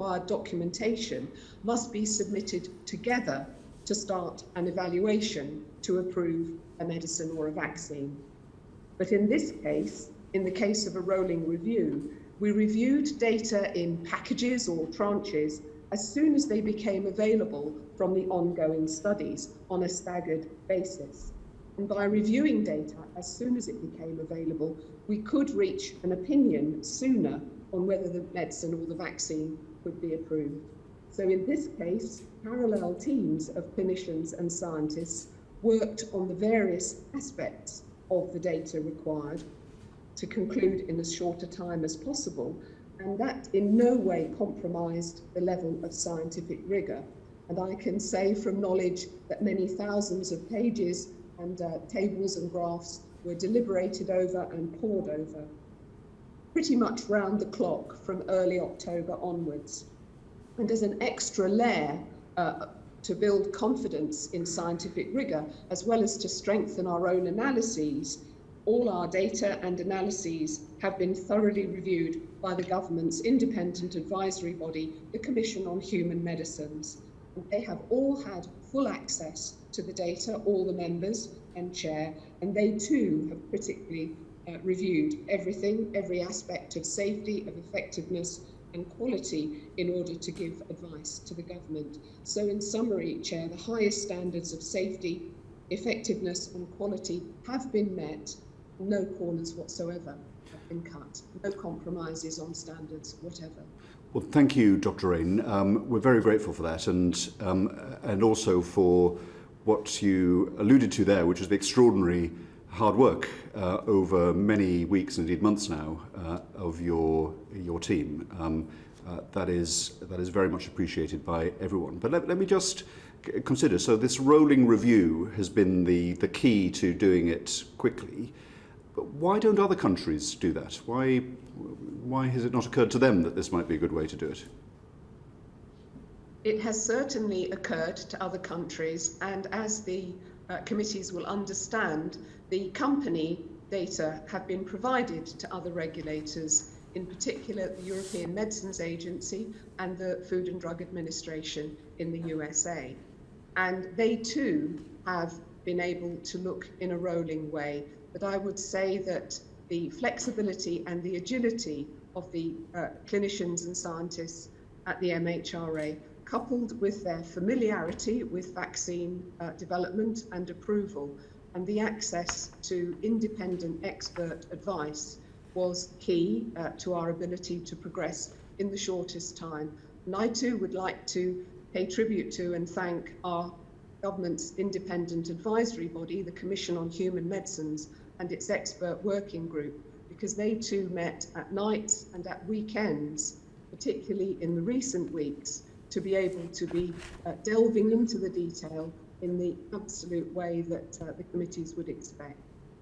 required documentation must be submitted together to start an evaluation to approve a medicine or a vaccine. But in this case, in the case of a rolling review, we reviewed data in packages or tranches as soon as they became available from the ongoing studies on a staggered basis. And by reviewing data as soon as it became available, we could reach an opinion sooner on whether the medicine or the vaccine could be approved. So in this case, parallel teams of clinicians and scientists worked on the various aspects of the data required to conclude in as short a time as possible, and that in no way compromised the level of scientific rigor. And I can say from knowledge that many thousands of pages and tables and graphs were deliberated over and pored over pretty much round the clock from early October onwards. And as an extra layer to build confidence in scientific rigor, as well as to strengthen our own analyses, all our data and analyses have been thoroughly reviewed by the government's independent advisory body, the Commission on Human Medicines. And they have all had full access to the data, all the members and chair, and they too have critically reviewed everything, every aspect of safety, of effectiveness and quality in order to give advice to the government. So in summary, Chair, the highest standards of safety, effectiveness and quality have been met. No corners whatsoever have been cut. No compromises on standards, whatever. Well, thank you, Dr. Raine. We're very grateful for that, and also for what you alluded to there, which is the extraordinary hard work over many weeks, indeed months now, of your team. That is very much appreciated by everyone. But let me just consider. So this rolling review has been the key to doing it quickly. But why don't other countries do that? Why has it not occurred to them that this might be a good way to do it? It has certainly occurred to other countries, and as the committees will understand, the company data have been provided to other regulators, in particular the European Medicines Agency and the Food and Drug Administration in the USA. And they too have been able to look in a rolling way. But I would say that the flexibility and the agility of the clinicians and scientists at the MHRA, coupled with their familiarity with vaccine development and approval, and the access to independent expert advice, was key to our ability to progress in the shortest time. And I too would like to pay tribute to and thank our government's independent advisory body, the Commission on Human Medicines, and its expert working group, because they too met at nights and at weekends, particularly in the recent weeks, to be able to be delving into the detail in the absolute way that the committees would expect.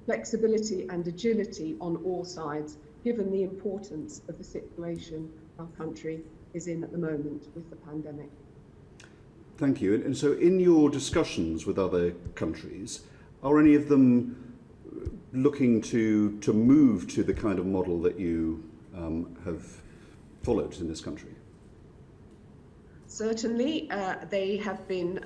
Flexibility and agility on all sides, given the importance of the situation our country is in at the moment with the pandemic. Thank you. And so in your discussions with other countries, are any of them looking to move to the kind of model that you have followed in this country? Certainly, they have been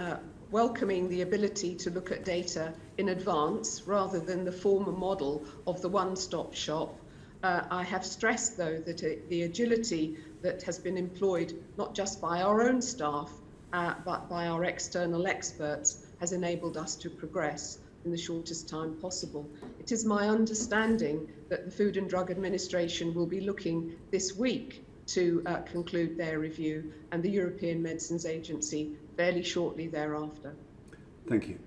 welcoming the ability to look at data in advance rather than the former model of the one-stop shop. I have stressed, though, that the agility that has been employed not just by our own staff, but by our external experts, has enabled us to progress in the shortest time possible. It is my understanding that the Food and Drug Administration will be looking this week to conclude their review, and the European Medicines Agency fairly shortly thereafter. Thank you.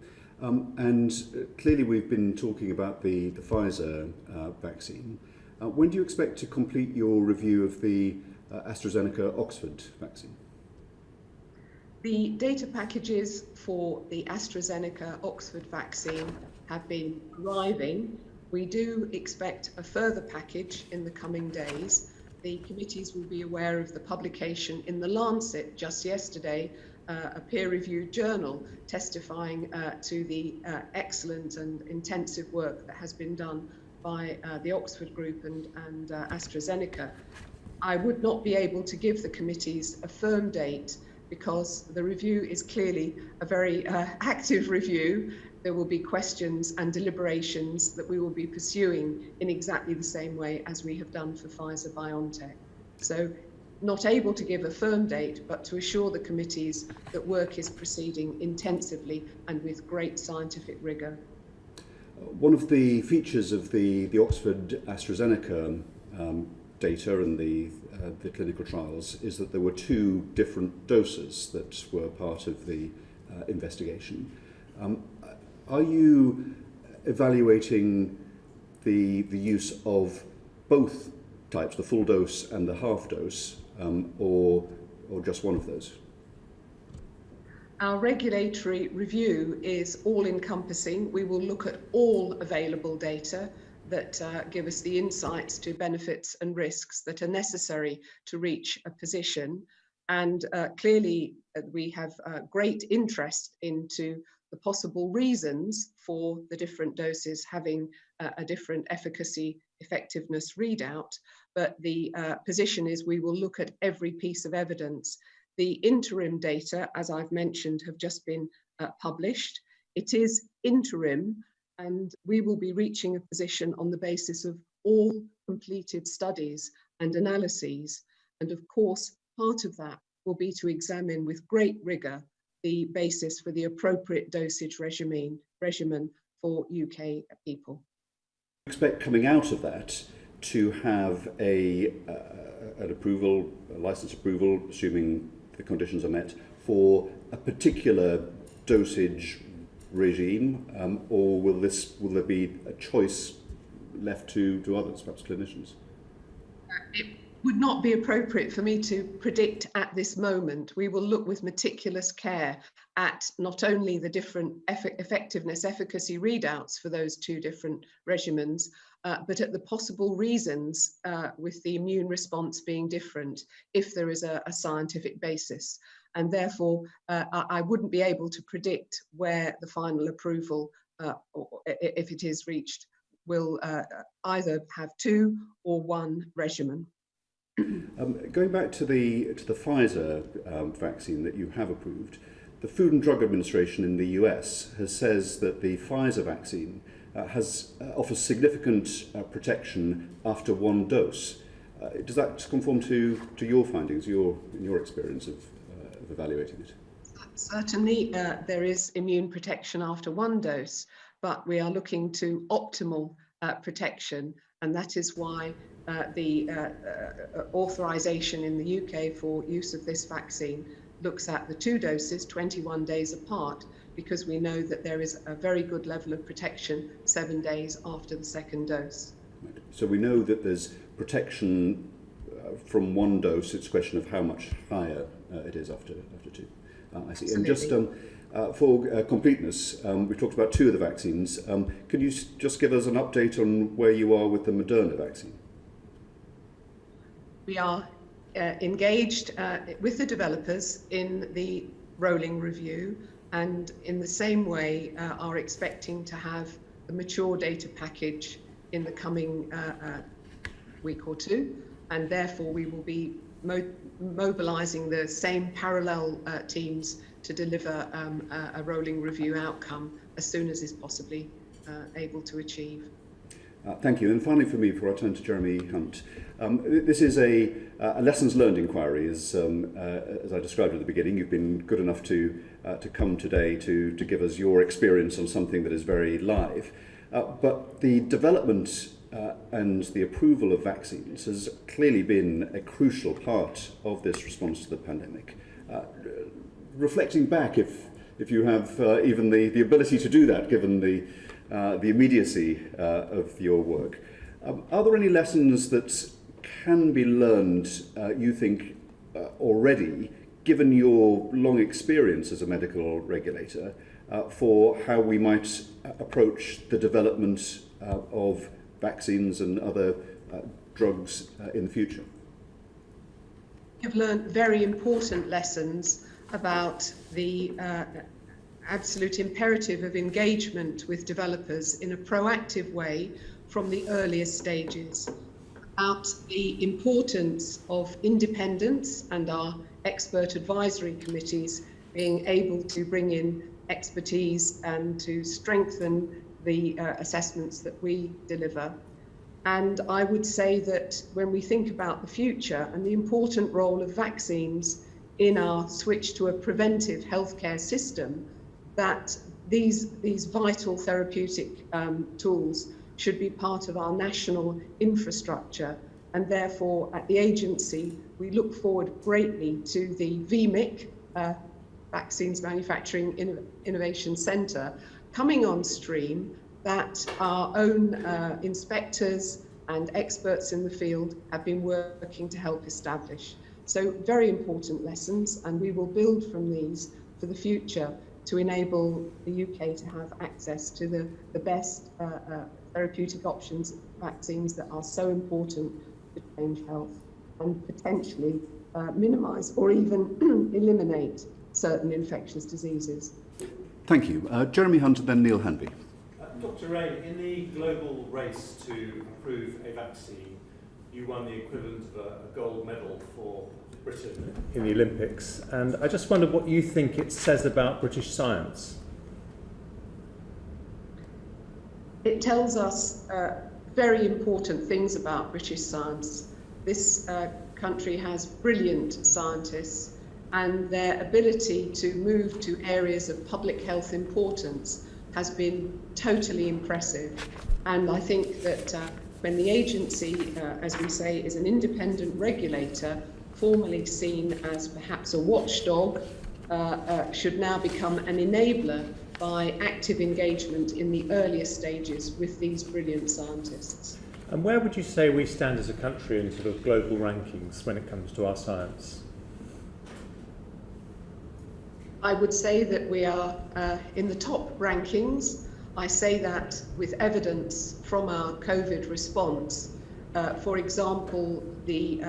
And clearly we've been talking about the Pfizer vaccine. When do you expect to complete your review of the Astrazeneca Oxford vaccine? The data packages for the Astrazeneca Oxford vaccine have been arriving. We do expect a further package in the coming days. The committees will be aware of the publication in The Lancet just yesterday, a peer-reviewed journal testifying to the excellent and intensive work that has been done by the Oxford Group and AstraZeneca. I would not be able to give the committees a firm date because the review is clearly a very active review. There will be questions and deliberations that we will be pursuing in exactly the same way as we have done for Pfizer-BioNTech. So not able to give a firm date, but to assure the committees that work is proceeding intensively and with great scientific rigour. One of the features of the Oxford Astrazeneca data and the clinical trials is that there were 2 different doses that were part of the investigation. Are you evaluating the use of both types, the full dose and the half dose, or just one of those? Our regulatory review is all-encompassing. We will look at all available data that give us the insights to benefits and risks that are necessary to reach a position. And clearly, we have great interest into the possible reasons for the different doses having a different efficacy effectiveness readout. But the position is we will look at every piece of evidence. The interim data, as I've mentioned, have just been published. It is interim, and we will be reaching a position on the basis of all completed studies and analyses. And of course, part of that will be to examine with great rigour the basis for the appropriate dosage regimen for UK people. I expect coming out of that to have an approval, a license approval, assuming the conditions are met, for a particular dosage regime, or will there be a choice left to others, perhaps clinicians? It would not be appropriate for me to predict at this moment. We will look with meticulous care at not only the different effectiveness, efficacy readouts for those 2 different regimens, but at the possible reasons with the immune response being different if there is a scientific basis. And therefore, I wouldn't be able to predict where the final approval, or if it is reached, will either have 2 or 1 regimen. Going back to the Pfizer vaccine that you have approved, the Food and Drug Administration in the US says that the Pfizer vaccine offers significant protection after 1 dose. Does that conform to your findings, in your experience of evaluating it? Certainly, there is immune protection after 1 dose, but we are looking to optimal protection, and that is why the authorization in the UK for use of this vaccine looks at the 2 doses 21 days apart, because we know that there is a very good level of protection 7 days after the 2nd dose. Right. So we know that there's protection from 1 dose. It's a question of how much higher it is after 2. I see. Absolutely. And just for completeness, we talked about 2 of the vaccines. Could you just give us an update on where you are with the Moderna vaccine? We are engaged with the developers in the rolling review, and in the same way are expecting to have the mature data package in the coming week or 2, and therefore we will be mobilising the same parallel teams to deliver a rolling review outcome as soon as is possibly able to achieve. Thank you. And finally for me, before I turn to Jeremy Hunt, this is a lessons learned inquiry, as I described at the beginning. You've been good enough to come today to give us your experience on something that is very live. But the development and the approval of vaccines has clearly been a crucial part of this response to the pandemic. Reflecting back, if you have even the ability to do that, given the immediacy of your work, are there any lessons that can be learned, you think, already, given your long experience as a medical regulator, for how we might approach the development of vaccines and other drugs in the future? I've learned very important lessons about the absolute imperative of engagement with developers in a proactive way from the earliest stages. about the importance of independence and our expert advisory committees being able to bring in expertise and to strengthen the assessments that we deliver. And I would say that when we think about the future and the important role of vaccines in our switch to a preventive healthcare system, that these vital therapeutic tools should be part of our national infrastructure. And therefore, at the agency, we look forward greatly to the VMIC, Vaccines Manufacturing Innovation Centre, coming on stream, that our own inspectors and experts in the field have been working to help establish. So very important lessons, and we will build from these for the future to enable the UK to have access to the best therapeutic options, vaccines that are so important to change health and potentially minimise or even eliminate certain infectious diseases. Thank you. Jeremy Hunt and then Neil Hanby. Dr. Raine, in the global race to approve a vaccine, you won the equivalent of a gold medal for Britain in the Olympics, and I just wondered what you think it says about British science. It tells us very important things about British science. This country has brilliant scientists, and their ability to move to areas of public health importance has been totally impressive. And I think that when the agency, as we say, is an independent regulator, formerly seen as perhaps a watchdog, should now become an enabler by active engagement in the earlier stages with these brilliant scientists. And where would you say we stand as a country in sort of global rankings when it comes to our science? I would say that we are in the top rankings. I say that with evidence from our COVID response. For example, the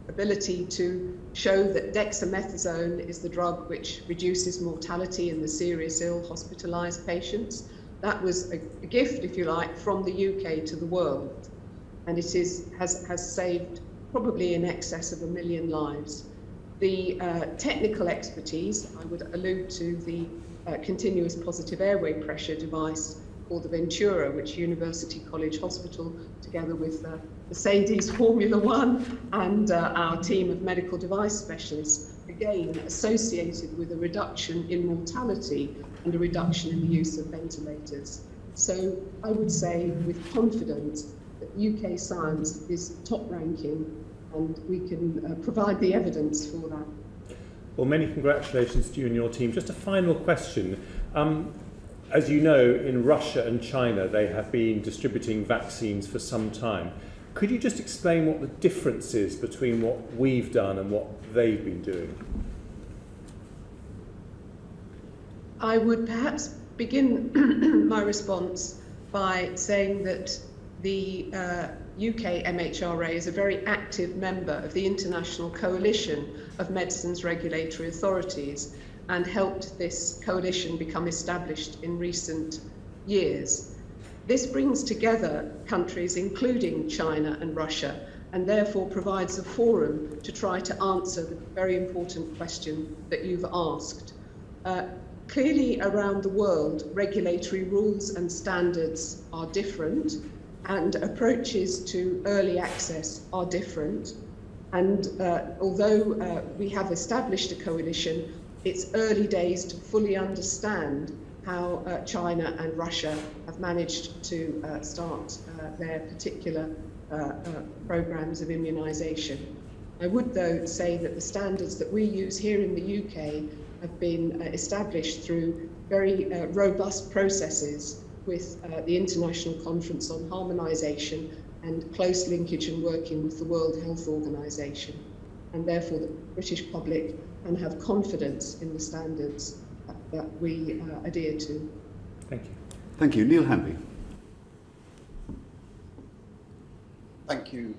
ability to show that dexamethasone is the drug which reduces mortality in the serious ill hospitalised patients. That was a gift, if you like, from the UK to the world, and it has saved probably in excess of 1 million lives. The technical expertise, I would allude to the continuous positive airway pressure device called the Ventura, which University College Hospital, together with Mercedes Formula One and our team of medical device specialists, again associated with a reduction in mortality and a reduction in the use of ventilators. So I would say with confidence that UK science is top ranking, and we can provide the evidence for that. Well, many congratulations to you and your team. Just a final question. As you know, in Russia and China, they have been distributing vaccines for some time. Could you just explain what the difference is between what we've done and what they've been doing? I would perhaps begin my response by saying that the UK MHRA is a very active member of the International Coalition of Medicines Regulatory Authorities, and helped this coalition become established in recent years. This brings together countries including China and Russia, and therefore provides a forum to try to answer the very important question that you've asked. Clearly around the world, regulatory rules and standards are different, and approaches to early access are different. And although we have established a coalition, it's early days to fully understand how China and Russia have managed to start their particular programs of immunisation. I would, though, say that the standards that we use here in the UK have been established through very robust processes with the International Conference on Harmonisation and close linkage and working with the World Health Organization. And therefore the British public can have confidence in the standards that we adhere to. Thank you. Thank you. Neil Hanby. Thank you,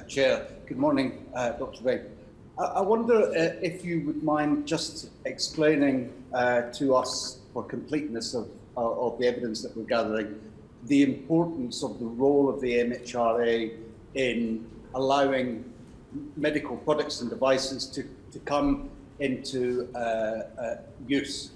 Chair. Good morning, Dr. Raine. I wonder if you would mind just explaining to us, for completeness of the evidence that we're gathering, the importance of the role of the MHRA in allowing medical products and devices to come into use?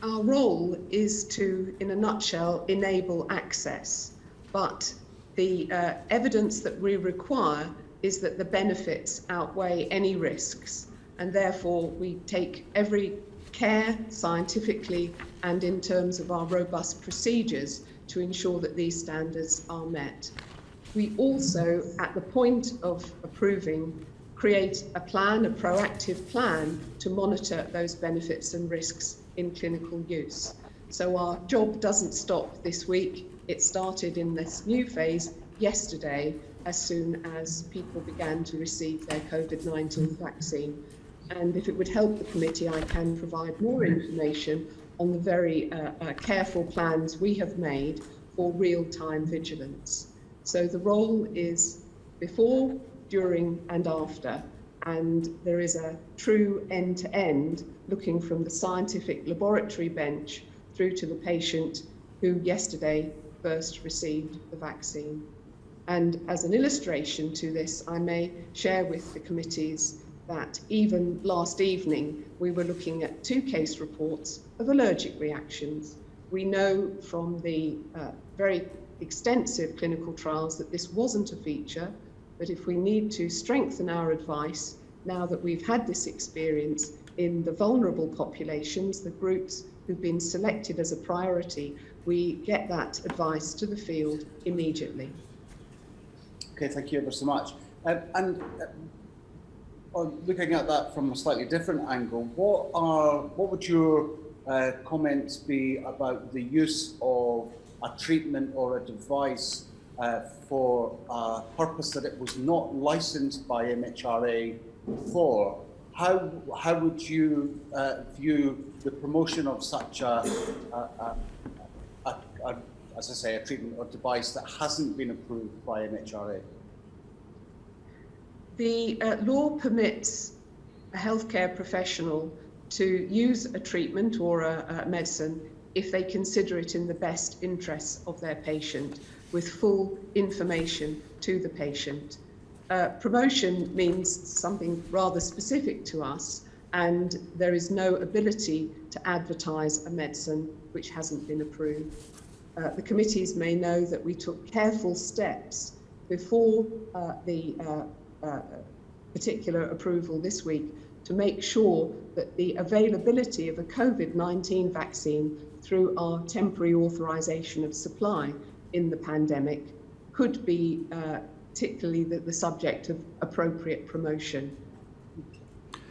Our role is to, in a nutshell, enable access, but the evidence that we require is that the benefits outweigh any risks, and therefore we take every care scientifically and in terms of our robust procedures to ensure that these standards are met. We also, at the point of approving, create a plan, a proactive plan to monitor those benefits and risks in clinical use. So our job doesn't stop this week. It started in this new phase yesterday, as soon as people began to receive their COVID-19 vaccine. And if it would help the committee, I can provide more information on the very careful plans we have made for real-time vigilance. So the role is before, during and after, and there is a true end-to-end looking from the scientific laboratory bench through to the patient who yesterday first received the vaccine. And as an illustration to this, I may share with the committees that even last evening, we were looking at 2 case reports of allergic reactions. We know from the very extensive clinical trials that this wasn't a feature, but if we need to strengthen our advice, now that we've had this experience in the vulnerable populations, the groups who've been selected as a priority, we get that advice to the field immediately. Okay, thank you ever so much. Looking at that from a slightly different angle, what would your comments be about the use of a treatment or a device for a purpose that it was not licensed by MHRA for? How would you view the promotion of such as I say, a treatment or device that hasn't been approved by MHRA? The law permits a healthcare professional to use a treatment or a medicine if they consider it in the best interests of their patient, with full information to the patient. Promotion means something rather specific to us, and there is no ability to advertise a medicine which hasn't been approved. The committees may know that we took careful steps before the particular approval this week to make sure that the availability of a COVID-19 vaccine through our temporary authorization of supply in the pandemic could be particularly the subject of appropriate promotion.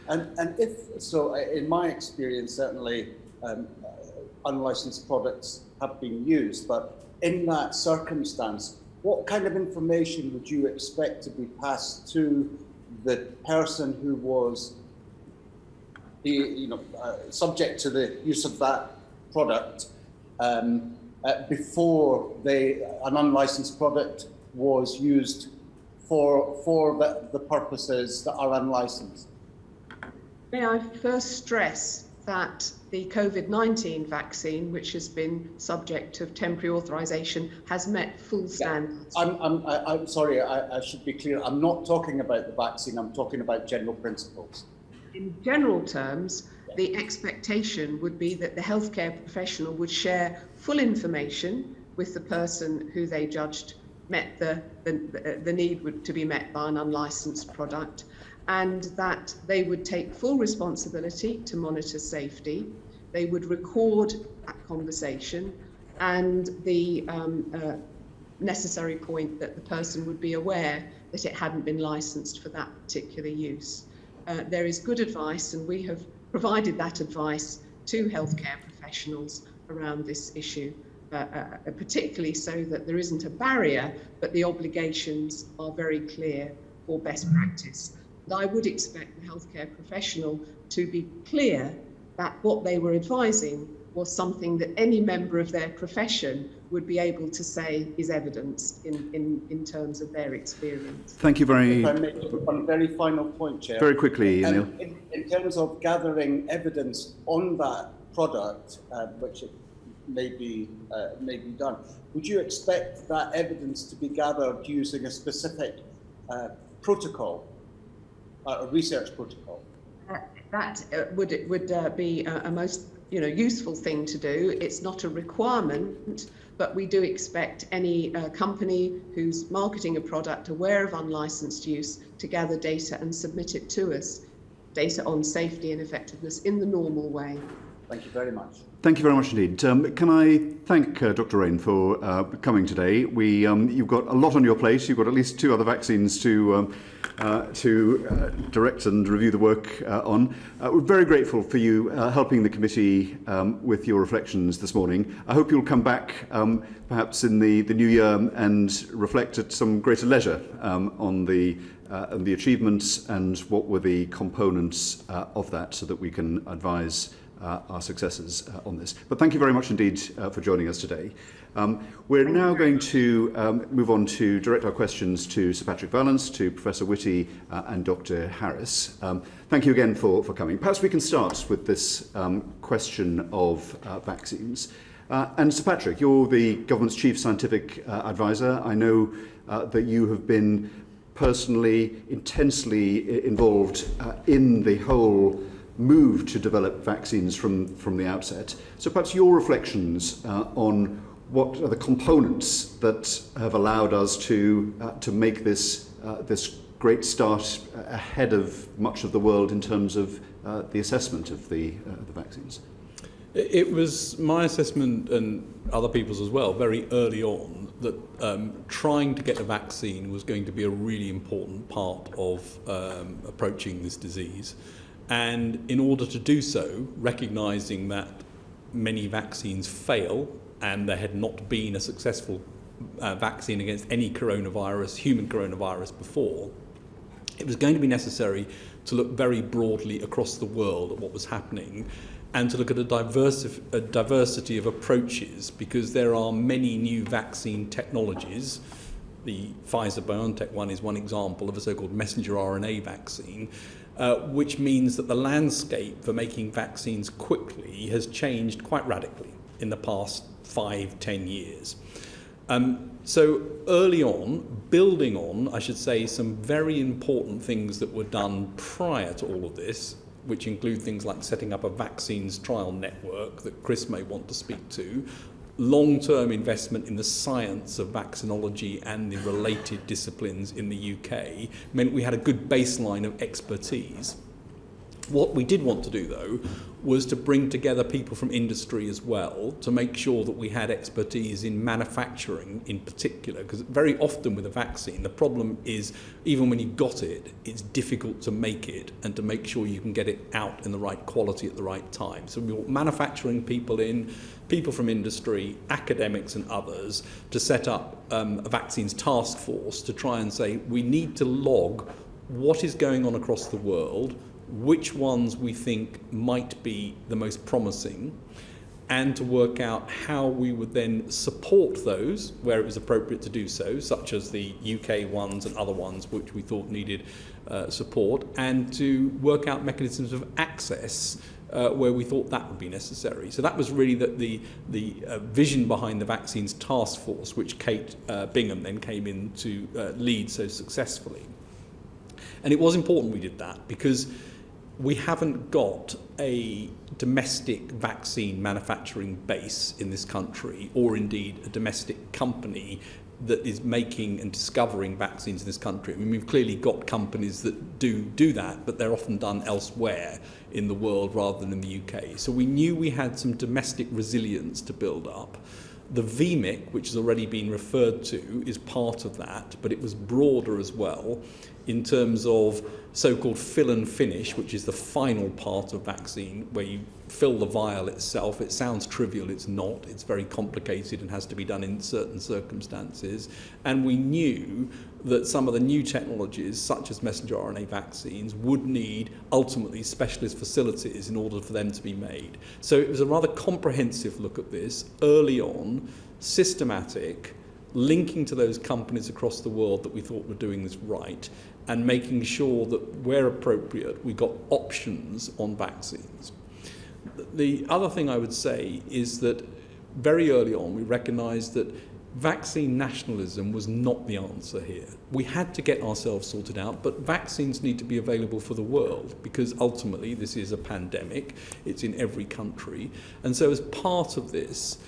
And if so, in my experience, certainly unlicensed products have been used, but in that circumstance, what kind of information would you expect to be passed to the person who was subject to the use of that product before an unlicensed product was used for the purposes that are unlicensed? May I first stress that the COVID-19 vaccine, which has been subject of temporary authorization, has met full standards. I'm sorry, I should be clear. I'm not talking about the vaccine, I'm talking about general principles. In general terms, the expectation would be that the healthcare professional would share full information with the person who they judged met the need to be met by an unlicensed product, and that they would take full responsibility to monitor safety. They would record that conversation and the necessary point that the person would be aware that it hadn't been licensed for that particular use. There is good advice, and we have provided that advice to healthcare professionals around this issue, particularly so that there isn't a barrier, but the obligations are very clear for best practice. And I would expect the healthcare professional to be clear that what they were advising was something that any member of their profession would be able to say is evidence in terms of their experience. Thank you very much. If I make one very final point, Chair. Very quickly, Neil. In terms of gathering evidence on that product, which may be done. Would you expect that evidence to be gathered using a specific protocol, a research protocol? That would be a most useful thing to do. It's not a requirement, but we do expect any company who's marketing a product aware of unlicensed use to gather data and submit it to us, data on safety and effectiveness in the normal way. Thank you very much. Thank you very much indeed. Can I thank Dr. Raine for coming today? You've got a lot on your plate. You've got at least 2 other vaccines to direct and review the work on. We're very grateful for you helping the committee with your reflections this morning. I hope you'll come back perhaps in the new year and reflect at some greater leisure on the achievements and what were the components of that, so that we can advise our successors on this. But thank you very much indeed for joining us today. We're now going to move on to direct our questions to Sir Patrick Vallance, to Professor Whitty and Dr. Harries. Thank you again for coming. Perhaps we can start with this question of vaccines. And Sir Patrick, you're the government's chief scientific advisor. I know that you have been personally, intensely involved in the whole move to develop vaccines from the outset. So perhaps your reflections on what are the components that have allowed us to make this great start ahead of much of the world in terms of the assessment of the vaccines. It was my assessment, and other people's as well, very early on, that trying to get a vaccine was going to be a really important part of approaching this disease. And in order to do so, recognising that many vaccines fail and there had not been a successful vaccine against any coronavirus, human coronavirus before, it was going to be necessary to look very broadly across the world at what was happening and to look at a diversity of approaches, because there are many new vaccine technologies. The Pfizer-BioNTech one is one example of a so-called messenger RNA vaccine, which means that the landscape for making vaccines quickly has changed quite radically in the past 5-10 years. So early on, building on, I should say, some very important things that were done prior to all of this, which include things like setting up a vaccines trial network that Chris may want to speak to, long-term investment in the science of vaccinology and the related disciplines in the UK, meant we had a good baseline of expertise. What we did want to do, though, was to bring together people from industry as well, to make sure that we had expertise in manufacturing in particular, because very often with a vaccine, the problem is, even when you've got it, it's difficult to make it and to make sure you can get it out in the right quality at the right time. So we want manufacturing people in, people from industry, academics and others, to set up a vaccines task force to try and say, we need to log what is going on across the world, which ones we think might be the most promising, and to work out how we would then support those where it was appropriate to do so, such as the UK ones and other ones which we thought needed support, and to work out mechanisms of access where we thought that would be necessary. So that was really the vision behind the Vaccines Task Force, which Kate Bingham then came in to lead so successfully. And it was important we did that, because we haven't got a domestic vaccine manufacturing base in this country, or indeed a domestic company that is making and discovering vaccines in this country. I mean, we've clearly got companies that do that, but they're often done elsewhere in the world rather than in the UK. So we knew we had some domestic resilience to build up. The VMIC, which has already been referred to, is part of that, but it was broader as well in terms of so-called fill and finish, which is the final part of vaccine, where you fill the vial itself. It sounds trivial, it's not. It's very complicated and has to be done in certain circumstances. And we knew that some of the new technologies, such as messenger RNA vaccines, would need ultimately specialist facilities in order for them to be made. So it was a rather comprehensive look at this, early on, systematic, linking to those companies across the world that we thought were doing this right, and making sure that where appropriate we got options on vaccines. The other thing I would say is that very early on, we recognised that vaccine nationalism was not the answer here. We had to get ourselves sorted out, but vaccines need to be available for the world because ultimately this is a pandemic. It's in every country. And so as part of this,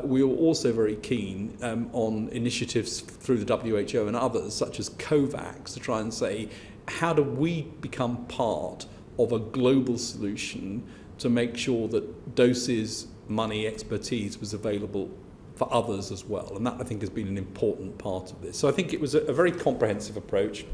we were also very keen on initiatives through the WHO and others, such as COVAX, to try and say, how do we become part of a global solution to make sure that doses, money, expertise was available for others as well, and that I think has been an important part of this. So I think it was a very comprehensive approach.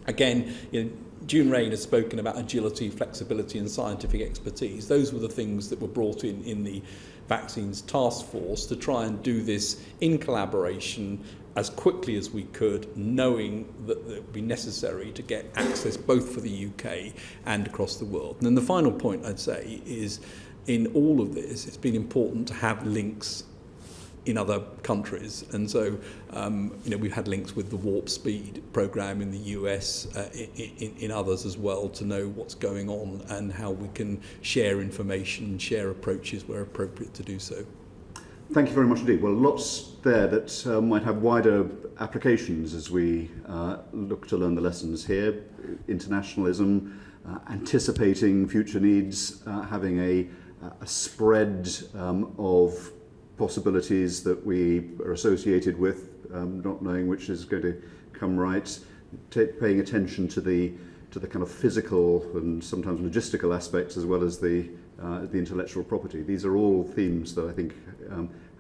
Again, Raine has spoken about agility, flexibility and scientific expertise. Those were the things that were brought in the vaccines task force to try and do this in collaboration as quickly as we could, knowing that it would be necessary to get access both for the UK and across the world. And then the final point I'd say is, in all of this, it's been important to have links in other countries, and so we've had links with the Warp Speed program in the US, in others as well, to know what's going on and how we can share information, share approaches where appropriate to do so. Thank you very much indeed. Well, lots there that might have wider applications as we look to learn the lessons here. Internationalism, anticipating future needs, having a spread of possibilities that we are associated with, not knowing which is going to come right, paying attention to the kind of physical and sometimes logistical aspects as well as the intellectual property. These are all themes that I think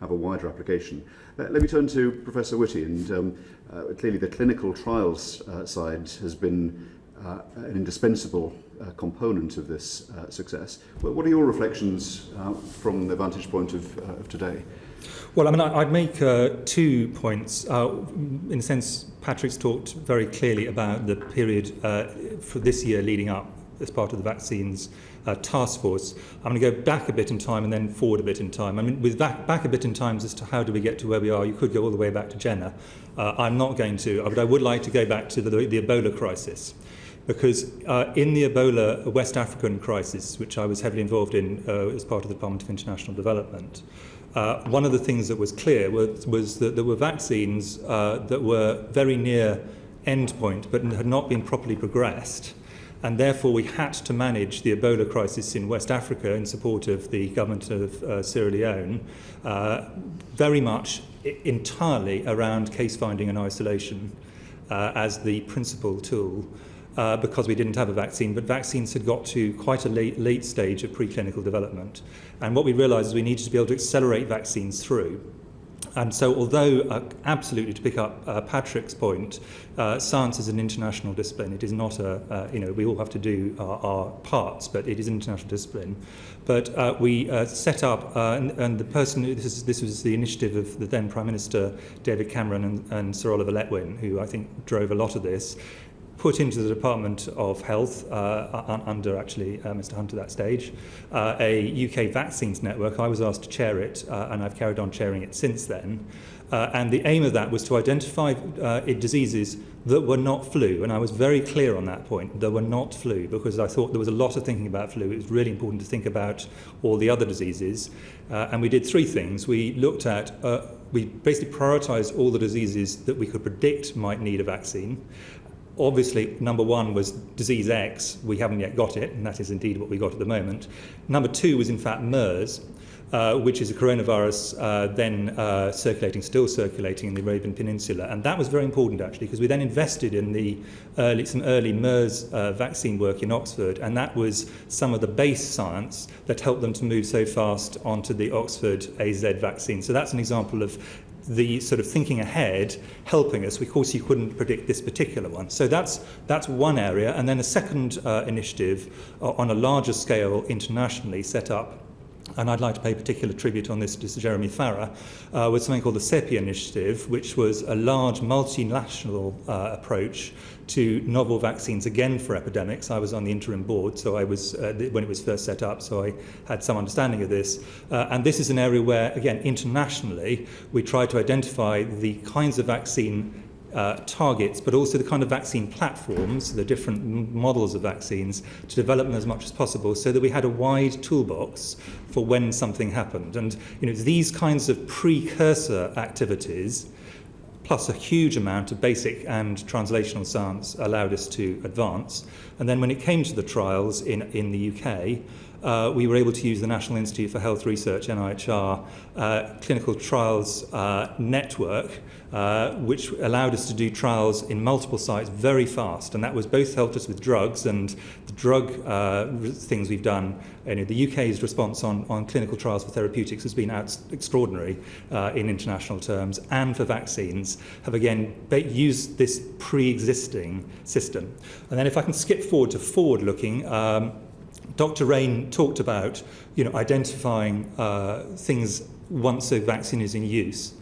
have a wider application. Let me turn to Professor Whitty, and clearly the clinical trials side has been an indispensable component of this success. Well, what are your reflections from the vantage point of today? Well, I mean, I'd make 2 points. In a sense, Patrick's talked very clearly about the period for this year leading up as part of the vaccines task force. I'm going to go back a bit in time and then forward a bit in time. I mean, with back a bit in time as to how do we get to where we are, you could go all the way back to Jenner. I'm not going to, but I would like to go back to the Ebola crisis. Because in the Ebola West African crisis, which I was heavily involved in as part of the Department of International Development, one of the things that was clear was that there were vaccines that were very near endpoint but had not been properly progressed. And therefore we had to manage the Ebola crisis in West Africa in support of the government of Sierra Leone, very much entirely around case finding and isolation as the principal tool. Because we didn't have a vaccine, but vaccines had got to quite a late stage of preclinical development. And what we realised is we needed to be able to accelerate vaccines through. And so although, absolutely to pick up Patrick's point, science is an international discipline. It is not we all have to do our parts, but it is an international discipline. But we set up, and the person, this was the initiative of the then Prime Minister, David Cameron, and Sir Oliver Letwin, who I think drove a lot of this, put into the Department of Health, under actually Mr Hunt at that stage, a UK vaccines network. I was asked to chair it, and I've carried on chairing it since then. And the aim of that was to identify diseases that were not flu, and I was very clear on that point. They were not flu, because I thought there was a lot of thinking about flu. It was really important to think about all the other diseases. And we did 3 things. We looked at, we basically prioritised all the diseases that we could predict might need a vaccine. Obviously, number 1 was disease X. We haven't yet got it, and that is indeed what we got at the moment. Number 2 was in fact MERS, which is a coronavirus still circulating in the Arabian Peninsula. And that was very important, actually, because we then invested in some early MERS vaccine work in Oxford, and that was some of the base science that helped them to move so fast onto the Oxford AZ vaccine. So that's an example of the sort of thinking ahead helping us. Of course, you couldn't predict this particular one. So that's one area. And then a second initiative on a larger scale internationally set up, and I'd like to pay particular tribute on this to Jeremy Farrar, was something called the SEPI initiative, which was a large multinational approach to novel vaccines, again for epidemics. I was on the interim board, so I was when it was first set up, so I had some understanding of this. And this is an area where, again, internationally, we try to identify the kinds of vaccine targets, but also the kind of vaccine platforms, the different models of vaccines, to develop them as much as possible so that we had a wide toolbox for when something happened. And these kinds of precursor activities, plus a huge amount of basic and translational science, allowed us to advance. And then when it came to the trials in the UK, we were able to use the National Institute for Health Research, NIHR, clinical trials network, which allowed us to do trials in multiple sites very fast. And that was both helped us with drugs, and the drug things we've done. The UK's response on clinical trials for therapeutics has been extraordinary in international terms, and for vaccines have again used this pre-existing system. And then if I can skip forward to forward-looking, Dr. Raine talked about identifying things once a vaccine is in use.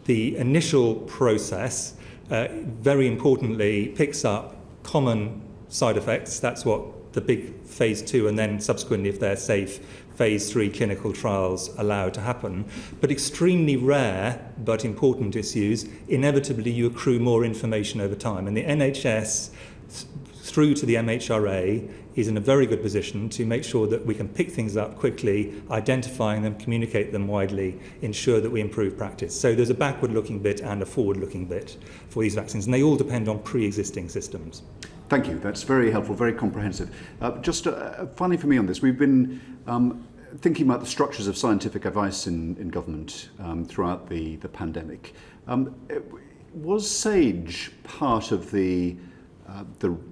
The initial process, very importantly, picks up common side effects. That's what the big phase 2 and then subsequently, if they're safe, phase 3 clinical trials allow to happen. But extremely rare but important issues, inevitably you accrue more information over time. And the NHS, through to the MHRA, is in a very good position to make sure that we can pick things up quickly, identifying them, communicate them widely, ensure that we improve practice. So there's a backward-looking bit and a forward-looking bit for these vaccines, and they all depend on pre-existing systems. Thank you. That's very helpful, very comprehensive. Just finally for me on this, we've been thinking about the structures of scientific advice in government throughout the pandemic. Was SAGE part of the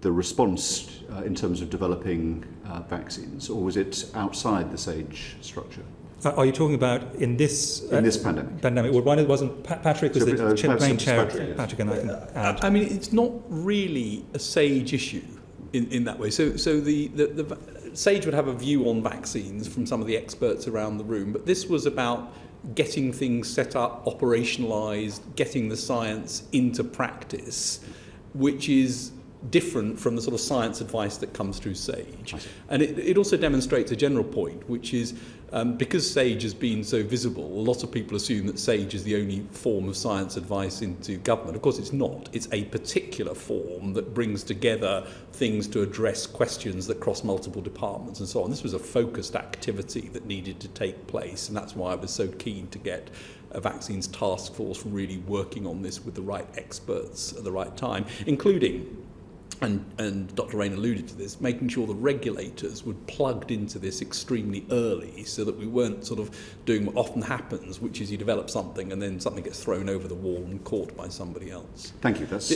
response in terms of developing vaccines, or was it outside the SAGE structure? Are you talking about in this pandemic? Well, one it wasn't. Patrick was the main chair. Patrick, and I can add. I mean, it's not really a SAGE issue in that way. So the SAGE would have a view on vaccines from some of the experts around the room, but this was about getting things set up, operationalised, getting the science into practice, which is different from the sort of science advice that comes through SAGE. And it also demonstrates a general point, which is because SAGE has been so visible, a lot of people assume that SAGE is the only form of science advice into government. Of course it's not. It's a particular form that brings together things to address questions that cross multiple departments and so on. This was a focused activity that needed to take place, and that's why I was so keen to get a vaccines task force really working on this with the right experts at the right time, including, and Dr. Raine alluded to this, making sure the regulators were plugged into this extremely early so that we weren't sort of doing what often happens, which is you develop something and then something gets thrown over the wall and caught by somebody else. Thank you. That's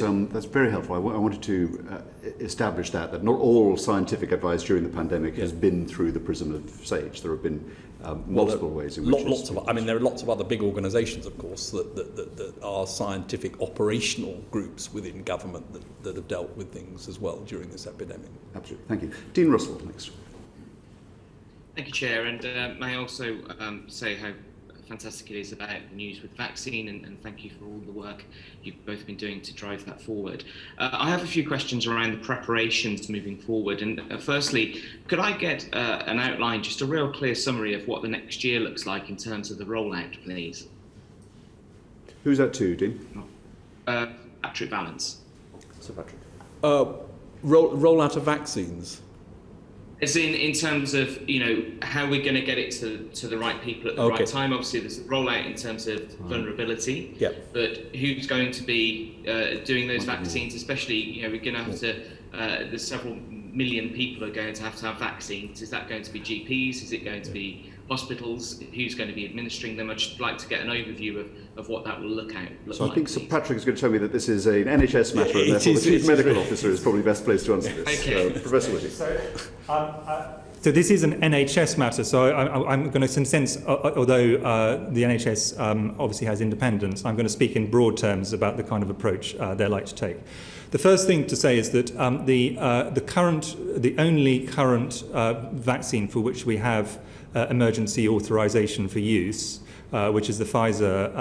very helpful. I wanted to establish that not all scientific advice during the pandemic has been through the prism of SAGE. There have been multiple ways in which there are lots of other big organisations, of course, that are scientific operational groups within government that have dealt with things as well during this epidemic. Absolutely. Thank you. Dean Russell, next. Thank you, Chair, and may I also say how fantastic it is about the news with vaccine, and thank you for all the work you've both been doing to drive that forward. I have a few questions around the preparations moving forward, and firstly, could I get an outline, just a real clear summary of what the next year looks like in terms of the rollout, please? Who's that to, Dean? Patrick Vallance. Sir Patrick. Rollout of vaccines. As in terms of, how we're going to get it to the right people at the right time. Obviously, there's a rollout in terms of vulnerability, but who's going to be doing those vaccines, especially, we're going to have to, there's several million people are going to have vaccines. Is that going to be GPs? Is it going to be hospitals? Who's going to be administering them? I'd just like to get an overview of what that will look like. So I think Sir Patrick is going to tell me that this is an NHS matter, and therefore the Chief Medical Officer is probably best placed to answer this. Okay. Professor Whitty. So this is an NHS matter, so I'm going to, in a sense, although the NHS obviously has independence, I'm going to speak in broad terms about the kind of approach they're like to take. The first thing to say is that the only current vaccine for which we have emergency authorization for use, which is the Pfizer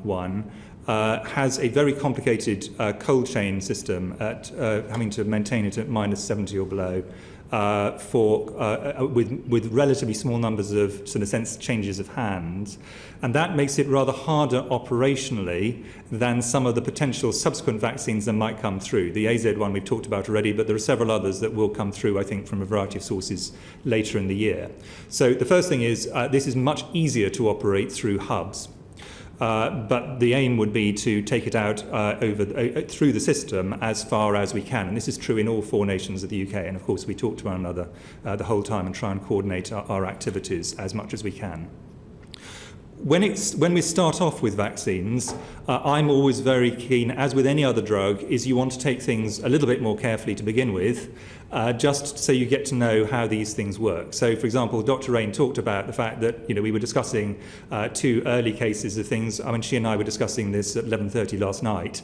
one, has a very complicated cold chain system at having to maintain it at -70 or below with relatively small numbers of, sort of sense, changes of hands. And that makes it rather harder operationally than some of the potential subsequent vaccines that might come through. The AZ one we've talked about already, but there are several others that will come through, I think, from a variety of sources later in the year. So the first thing is this is much easier to operate through hubs. But the aim would be to take it out through the system as far as we can. And this is true in all 4 nations of the UK. And of course, we talk to one another the whole time and try and coordinate our activities as much as we can. When we start off with vaccines, I'm always very keen, as with any other drug, is you want to take things a little bit more carefully to begin with, just so you get to know how these things work. So, for example, Dr. Raine talked about the fact that we were discussing 2 early cases of things. I mean, she and I were discussing this at 11:30 last night,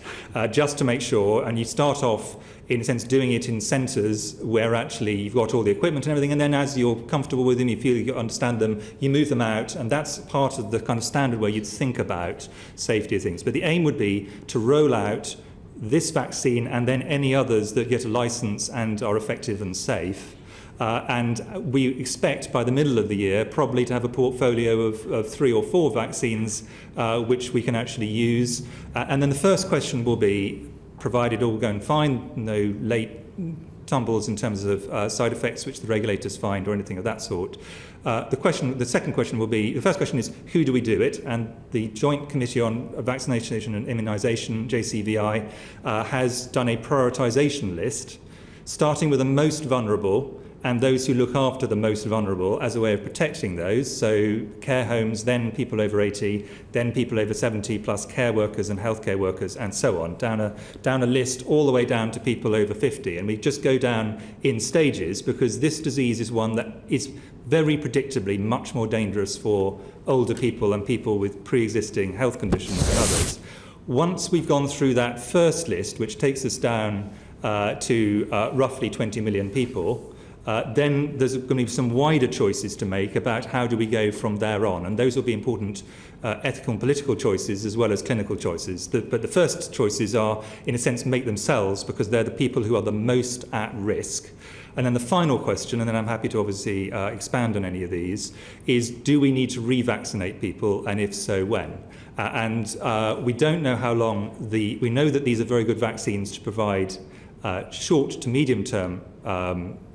just to make sure. And you start off, in a sense, doing it in centres where actually you've got all the equipment and everything, and then as you're comfortable with them, you feel you understand them, you move them out, and that's part of the kind of standard where you'd think about safety of things. But the aim would be to roll out this vaccine and then any others that get a licence and are effective and safe. And we expect by the middle of the year probably to have a portfolio of 3 or 4 vaccines which we can actually use. And then the first question will be, provided all going fine, no late tumbles in terms of side effects which the regulators find or anything of that sort. The second question will be, the first question is, who do we do it? And the Joint Committee on Vaccination and Immunisation, JCVI, has done a prioritisation list, starting with the most vulnerable and those who look after the most vulnerable as a way of protecting those. So care homes, then people over 80, then people over 70, plus care workers and healthcare workers, and so on, down a list all the way down to people over 50. And we just go down in stages because this disease is one that is very predictably much more dangerous for older people and people with pre-existing health conditions than others. Once we've gone through that first list, which takes us down to roughly 20 million people, then there's going to be some wider choices to make about how do we go from there on. And those will be important ethical and political choices as well as clinical choices. But the first choices are, in a sense, make themselves because they're the people who are the most at risk. And then the final question, and then I'm happy to obviously expand on any of these, is do we need to revaccinate people, and if so, when? We don't know how long we know that these are very good vaccines to provide short to medium term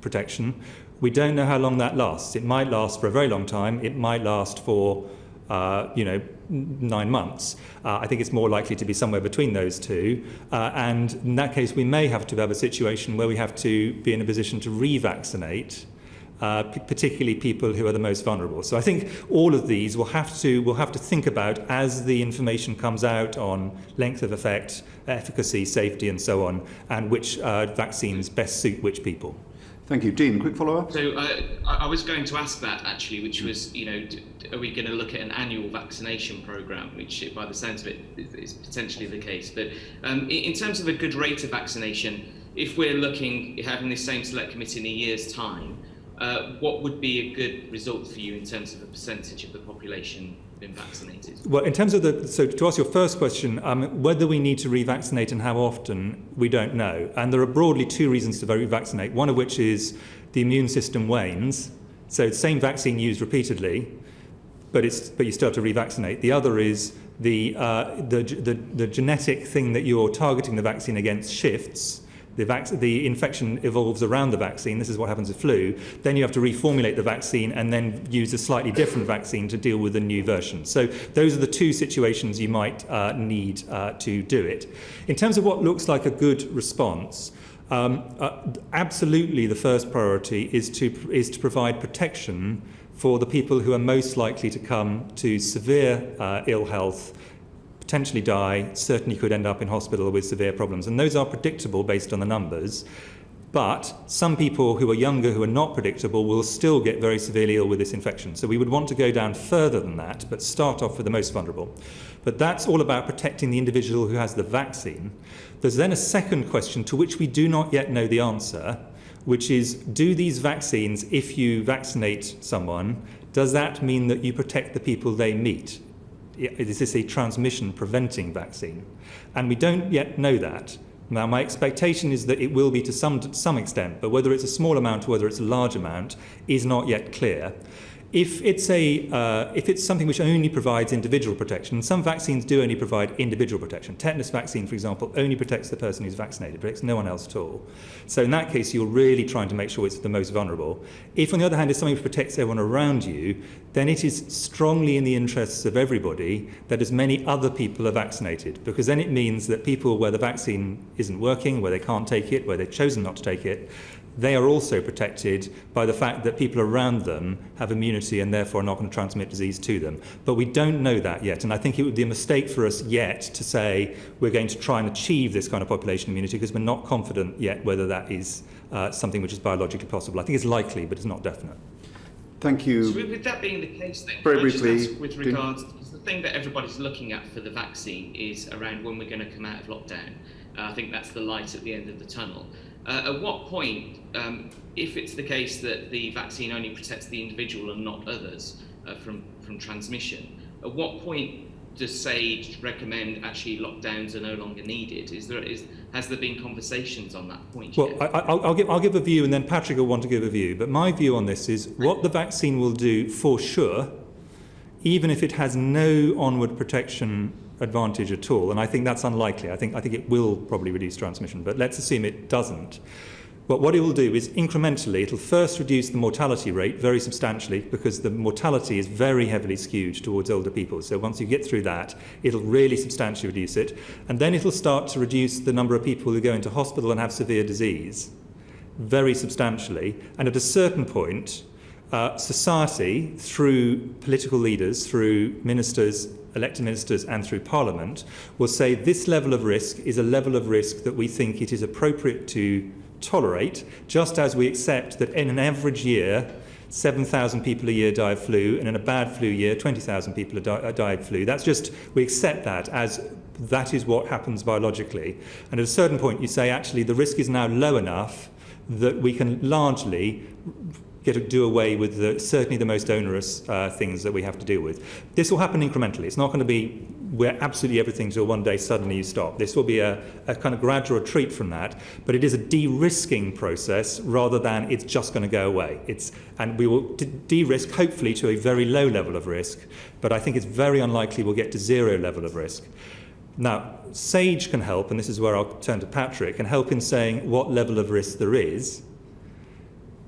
protection. We don't know how long that lasts. It might last for a very long time. It might last for 9 months. I think it's more likely to be somewhere between those two. And in that case, we may have to have a situation where we have to be in a position to revaccinate, particularly people who are the most vulnerable. So I think all of these we'll have to think about as the information comes out on length of effect, efficacy, safety, and so on, and which vaccines best suit which people. Thank you. Dean, quick follow-up? So I was going to ask that, actually, which was, are we going to look at an annual vaccination programme, which, by the sounds of it, is potentially the case. But in terms of a good rate of vaccination, if we're having this same select committee in a year's time, what would be a good result for you in terms of the percentage of the population being vaccinated? Well, in terms of so to answer your first question, whether we need to revaccinate and how often, we don't know. And there are broadly 2 reasons to revaccinate, one of which is the immune system wanes. So the same vaccine used repeatedly, but you still have to revaccinate. The other is the genetic thing that you're targeting the vaccine against shifts. The infection evolves around the vaccine. This is what happens with flu. Then you have to reformulate the vaccine and then use a slightly different vaccine to deal with the new version. So those are the 2 situations you might need to do it. In terms of what looks like a good response, absolutely the first priority is to provide protection for the people who are most likely to come to severe ill health, potentially die, certainly could end up in hospital with severe problems. And those are predictable based on the numbers. But some people who are younger, who are not predictable, will still get very severely ill with this infection. So we would want to go down further than that, but start off with the most vulnerable. But that's all about protecting the individual who has the vaccine. There's then a second question to which we do not yet know the answer, which is, do these vaccines, if you vaccinate someone, does that mean that you protect the people they meet? Is this a transmission-preventing vaccine? And we don't yet know that. Now, my expectation is that it will be to some extent, but whether it's a small amount or whether it's a large amount is not yet clear. If it's something which only provides individual protection, some vaccines do only provide individual protection. Tetanus vaccine, for example, only protects the person who's vaccinated, protects no one else at all. So in that case, you're really trying to make sure it's the most vulnerable. If, on the other hand, it's something which protects everyone around you, then it is strongly in the interests of everybody that as many other people are vaccinated, because then it means that people where the vaccine isn't working, where they can't take it, where they've chosen not to take it, they are also protected by the fact that people around them have immunity and therefore are not going to transmit disease to them. But we don't know that yet, and I think it would be a mistake for us yet to say we're going to try and achieve this kind of population immunity, because we're not confident yet whether that is something which is biologically possible. I think it's likely, but it's not definite. Thank you. So with that being the case then, very can I just briefly, ask with regards, because the thing that everybody's looking at for the vaccine is around when we're going to come out of lockdown. I think that's the light at the end of the tunnel. At what point, if it's the case that the vaccine only protects the individual and not others from transmission, at what point does SAGE recommend actually lockdowns are no longer needed? Has there been conversations on that point yet? Well, I'll give a view, and then Patrick will want to give a view. But my view on this is what the vaccine will do for sure, even if it has no onward protection advantage at all, and I think that's unlikely. I think it will probably reduce transmission, but let's assume it doesn't. But what it will do is incrementally, it'll first reduce the mortality rate very substantially, because the mortality is very heavily skewed towards older people. So once you get through that, it'll really substantially reduce it, and then it'll start to reduce the number of people who go into hospital and have severe disease very substantially. And at a certain point, society, through political leaders, through ministers, elected ministers, and through Parliament, will say this level of risk is a level of risk that we think it is appropriate to tolerate, just as we accept that in an average year, 7,000 people a year die of flu, and in a bad flu year, 20,000 people die of flu. That's just, we accept that as that is what happens biologically. And at a certain point, you say, actually, the risk is now low enough that we can largely do away with certainly the most onerous things that we have to deal with. This will happen incrementally. It's not going to be where absolutely everything till one day suddenly you stop. This will be a kind of gradual retreat from that, but it is a de-risking process rather than it's just going to go away. And we will de-risk hopefully to a very low level of risk, but I think it's very unlikely we'll get to zero level of risk. Now, SAGE can help, and this is where I'll turn to Patrick, can help in saying what level of risk there is.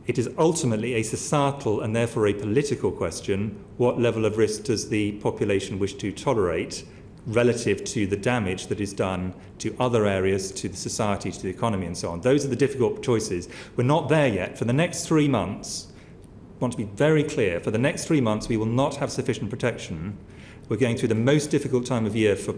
It is ultimately a societal and therefore a political question: what level of risk does the population wish to tolerate relative to the damage that is done to other areas, to the society, to the economy, and so on. Those are the difficult choices. We're not there yet. For the next 3 months, I want to be very clear, for the next 3 months we will not have sufficient protection. We're going through the most difficult time of year for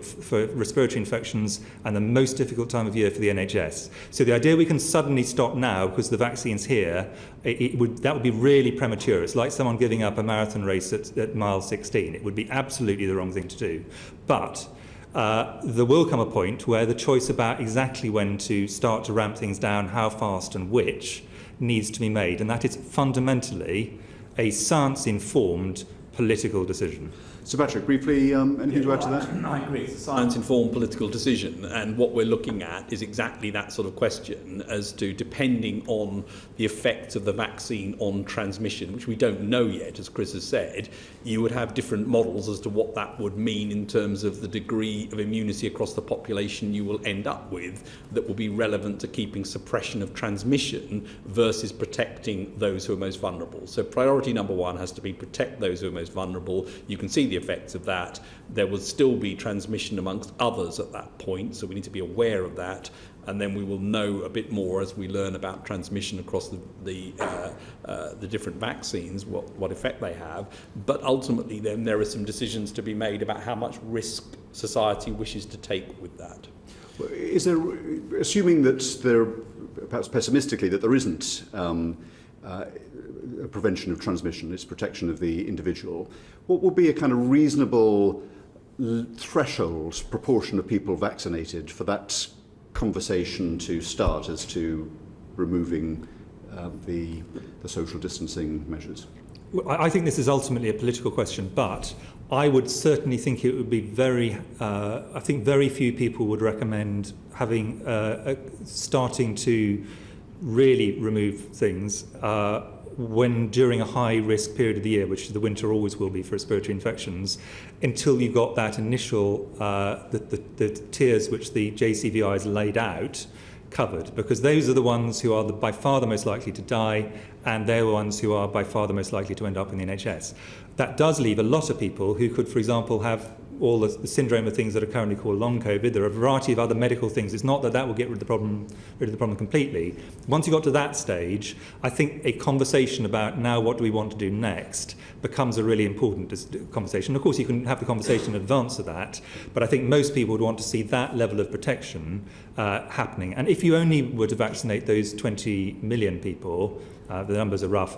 respiratory infections and the most difficult time of year for the NHS. So the idea we can suddenly stop now because the vaccine's here, that would be really premature. It's like someone giving up a marathon race at mile 16. It would be absolutely the wrong thing to do. But there will come a point where the choice about exactly when to start to ramp things down, how fast and which, needs to be made. And that is fundamentally a science-informed political decision. So Patrick, briefly, anything to add to that? I agree. It's a science-informed political decision, and what we're looking at is exactly that sort of question as to, depending on the effects of the vaccine on transmission, which we don't know yet, as Chris has said, you would have different models as to what that would mean in terms of the degree of immunity across the population you will end up with that will be relevant to keeping suppression of transmission versus protecting those who are most vulnerable. So priority number one has to be protect those who are most vulnerable. You can see the effects of that. There will still be transmission amongst others at that point, so we need to be aware of that, and then we will know a bit more as we learn about transmission across the different vaccines, what effect they have. But ultimately then there are some decisions to be made about how much risk society wishes to take with that. Is there, assuming that there, perhaps pessimistically, that there isn't a prevention of transmission, it's protection of the individual, what would be a kind of reasonable threshold proportion of people vaccinated for that conversation to start as to removing the social distancing measures? I think this is ultimately a political question, but I would certainly think it would be I think very few people would recommend having starting to really remove things when during a high-risk period of the year, which the winter always will be for respiratory infections, until you got that initial, the tiers which the JCVI has laid out covered, because those are the ones who are by far the most likely to die, and they're the ones who are by far the most likely to end up in the NHS. That does leave a lot of people who could, for example, have all the syndrome of things that are currently called long COVID. There are a variety of other medical things. It's not that will get rid of the problem completely. Once you got to that stage, I think a conversation about now what do we want to do next becomes a really important conversation. Of course, you can have the conversation in advance of that, but I think most people would want to see that level of protection happening. And if you only were to vaccinate those 20 million people, the numbers are rough,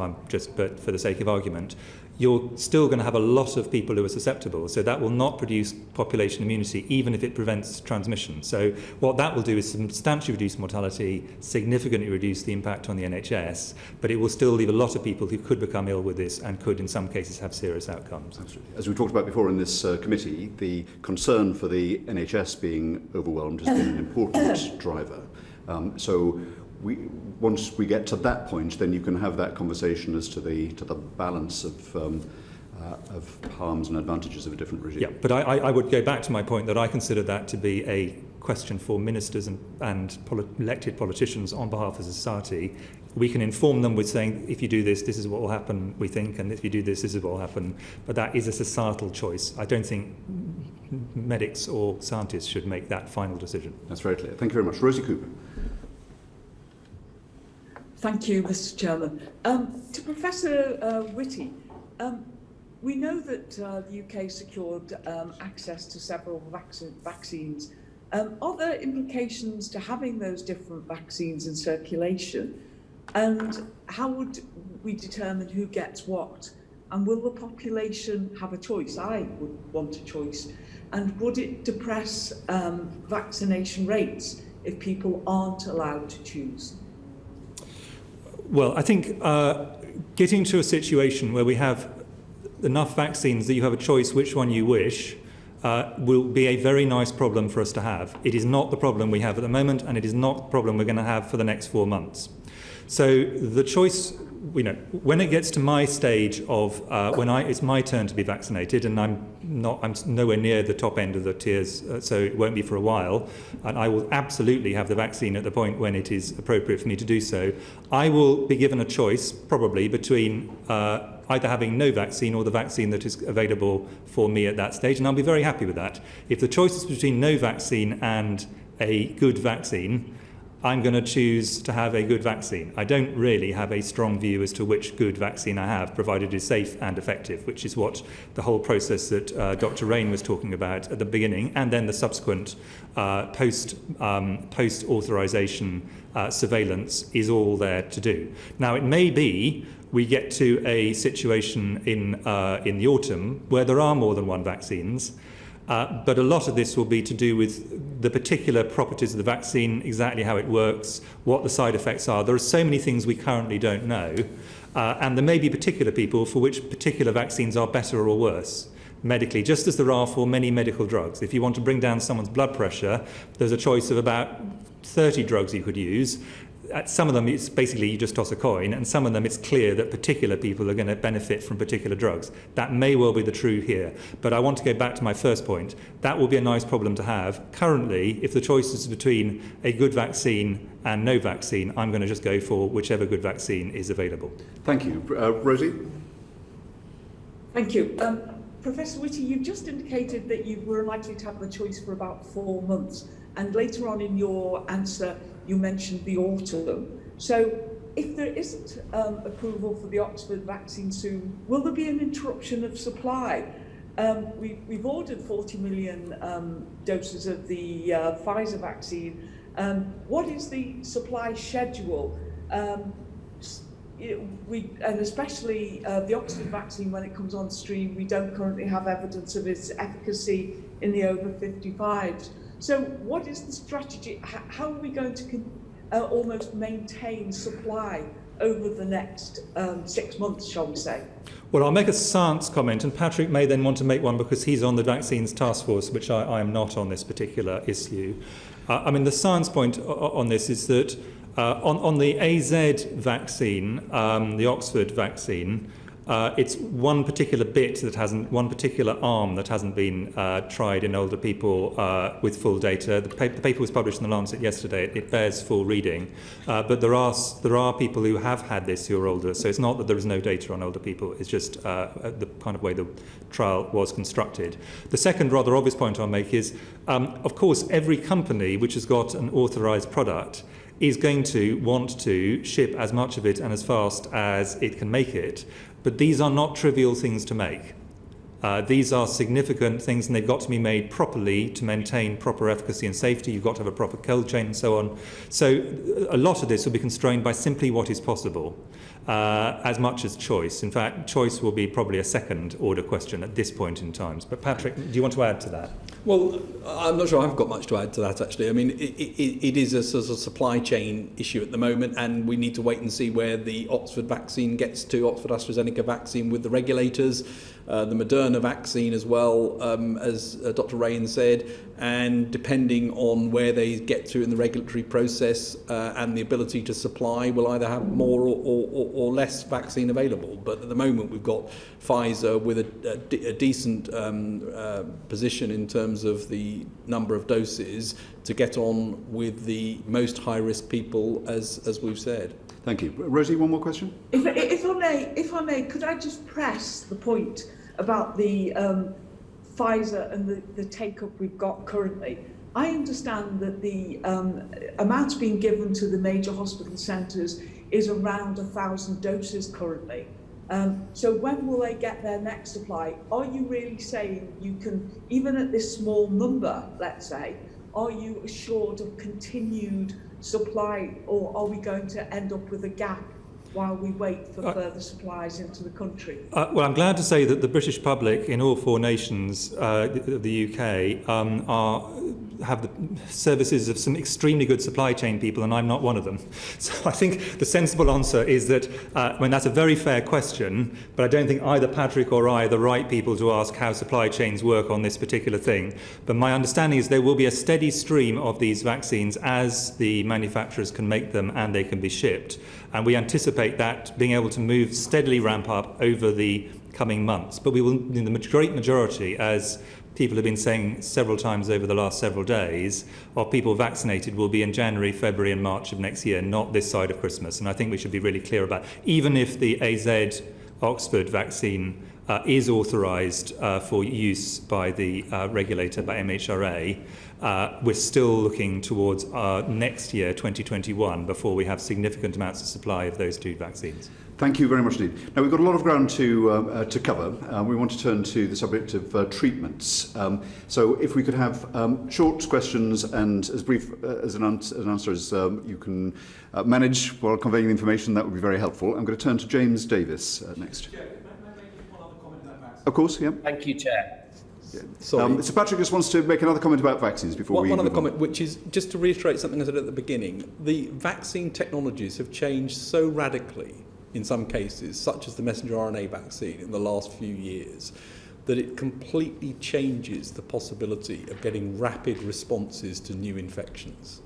but for the sake of argument, you're still going to have a lot of people who are susceptible. So that will not produce population immunity, even if it prevents transmission. So what that will do is substantially reduce mortality, significantly reduce the impact on the NHS, but it will still leave a lot of people who could become ill with this and could, in some cases, have serious outcomes. Absolutely. As we talked about before in this committee, the concern for the NHS being overwhelmed has been an important driver. Once we get to that point, then you can have that conversation as to the balance of harms and advantages of a different regime. Yeah, but I would go back to my point that I consider that to be a question for ministers and elected politicians on behalf of society. We can inform them with saying, if you do this, this is what will happen, we think, and if you do this, this is what will happen. But that is a societal choice. I don't think medics or scientists should make that final decision. That's very clear. Thank you very much. Rosie Cooper. Thank you, Mr. Chairman. To Professor Whitty, we know that the UK secured access to several vaccines. Are there implications to having those different vaccines in circulation? And how would we determine who gets what? And will the population have a choice? I would want a choice. And would it depress vaccination rates if people aren't allowed to choose? Well, I think getting to a situation where we have enough vaccines that you have a choice which one you wish will be a very nice problem for us to have. It is not the problem we have at the moment, and it is not the problem we're going to have for the next 4 months. So the choice, when it gets to my stage of it's my turn to be vaccinated, and I'm nowhere near the top end of the tiers, so it won't be for a while, and I will absolutely have the vaccine at the point when it is appropriate for me to do so. I will be given a choice, probably, between either having no vaccine or the vaccine that is available for me at that stage, and I'll be very happy with that. If the choice is between no vaccine and a good vaccine, I'm going to choose to have a good vaccine. I don't really have a strong view as to which good vaccine I have, provided it is safe and effective, which is what the whole process that Dr. Raine was talking about at the beginning, and then the subsequent post-authorization surveillance is all there to do. Now, it may be we get to a situation in the autumn where there are more than one vaccines, but a lot of this will be to do with the particular properties of the vaccine, exactly how it works, what the side effects are. There are so many things we currently don't know, and there may be particular people for which particular vaccines are better or worse medically, just as there are for many medical drugs. If you want to bring down someone's blood pressure, there's a choice of about 30 drugs you could use. At some of them, it's basically you just toss a coin, and some of them, it's clear that particular people are going to benefit from particular drugs. That may well be the true here. But I want to go back to my first point. That will be a nice problem to have. Currently, if the choice is between a good vaccine and no vaccine, I'm going to just go for whichever good vaccine is available. Thank you. Rosie? Thank you. Professor Whitty, you've just indicated that you were likely to have the choice for about 4 months. And later on in your answer, you mentioned the autumn. So if there isn't approval for the Oxford vaccine soon, will there be an interruption of supply? We've ordered 40 million doses of the Pfizer vaccine. What is the supply schedule? And especially the Oxford vaccine, when it comes on stream, we don't currently have evidence of its efficacy in the over 55s. So what is the strategy? How are we going to almost maintain supply over the next 6 months, shall we say? Well, I'll make a science comment, and Patrick may then want to make one because he's on the vaccines task force, which I am not on this particular issue. I mean, the science point on this is that on the AZ vaccine, the Oxford vaccine, it's one particular one particular arm that hasn't been tried in older people with full data. The paper was published in the Lancet yesterday. It bears full reading, but there are people who have had this who are older. So it's not that there is no data on older people. It's just the kind of way the trial was constructed. The second rather obvious point I'll make is, of course, every company which has got an authorised product is going to want to ship as much of it and as fast as it can make it. But these are not trivial things to make. These are significant things, and they've got to be made properly to maintain proper efficacy and safety. You've got to have a proper cold chain and so on. So a lot of this will be constrained by simply what is possible, as much as choice. In fact, choice will be probably a second order question at this point in time. But Patrick, do you want to add to that? Well, I'm not sure I've got much to add to that, actually. I mean, it is a sort of supply chain issue at the moment, and we need to wait and see where the Oxford vaccine gets to, Oxford Astrazeneca vaccine with the regulators, the Moderna vaccine as well, as Dr. Raine said, and depending on where they get to in the regulatory process and the ability to supply, we'll either have more or less vaccine available. But at the moment, we've got Pfizer with a decent position in terms of the number of doses to get on with the most high-risk people, as we've said. Thank you. Rosie, one more question? If I may, could I just press the point about the Pfizer and the take-up we've got currently? I understand that the amounts being given to the major hospital centres is around 1,000 doses currently. So when will they get their next supply? Are you really saying you can, even at this small number, let's say, are you assured of continued supply, or are we going to end up with a gap while we wait for further supplies into the country? Well, I'm glad to say that the British public in all four nations of the UK have the services of some extremely good supply chain people, and I'm not one of them. So I think the sensible answer is that, that's a very fair question, but I don't think either Patrick or I are the right people to ask how supply chains work on this particular thing. But my understanding is there will be a steady stream of these vaccines as the manufacturers can make them and they can be shipped. And we anticipate that being able to move steadily ramp up over the coming months. But we will, in the great majority, as people have been saying several times over the last several days, of people vaccinated will be in January, February and March of next year, not this side of Christmas. And I think we should be really clear about, even if the AZ Oxford vaccine is authorised for use by the regulator, by MHRA, we're still looking towards next year, 2021, before we have significant amounts of supply of those two vaccines. Thank you very much indeed. Now, we've got a lot of ground to cover. We want to turn to the subject of treatments. So if we could have short questions and as brief as an answer as you can manage while conveying the information, that would be very helpful. I'm going to turn to James Davis next. Chair, may I make one other comment about vaccines? Of course, yeah. Thank you, Chair. Sorry. So Patrick just wants to make another comment about vaccines before we... One other comment, which is just to reiterate something I said at the beginning. The vaccine technologies have changed so radically in some cases, such as the messenger RNA vaccine in the last few years, that it completely changes the possibility of getting rapid responses to new infections.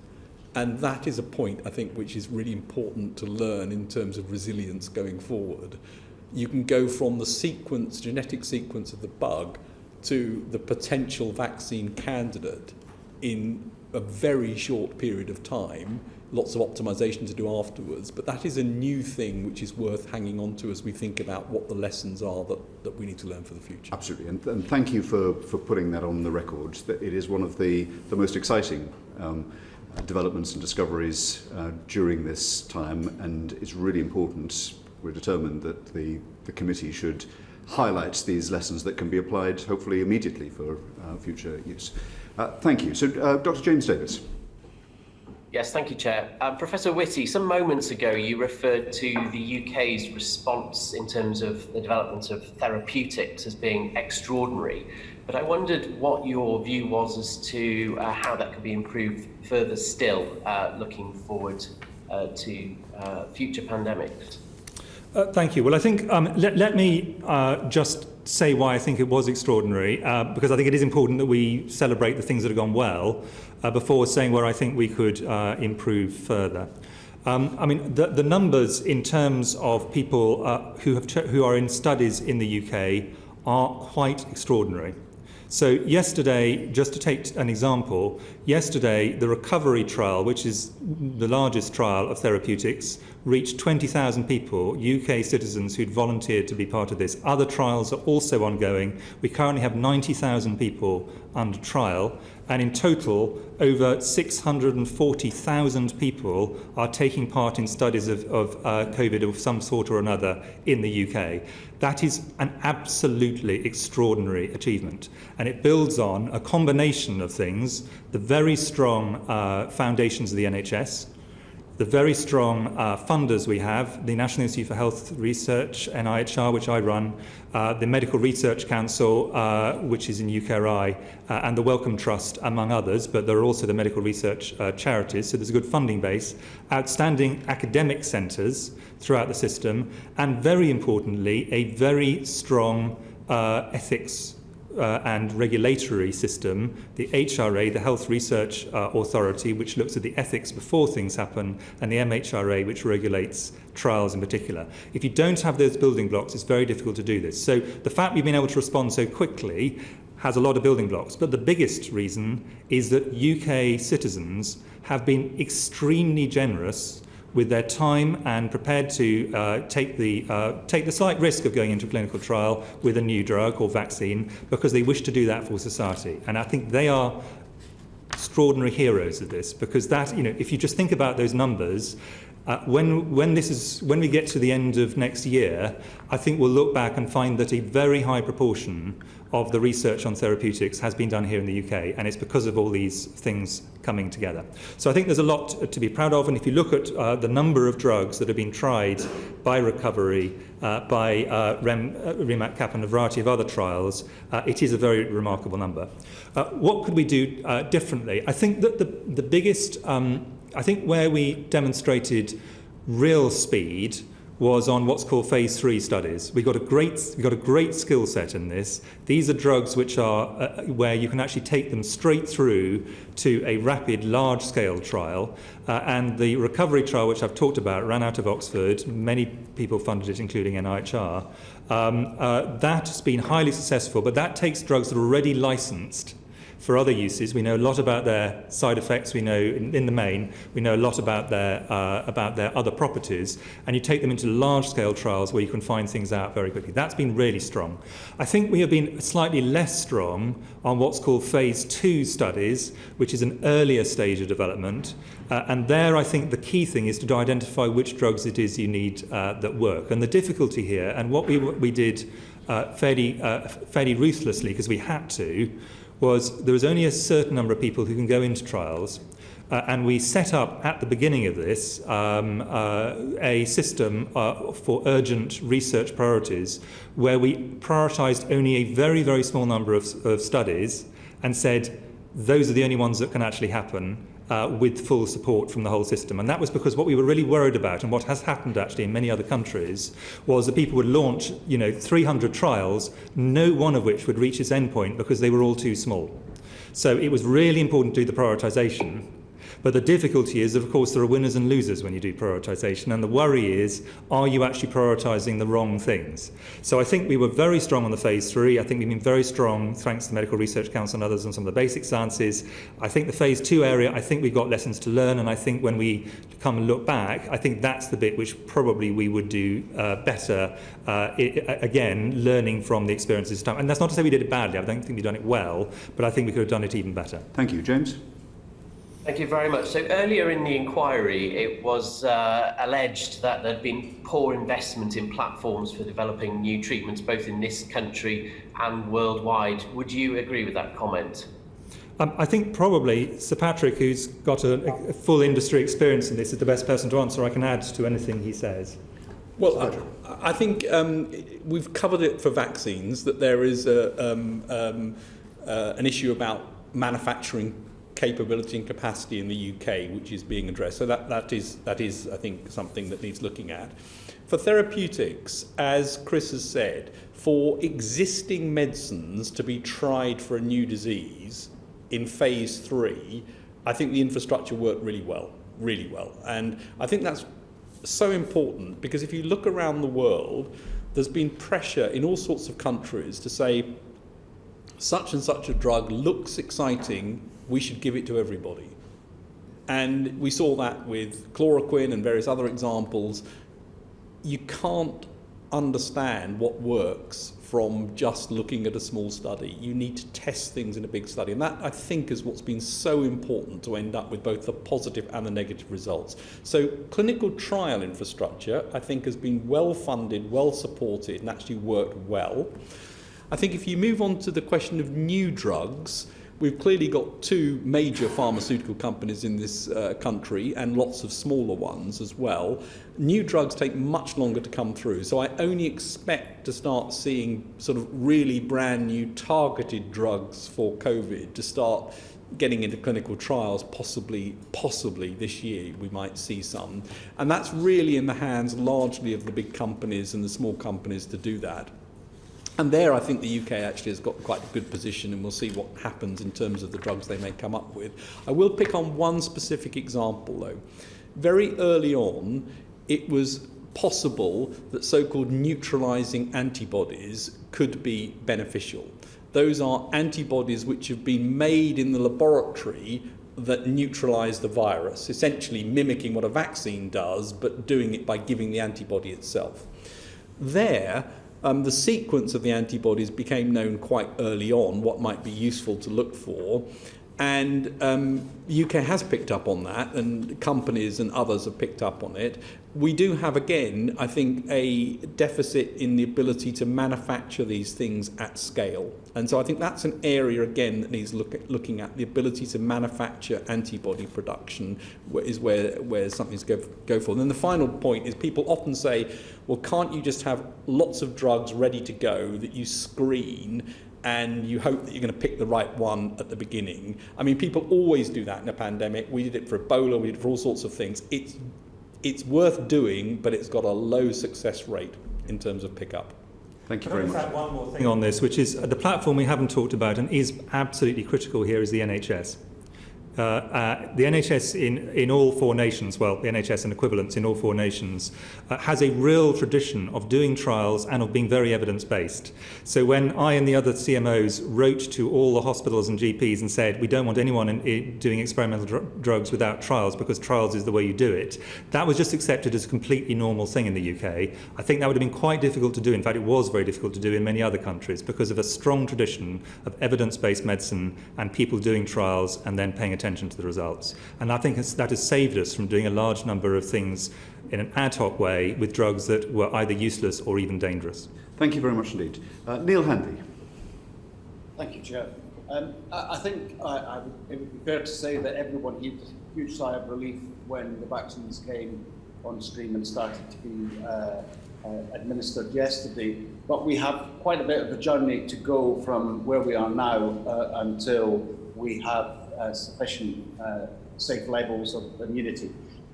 And that is a point, I think, which is really important to learn in terms of resilience going forward. You can go from the genetic sequence of the bug to the potential vaccine candidate in a very short period of time. Lots of optimization to do afterwards, but that is a new thing which is worth hanging on to as we think about what the lessons are that we need to learn for the future. Absolutely, and thank you for putting that on the record. That it is one of the most exciting developments and discoveries during this time, and it's really important. We're determined that the committee should highlight these lessons that can be applied, hopefully immediately, for future use. Thank you. So, Dr. James Davis. Yes, thank you, Chair. Professor Whitty, some moments ago you referred to the UK's response in terms of the development of therapeutics as being extraordinary. but I wondered what your view was as to how that could be improved further still, looking forward to future pandemics. Thank you. Well, I think let me just say why I think it was extraordinary, because I think it is important that we celebrate the things that have gone well before saying where I think we could improve further. I mean, the numbers in terms of people who are in studies in the UK are quite extraordinary. So yesterday, just to take an example, yesterday the recovery trial, which is the largest trial of therapeutics, reached 20,000 people, UK citizens who'd volunteered to be part of this. Other trials are also ongoing. We currently have 90,000 people under trial, and in total, over 640,000 people are taking part in studies of COVID of some sort or another in the UK. That is an absolutely extraordinary achievement, and it builds on a combination of things: the very strong foundations of the NHS, the very strong funders we have, the National Institute for Health Research, NIHR, which I run, the Medical Research Council, which is in UKRI, and the Wellcome Trust, among others, but there are also the medical research charities, so there's a good funding base, outstanding academic centres throughout the system, and very importantly, a very strong ethics and regulatory system, the HRA, the Health Research Authority, which looks at the ethics before things happen, and the MHRA, which regulates trials in particular. If you don't have those building blocks, it's very difficult to do this. So the fact we've been able to respond so quickly has a lot of building blocks. But the biggest reason is that UK citizens have been extremely generous with their time and prepared to take the slight risk of going into a clinical trial with a new drug or vaccine because they wish to do that for society. And I think they are extraordinary heroes of this, because that, if you just think about those numbers, when we get to the end of next year, I think we'll look back and find that a very high proportion of the research on therapeutics has been done here in the UK, and it's because of all these things coming together. So I think there's a lot to be proud of, and if you look at the number of drugs that have been tried by Recovery, by REMAC-CAP and a variety of other trials, it is a very remarkable number. What could we do differently? I think that the biggest, I think where we demonstrated real speed was on what's called phase 3 studies. We got a great skill set in this. These are drugs which are where you can actually take them straight through to a rapid, large-scale trial. And the recovery trial, which I've talked about, ran out of Oxford. Many people funded it, including NIHR. That has been highly successful, but that takes drugs that are already licensed for other uses. We know a lot about their side effects. We know, in the main, we know a lot about their other properties, and you take them into large-scale trials where you can find things out very quickly. That's been really strong. I think we have been slightly less strong on what's called phase 2 studies, which is an earlier stage of development, and there I think the key thing is to identify which drugs it is you need that work. And the difficulty here, and what we did fairly ruthlessly, because we had to, was there was only a certain number of people who can go into trials, and we set up at the beginning of this a system for urgent research priorities where we prioritised only a very, very small number of studies and said those are the only ones that can actually happen with full support from the whole system. And that was because what we were really worried about, and what has happened actually in many other countries, was that people would launch 300 trials, no one of which would reach its endpoint because they were all too small. So it was really important to do the prioritisation. But the difficulty is that, of course, there are winners and losers when you do prioritisation, and the worry is, are you actually prioritising the wrong things? So I think we were very strong on the phase 3. I think we've been very strong, thanks to the Medical Research Council and others, on some of the basic sciences. I think the phase 2 area, I think we've got lessons to learn, and I think when we come and look back, I think that's the bit which probably we would do better, again, learning from the experiences of time. And that's not to say we did it badly. I don't think we've done it well, but I think we could have done it even better. Thank you. James? Thank you very much. So earlier in the inquiry, it was alleged that there'd been poor investment in platforms for developing new treatments, both in this country and worldwide. Would you agree with that comment? I think probably Sir Patrick, who's got a full industry experience in this, is the best person to answer. I can add to anything he says. Well, I think we've covered it for vaccines, that there is an issue about manufacturing capability and capacity in the UK, which is being addressed. So that is, I think, something that needs looking at. For therapeutics, as Chris has said, for existing medicines to be tried for a new disease in phase 3, I think the infrastructure worked really well. And I think that's so important, because if you look around the world, there's been pressure in all sorts of countries to say such and such a drug looks exciting, we should give it to everybody. And we saw that with chloroquine and various other examples. You can't understand what works from just looking at a small study. You need to test things in a big study. And that, I think, is what's been so important to end up with both the positive and the negative results. So clinical trial infrastructure, I think, has been well funded, well supported, and actually worked well. I think if you move on to the question of new drugs, we've clearly got 2 major pharmaceutical companies in this country, and lots of smaller ones as well. New drugs take much longer to come through, so I only expect to start seeing sort of really brand new targeted drugs for COVID to start getting into clinical trials, possibly this year we might see some. And that's really in the hands largely of the big companies and the small companies to do that. And there I think the UK actually has got quite a good position, and we'll see what happens in terms of the drugs they may come up with. I will pick on one specific example though. Very early on, it was possible that so-called neutralizing antibodies could be beneficial. Those are antibodies which have been made in the laboratory that neutralize the virus, essentially mimicking what a vaccine does, but doing it by giving the antibody itself. The sequence of the antibodies became known quite early on, what might be useful to look for, and the UK has picked up on that, and companies and others have picked up on it. We do have, again, I think, a deficit in the ability to manufacture these things at scale. And so I think that's an area, again, that needs looking at. The ability to manufacture antibody production is where something's go for. And then the final point is people often say, well, can't you just have lots of drugs ready to go that you screen and you hope that you're going to pick the right one at the beginning? I mean, people always do that in a pandemic. We did it for Ebola, we did it for all sorts of things. It's worth doing, but it's got a low success rate in terms of pickup. Thank you very much. I'll just add one more thing on this, which is the platform we haven't talked about and is absolutely critical here is the NHS. The NHS in all 4 nations, well, the NHS and equivalents in all 4 nations, has a real tradition of doing trials and of being very evidence-based. So when I and the other CMOs wrote to all the hospitals and GPs and said, we don't want anyone doing experimental drugs without trials because trials is the way you do it, that was just accepted as a completely normal thing in the UK. I think that would have been quite difficult to do. In fact, it was very difficult to do in many other countries because of a strong tradition of evidence-based medicine and people doing trials and then paying attention to the results. And I think that has saved us from doing a large number of things in an ad hoc way with drugs that were either useless or even dangerous. Thank you very much indeed. Neil Handy. Thank you, Chair. I think it would be fair to say that everyone heaved a huge sigh of relief when the vaccines came on stream and started to be administered yesterday. But we have quite a bit of a journey to go from where we are now until we have sufficient safe levels of immunity.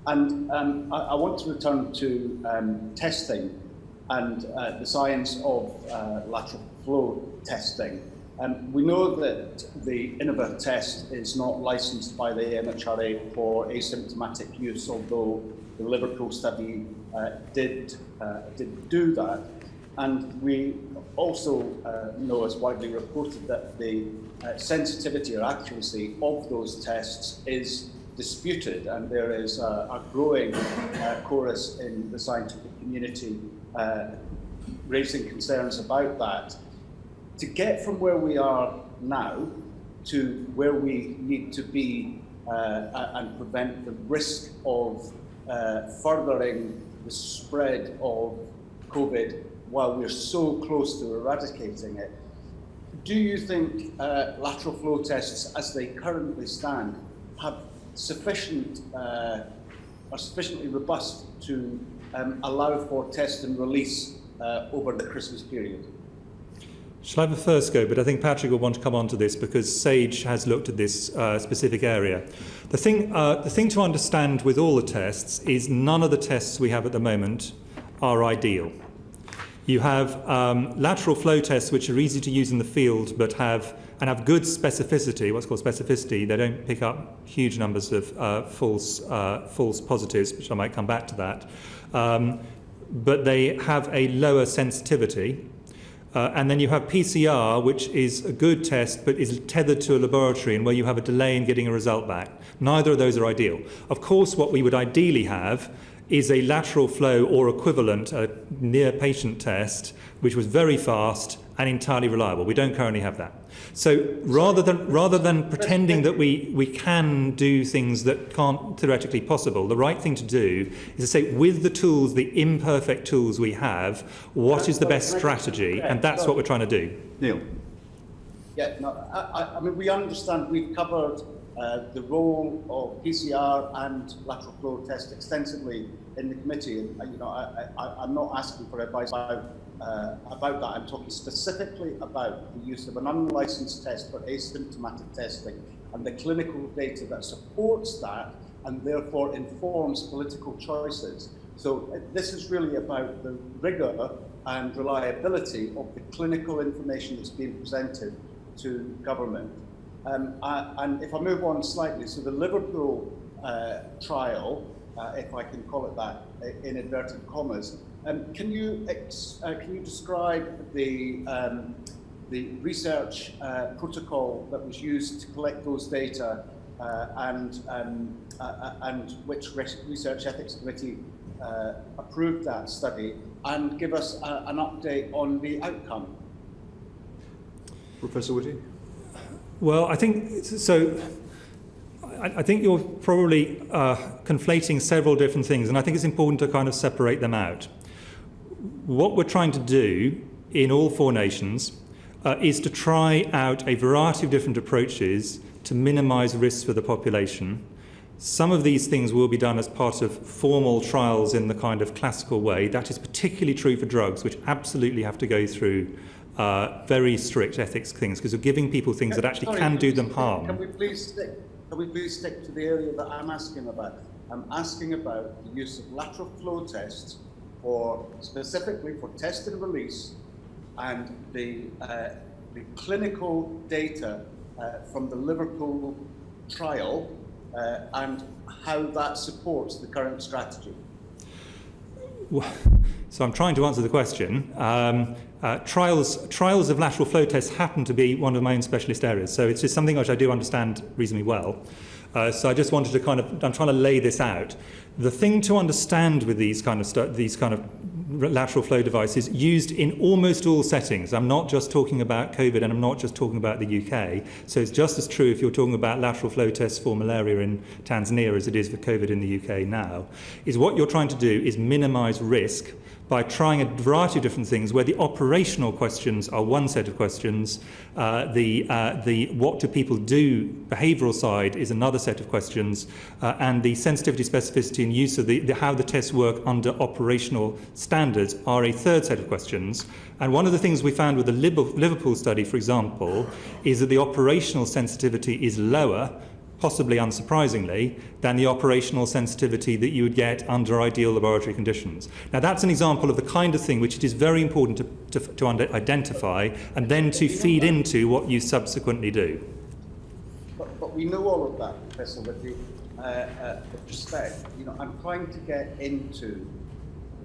And I want to return to testing and the science of lateral flow testing. We know that the Innova test is not licensed by the MHRA for asymptomatic use, although the Liverpool study did do that. And we also know, as widely reported, that the sensitivity or accuracy of those tests is disputed, and there is a growing chorus in the scientific community raising concerns about that. To get from where we are now to where we need to be and prevent the risk of furthering the spread of COVID while we're so close to eradicating it, do you think lateral flow tests, as they currently stand, have are sufficiently robust to allow for test and release over the Christmas period? Shall I have a first go? But I think Patrick will want to come on to this because Sage has looked at this specific area. The thing to understand with all the tests is none of the tests we have at the moment are ideal. You have lateral flow tests which are easy to use in the field but have good specificity, what's called specificity. They don't pick up huge numbers of false positives, which I might come back to that. But they have a lower sensitivity. And then you have PCR, which is a good test, but is tethered to a laboratory and where you have a delay in getting a result back. Neither of those are ideal. Of course, what we would ideally have is a lateral flow or equivalent, a near patient test, which was very fast and entirely reliable. We don't currently have that. So rather than pretending that we can do things that can't theoretically possible, the right thing to do is to say, with the tools, the imperfect tools we have, what is the best strategy? And that's what we're trying to do. Neil. Yeah, no, I mean, we understand we've covered the role of PCR and lateral flow test extensively in the committee. And, you know, I'm not asking for advice about that. I'm talking specifically about the use of an unlicensed test for asymptomatic testing and the clinical data that supports that and therefore informs political choices. So this is really about the rigour and reliability of the clinical information that's being presented to government. And if I move on slightly, so the Liverpool trial, if I can call it that in inverted commas, can you describe the research protocol that was used to collect those data and which Research Ethics Committee approved that study, and give us an update on the outcome? Professor Whitty? Well, I think so. I think you're probably conflating several different things, and I think it's important to kind of separate them out. What we're trying to do in all four nations is to try out a variety of different approaches to minimise risks for the population. Some of these things will be done as part of formal trials in the kind of classical way. That is particularly true for drugs, which absolutely have to go through very strict ethics things, because we're giving people things that actually can do them harm. Can we please stick to the area that I'm asking about? I'm asking about the use of lateral flow tests specifically for test and release, and the clinical data from the Liverpool trial and how that supports the current strategy. So I'm trying to answer the question. Trials of lateral flow tests happen to be one of my own specialist areas, so it's just something which I do understand reasonably well. So I just wanted to I'm trying to lay this out. The thing to understand with these kind of lateral flow devices used in almost all settings. I'm not just talking about COVID, and I'm not just talking about the UK. So it's just as true if you're talking about lateral flow tests for malaria in Tanzania as it is for COVID in the UK now, is what you're trying to do is minimise risk by trying a variety of different things where the operational questions are one set of questions, the what do people do behavioural side is another set of questions, and the sensitivity, specificity and use of how the tests work under operational standards are a third set of questions. And one of the things we found with the Liverpool study, for example, is that the operational sensitivity is lower, possibly unsurprisingly, than the operational sensitivity that you would get under ideal laboratory conditions. Now, that's an example of the kind of thing which it is very important to identify and then to feed into what you subsequently do. But we know all of that, Professor Whitty. With respect, I'm trying to get into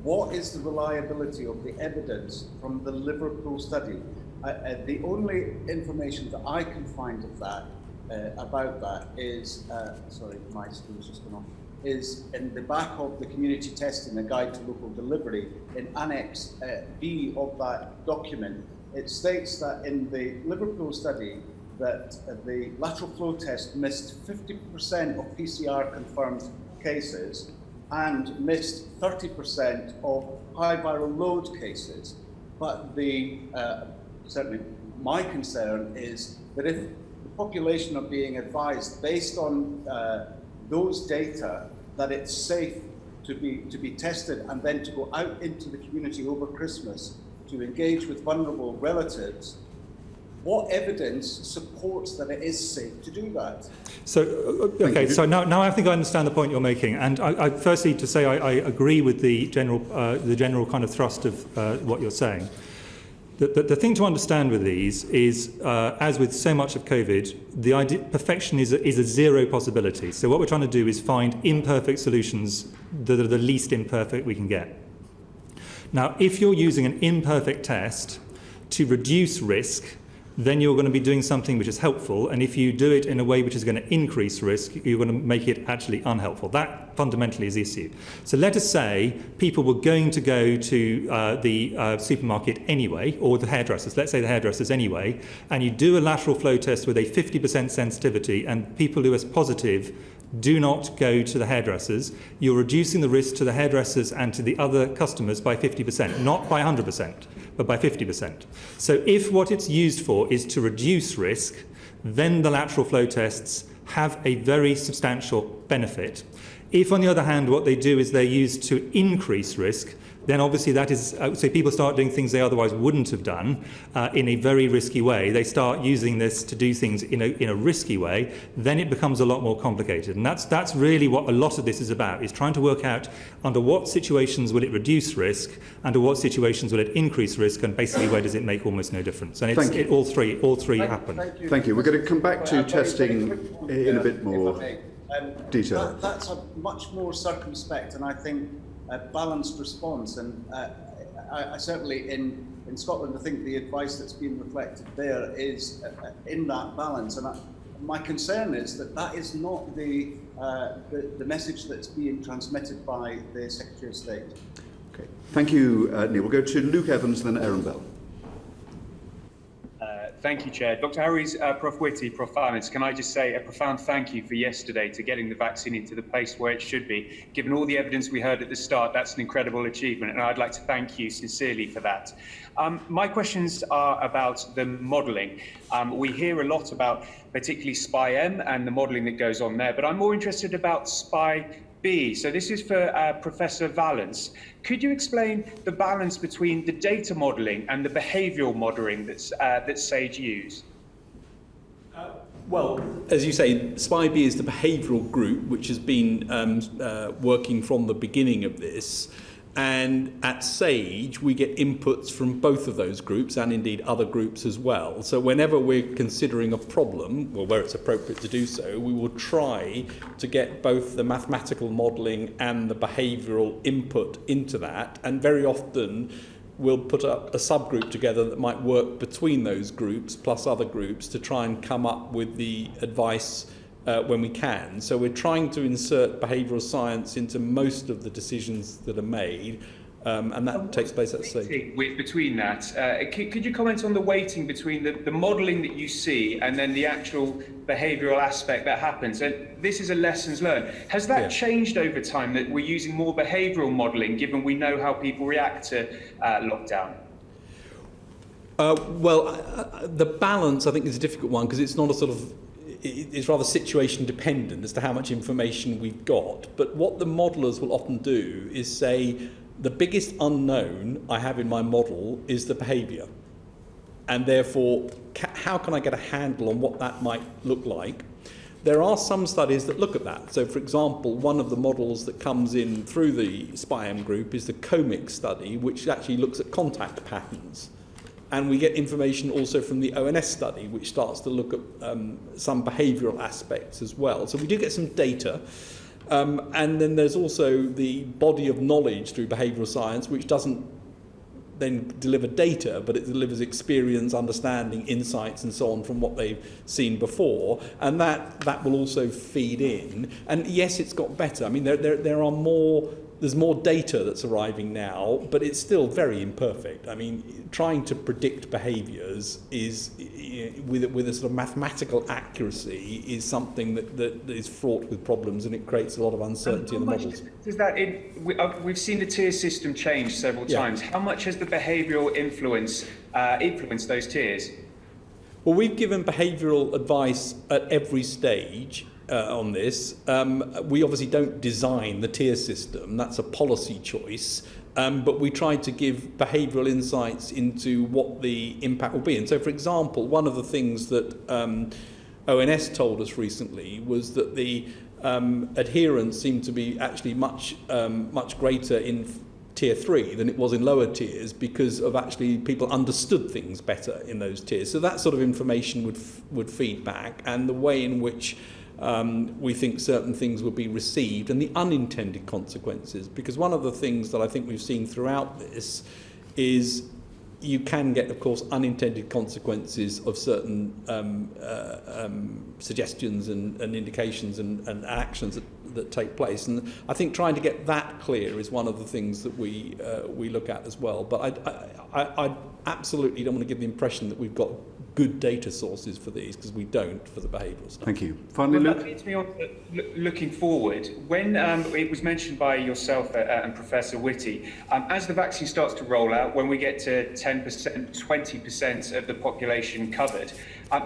what is the reliability of the evidence from the Liverpool study. The only information that I can find of that about that is, sorry, my screen's just gone off, is in the back of the community testing, a guide to local delivery, in Annex B of that document. It states that in the Liverpool study that the lateral flow test missed 50% of PCR confirmed cases and missed 30% of high viral load cases. But certainly my concern is that if population are being advised based on those data that it's safe to be tested and then to go out into the community over Christmas to engage with vulnerable relatives, what evidence supports that it is safe to do that? So, okay, so now I think I understand the point you're making, and I firstly to say I agree with the general kind of thrust of what you're saying. The thing to understand with these is, as with so much of COVID, the idea perfection is a zero possibility. So what we're trying to do is find imperfect solutions that are the least imperfect we can get. Now, if you're using an imperfect test to reduce risk, then you're going to be doing something which is helpful, and if you do it in a way which is going to increase risk, you're going to make it actually unhelpful. That fundamentally is the issue. So let us say people were going to go to the supermarket anyway, or the hairdressers, let's say the hairdressers anyway, and you do a lateral flow test with a 50% sensitivity, and people who are positive do not go to the hairdressers, you're reducing the risk to the hairdressers and to the other customers by 50%, not by 100%, but by 50%. So if what it's used for is to reduce risk, then the lateral flow tests have a very substantial benefit. If, on the other hand, what they do is they're used to increase risk, then obviously that is, so people start doing things they otherwise wouldn't have done in a very risky way. They start using this to do things in a risky way, then it becomes a lot more complicated. And that's really what a lot of this is about, is trying to work out under what situations will it reduce risk, under what situations will it increase risk, and basically where does it make almost no difference. And all three happen. Thank you. We're going to come back to testing in a bit more detail. That's a much more circumspect and I think a balanced response, and I certainly in Scotland I think the advice that's been reflected there is in that balance, and my concern is that is not the message that's being transmitted by the Secretary of State. Okay, thank you, Neil. We'll go to Luke Evans and then Aaron Bell. Thank you, Chair. Dr. Harries, Prof. Whitty, Prof. Vallance, can I just say a profound thank you for yesterday to getting the vaccine into the place where it should be. Given all the evidence we heard at the start, that's an incredible achievement, and I'd like to thank you sincerely for that. My questions are about the modelling. We hear a lot about particularly SPY-M and the modelling that goes on there, but I'm more interested about SPY-B. So this is for Professor Vallance. Could you explain the balance between the data modelling and the behavioural modelling that SAGE use? Well, as you say, SPY-B is the behavioural group which has been working from the beginning of this. And at SAGE, we get inputs from both of those groups and indeed other groups as well. So whenever we're considering a problem, or where it's appropriate to do so, we will try to get both the mathematical modelling and the behavioural input into that. And very often we'll put up a subgroup together that might work between those groups plus other groups to try and come up with the advice when we can. So we're trying to insert behavioural science into most of the decisions that are made, and that takes place at SAGE. Between that, could you comment on the weighting between the modelling that you see and then the actual behavioural aspect that happens? And this is a lessons learned. Has that changed over time, that we're using more behavioural modelling given we know how people react to lockdown? The balance, I think, is a difficult one because it's not a sort of it's rather situation dependent as to how much information we've got. But what the modelers will often do is say, the biggest unknown I have in my model is the behaviour. And therefore, how can I get a handle on what that might look like? There are some studies that look at that. So, for example, one of the models that comes in through the SPY-M group is the COMIC study, which actually looks at contact patterns. And we get information also from the ONS study, which starts to look at some behavioural aspects as well. So we do get some data. And then there's also the body of knowledge through behavioural science, which doesn't then deliver data, but it delivers experience, understanding, insights, and so on from what they've seen before. And that will also feed in. And yes, it's got better. I mean, there's more data that's arriving now, but it's still very imperfect. I mean, trying to predict behaviours is, with a sort of mathematical accuracy, is something that is fraught with problems, and it creates a lot of uncertainty in the models. We've seen the tier system change several times. How much has the behavioural influenced those tiers? Well, we've given behavioural advice at every stage, on this. We obviously don't design the tier system. That's a policy choice. But we tried to give behavioural insights into what the impact will be. And so, for example, one of the things that ONS told us recently was that the adherence seemed to be actually much greater in tier 3 than it was in lower tiers, because of actually people understood things better in those tiers. So that sort of information would feed back, and the way in which we think certain things will be received, and the unintended consequences. Because one of the things that I think we've seen throughout this is you can get, of course, unintended consequences of certain suggestions and indications and actions that take place. And I think trying to get that clear is one of the things that we look at as well. But I absolutely don't want to give the impression that we've got good data sources for these, because we don't for the behavioural stuff. Thank you. Finally, Luke? That leads me on to looking forward. When it was mentioned by yourself and Professor Whitty, as the vaccine starts to roll out, when we get to 10%, 20% of the population covered,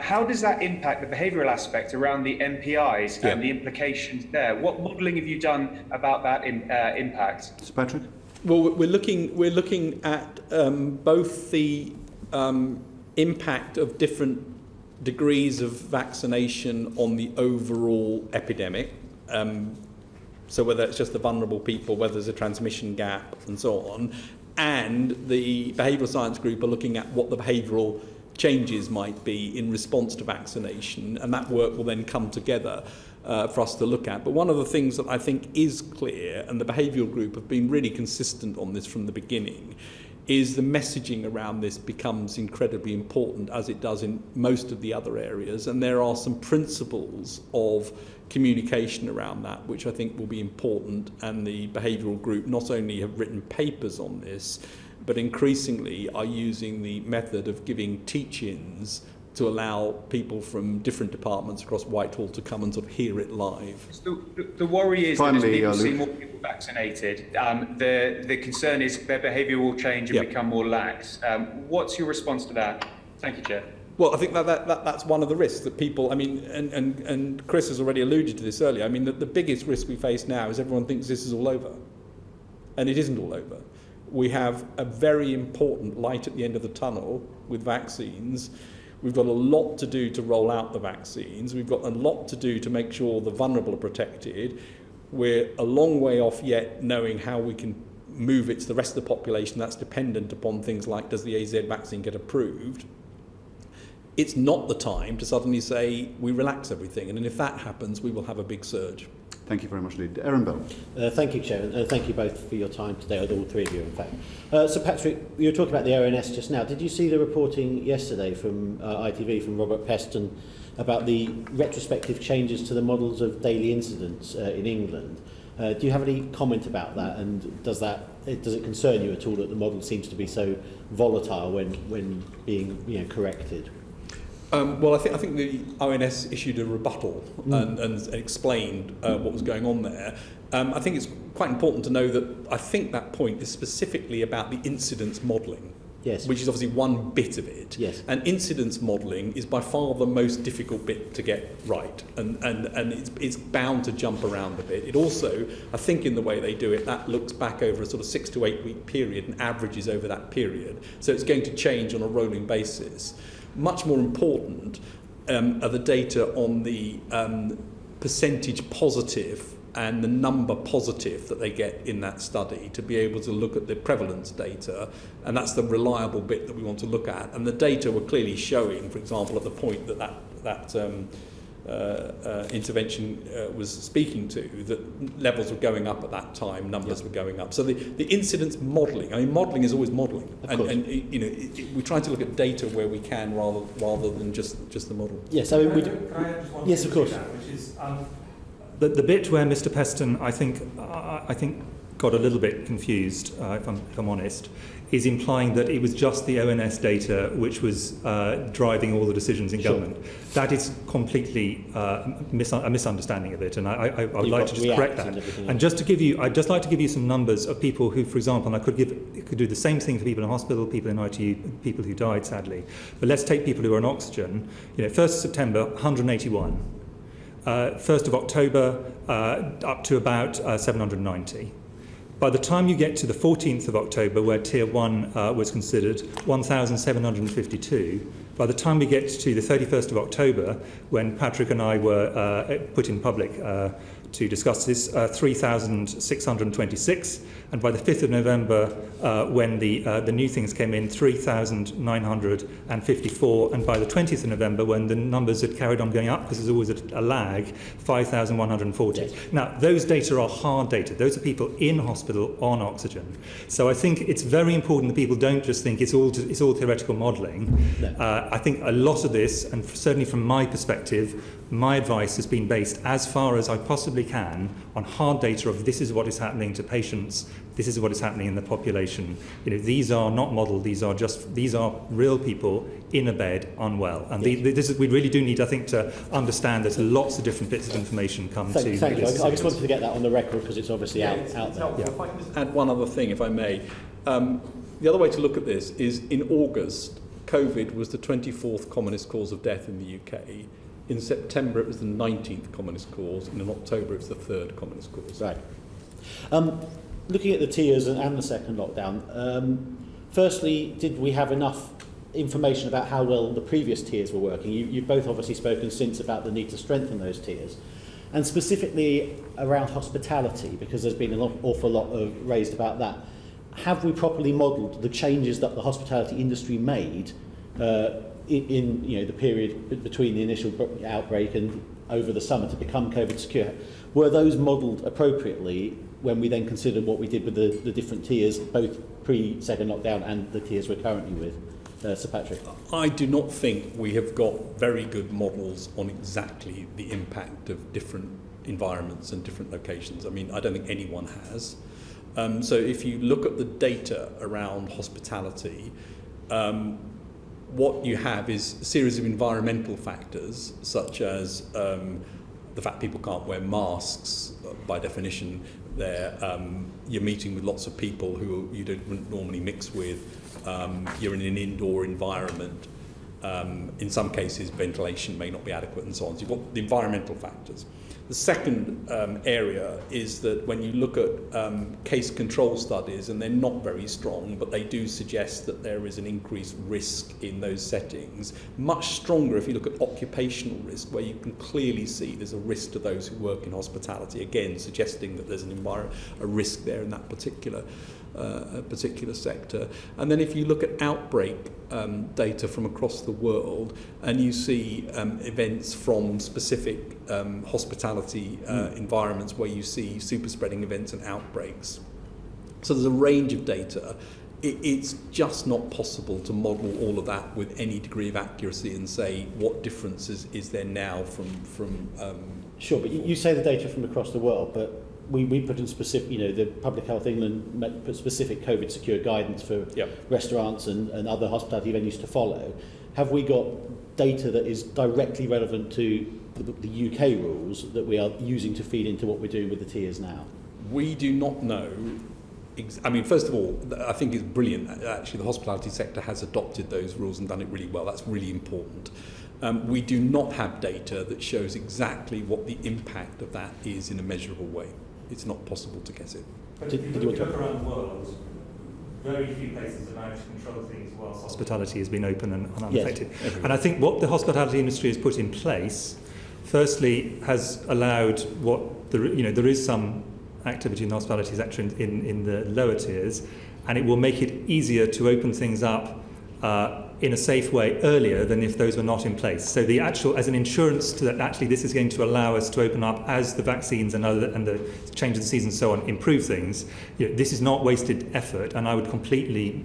how does that impact the behavioural aspect around the MPIs and the implications there? What modelling have you done about that impact? Sir Patrick? Well, we're looking at both the impact of different degrees of vaccination on the overall epidemic. So whether it's just the vulnerable people, whether there's a transmission gap and so on. And the behavioural science group are looking at what the behavioural changes might be in response to vaccination, and that work will then come together for us to look at. But one of the things that I think is clear, and the behavioural group have been really consistent on this from the beginning, is the messaging around this becomes incredibly important, as it does in most of the other areas. And there are some principles of communication around that which I think will be important, and the behavioural group not only have written papers on this, but increasingly are using the method of giving teach-ins to allow people from different departments across Whitehall to come and sort of hear it live. The worry is that as people see Luke. more people vaccinated, the concern is their behaviour will change and become more lax. What's your response to that? Thank you, Chair. Well, I think that's one of the risks that people, I mean, and Chris has already alluded to this earlier, I mean, the biggest risk we face now is everyone thinks this is all over. And it isn't all over. We have a very important light at the end of the tunnel with vaccines. We've got a lot to do to roll out the vaccines. We've got a lot to do to make sure the vulnerable are protected. We're a long way off yet knowing how we can move it to the rest of the population. That's dependent upon things like, does the AZ vaccine get approved? It's not the time to suddenly say we relax everything. And if that happens, we will have a big surge. Thank you very much indeed. Aaron Bell. Thank you, Chair, and thank you both for your time today, all three of you, in fact. So, Patrick, you were talking about the ONS just now. Did you see the reporting yesterday from ITV, from Robert Peston, about the retrospective changes to the models of daily incidents in England? Do you have any comment about that, and does it concern you at all that the model seems to be so volatile when being corrected? Well, I think the ONS issued a rebuttal and explained what was going on there. I think it's quite important to know that I think that point is specifically about the incidence modelling, which is obviously one bit of it. Yes. And incidence modelling is by far the most difficult bit to get right, and it's bound to jump around a bit. It also, I think in the way they do it, that looks back over a sort of 6 to 8 week period and averages over that period. So it's going to change on a rolling basis. Much more important are the data on the percentage positive and the number positive that they get in that study, to be able to look at the prevalence data, and that's the reliable bit that we want to look at. And the data were clearly showing, for example, at the point that intervention was speaking to, that levels were going up at that time, numbers were going up. So the incidence modelling, I mean, modelling is always modelling, and we try to look at data where we can rather than just the model. Yes, I mean, yes, of course. Which is the bit where Mr. Peston, I think, got a little bit confused, if I'm honest, is implying that it was just the ONS data which was driving all the decisions in government. That is completely a misunderstanding of it, and I would like to just correct that. And just to give you, I'd just like to give you some numbers of people who, for example, and I could do the same thing for people in hospital, people in ITU, people who died sadly. But let's take people who are on oxygen. 1st of September, 181. 1st of October up to about 790. By the time you get to the 14th of October, where Tier 1 was considered, 1,752. By the time we get to the 31st of October, when Patrick and I were put in public to discuss this, 3,626. And by the 5th of November, when the new things came in, 3,954. And by the 20th of November, when the numbers had carried on going up, because there's always a lag, 5,140. Yes. Now, those data are hard data. Those are people in hospital on oxygen. So I think it's very important that people don't just think it's all theoretical modelling. No. I think a lot of this, and certainly from my perspective, my advice has been based as far as I possibly can on hard data of this is what is happening to patients, this is what is happening in the population. You know, these are not modelled, these are real people in a bed unwell. And yes. We really do need, I think, to understand there's lots of different bits of information come to. Thank you. I just wanted to get that on the record because it's obviously out there. Yeah. If I can just add one other thing, if I may. The other way to look at this is in August, COVID was the 24th commonest cause of death in the UK. In September, it was the 19th commonest cause, and in October, it was the 3rd commonest cause. Right. Looking at the tiers and the second lockdown, firstly, did we have enough information about how well the previous tiers were working? You've both obviously spoken since about the need to strengthen those tiers, and specifically around hospitality, because there's been an awful lot raised about that. Have we properly modelled the changes that the hospitality industry made in the period between the initial outbreak and over the summer to become COVID secure? Were those modelled appropriately when we then considered what we did with the different tiers, both pre-second lockdown and the tiers we're currently with? Sir Patrick? I do not think we have got very good models on exactly the impact of different environments and different locations. I mean, I don't think anyone has. So if you look at the data around hospitality, what you have is a series of environmental factors, such as the fact people can't wear masks. By definition, you're meeting with lots of people who you wouldn't normally mix with. You're in an indoor environment. In some cases, ventilation may not be adequate and so on. So you've got the environmental factors. The second area is that when you look at case control studies, and they're not very strong, but they do suggest that there is an increased risk in those settings. Much stronger if you look at occupational risk, where you can clearly see there's a risk to those who work in hospitality, again suggesting that there's a risk there in that particular sector. And then if you look at outbreak data from across the world, and you see events from specific hospitality environments where you see super spreading events and outbreaks. So there's a range of data. It's just not possible to model all of that with any degree of accuracy and say what differences is there now from Sure, but you say the data from across the world, but we put in specific, the Public Health England put specific COVID secure guidance for restaurants and other hospitality venues to follow. Have we got data that is directly relevant to the UK rules that we are using to feed into what we're doing with the tiers now? We do not know. I mean, first of all, I think it's brilliant. Actually, the hospitality sector has adopted those rules and done it really well. That's really important. We do not have data that shows exactly what the impact of that is in a measurable way. It's not possible to guess it. But if you look around the world, very few places have managed to control things whilst hospitality has been open and unaffected. Yes, and I think what the hospitality industry has put in place, firstly, has allowed there is some activity in the hospitality sector in the lower tiers, and it will make it easier to open things up in a safe way earlier than if those were not in place. So the actual, as an insurance to that, actually this is going to allow us to open up as the vaccines and the change of the season and so on improve things. This is not wasted effort, and I would completely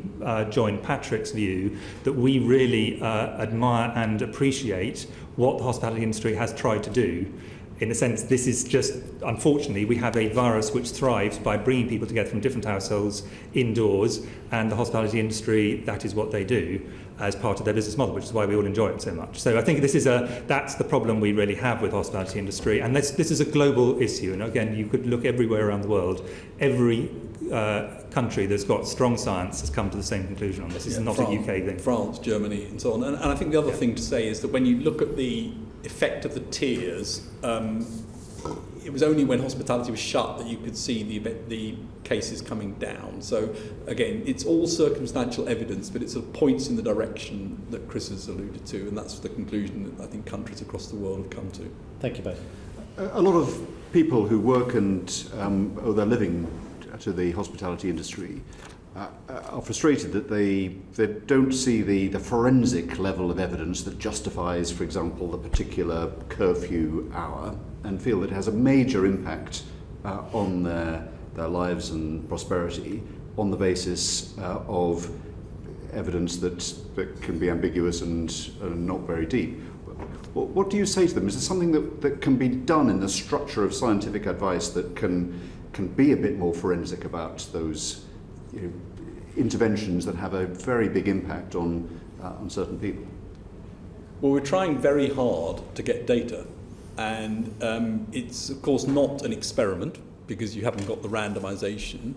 join Patrick's view that we really admire and appreciate what the hospitality industry has tried to do. In a sense, this is just, unfortunately, we have a virus which thrives by bringing people together from different households indoors, and the hospitality industry, that is what they do as part of their business model, which is why we all enjoy it so much. So I think that's the problem we really have with the hospitality industry, and this is a global issue. And again, you could look everywhere around the world. Every country that's got strong science has come to the same conclusion on this. This is not a UK thing. France, Germany, and so on. And I think the other thing to say is that when you look at the effect of the tiers, it was only when hospitality was shut that you could see the cases coming down. So again, it's all circumstantial evidence, but it sort of points in the direction that Chris has alluded to, and that's the conclusion that I think countries across the world have come to. Thank you both. A lot of people who work and owe their living to the hospitality industry are frustrated that they don't see the forensic level of evidence that justifies, for example, the particular curfew hour, and feel that it has a major impact on their lives and prosperity on the basis of evidence that can be ambiguous and not very deep. What do you say to them? Is there something that can be done in the structure of scientific advice that can be a bit more forensic about those interventions that have a very big impact on certain people? Well, we're trying very hard to get data, and it's of course not an experiment because you haven't got the randomization.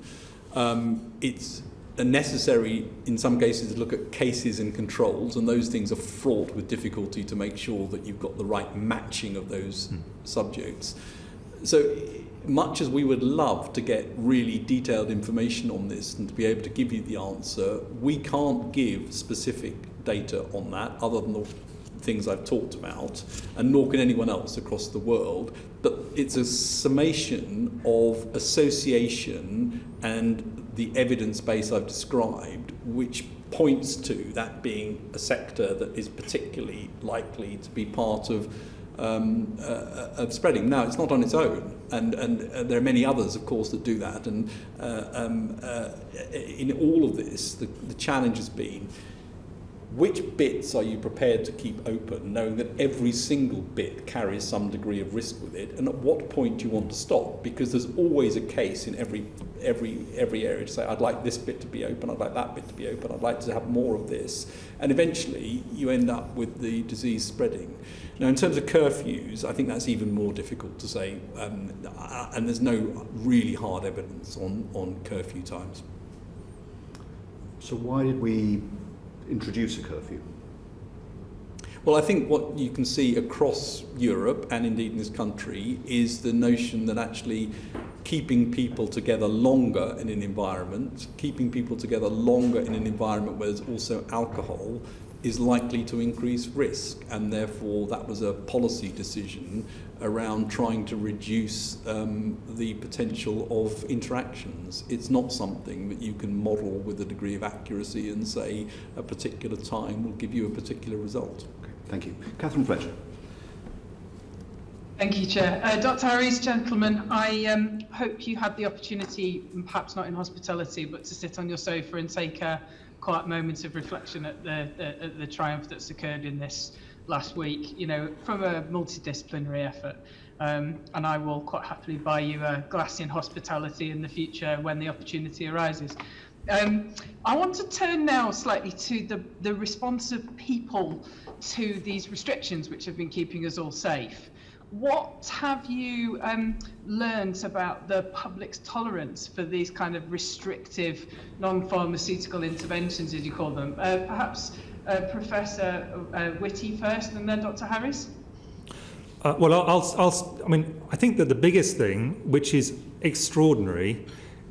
It's necessary in some cases to look at cases and controls, and those things are fraught with difficulty to make sure that you've got the right matching of those subjects. So much as we would love to get really detailed information on this and to be able to give you the answer, we can't give specific data on that other than the things I've talked about, and nor can anyone else across the world. But it's a summation of association and the evidence base I've described, which points to that being a sector that is particularly likely to be part of spreading. Now, it's not on its own, and there are many others, of course, that do that. And in all of this, the challenge has been, which bits are you prepared to keep open, knowing that every single bit carries some degree of risk with it, and at what point do you want to stop? Because there's always a case in every area to say, I'd like this bit to be open, I'd like that bit to be open, I'd like to have more of this, and eventually you end up with the disease spreading. Now, in terms of curfews, I think that's even more difficult to say, and there's no really hard evidence on curfew times. So why did we introduce a curfew? Well, I think what you can see across Europe and indeed in this country is the notion that actually keeping people together longer in an environment, keeping people together longer in an environment where there's also alcohol, is likely to increase risk, and therefore that was a policy decision around trying to reduce the potential of interactions. It's not something that you can model with a degree of accuracy and say a particular time will give you a particular result. Okay, thank you. Catherine Fletcher. Thank you, Chair. Dr. Harries, gentlemen, I hope you had the opportunity, perhaps not in hospitality, but to sit on your sofa and take a quiet moment of reflection at the triumph that's occurred in this last week, from a multidisciplinary effort. And I will quite happily buy you a glass in hospitality in the future when the opportunity arises. I want to turn now slightly to the response of people to these restrictions which have been keeping us all safe. What have you learned about the public's tolerance for these kind of restrictive non-pharmaceutical interventions, as you call them? Perhaps Professor Whitty first, and then Dr. Harries? I think that the biggest thing, which is extraordinary,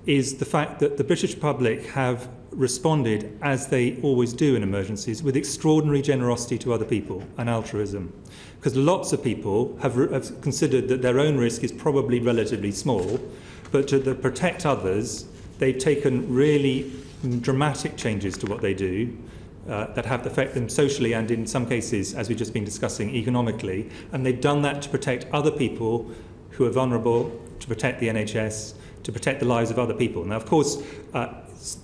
is the fact that the British public have responded, as they always do in emergencies, with extraordinary generosity to other people and altruism. Because lots of people have considered that their own risk is probably relatively small, but to protect others, they've taken really dramatic changes to what they do that have affect them socially and in some cases, as we've just been discussing, economically. And they've done that to protect other people who are vulnerable, to protect the NHS, to protect the lives of other people. Now, of course,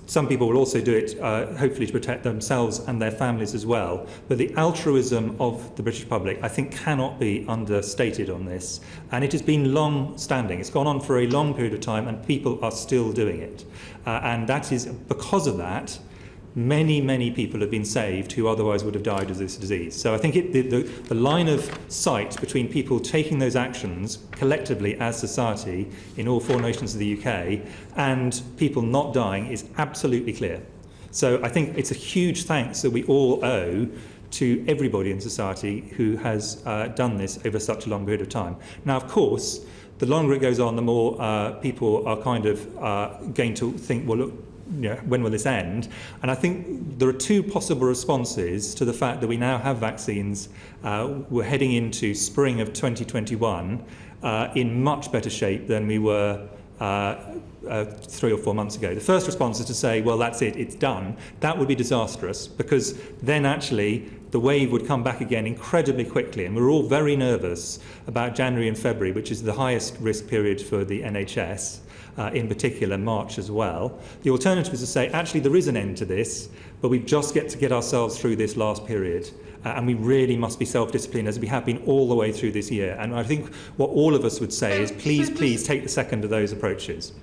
some people will also do it, hopefully, to protect themselves and their families as well. But the altruism of the British public, I think, cannot be understated on this. And it has been long-standing. It's gone on for a long period of time, and people are still doing it. And that is, because of that, many people have been saved who otherwise would have died of this disease. So I think the line of sight between people taking those actions collectively as society in all 4 nations of the UK and people not dying is absolutely clear. So I think it's a huge thanks that we all owe to everybody in society who has done this over such a long period of time. Now, of course, the longer it goes on, the more people are kind of going to think, well, look, when will this end? And I think there are two possible responses to the fact that we now have vaccines. We're heading into spring of 2021 in much better shape than we were 3 or 4 months ago. The first response is to say, well, that's it, it's done. That would be disastrous, because then actually the wave would come back again incredibly quickly, and we're all very nervous about January and February, which is the highest risk period for the NHS, in particular March as well. The alternative is to say, actually there is an end to this, but we've just got to get ourselves through this last period. And we really must be self-disciplined, as we have been all the way through this year. And I think what all of us would say is, please take the second of those approaches.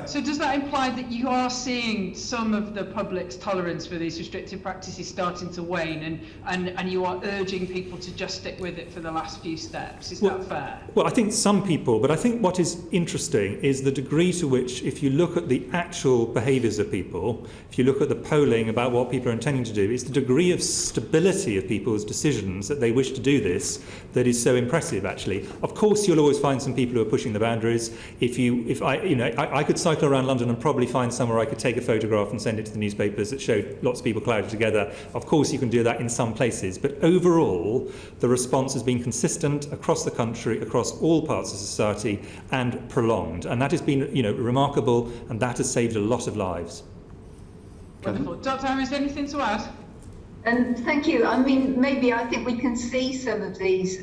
So does that imply that you are seeing some of the public's tolerance for these restrictive practices starting to wane, and you are urging people to just stick with it for the last few steps? Is that fair? Well, I think some people, but I think what is interesting is the degree to which, if you look at the actual behaviours of people, if you look at the polling about what people are intending to do, it's the degree of stability of people's decisions that they wish to do this that is so impressive, actually. Of course, you'll always find some people who are pushing the boundaries. I could cycle around London and probably find somewhere I could take a photograph and send it to the newspapers that showed lots of people crowded together. Of course, you can do that in some places, but overall, the response has been consistent across the country, across all parts of society, and prolonged. And that has been, remarkable, and that has saved a lot of lives. Wonderful. Dr. Harries, anything to add? Thank you. I mean, maybe I think we can see some of these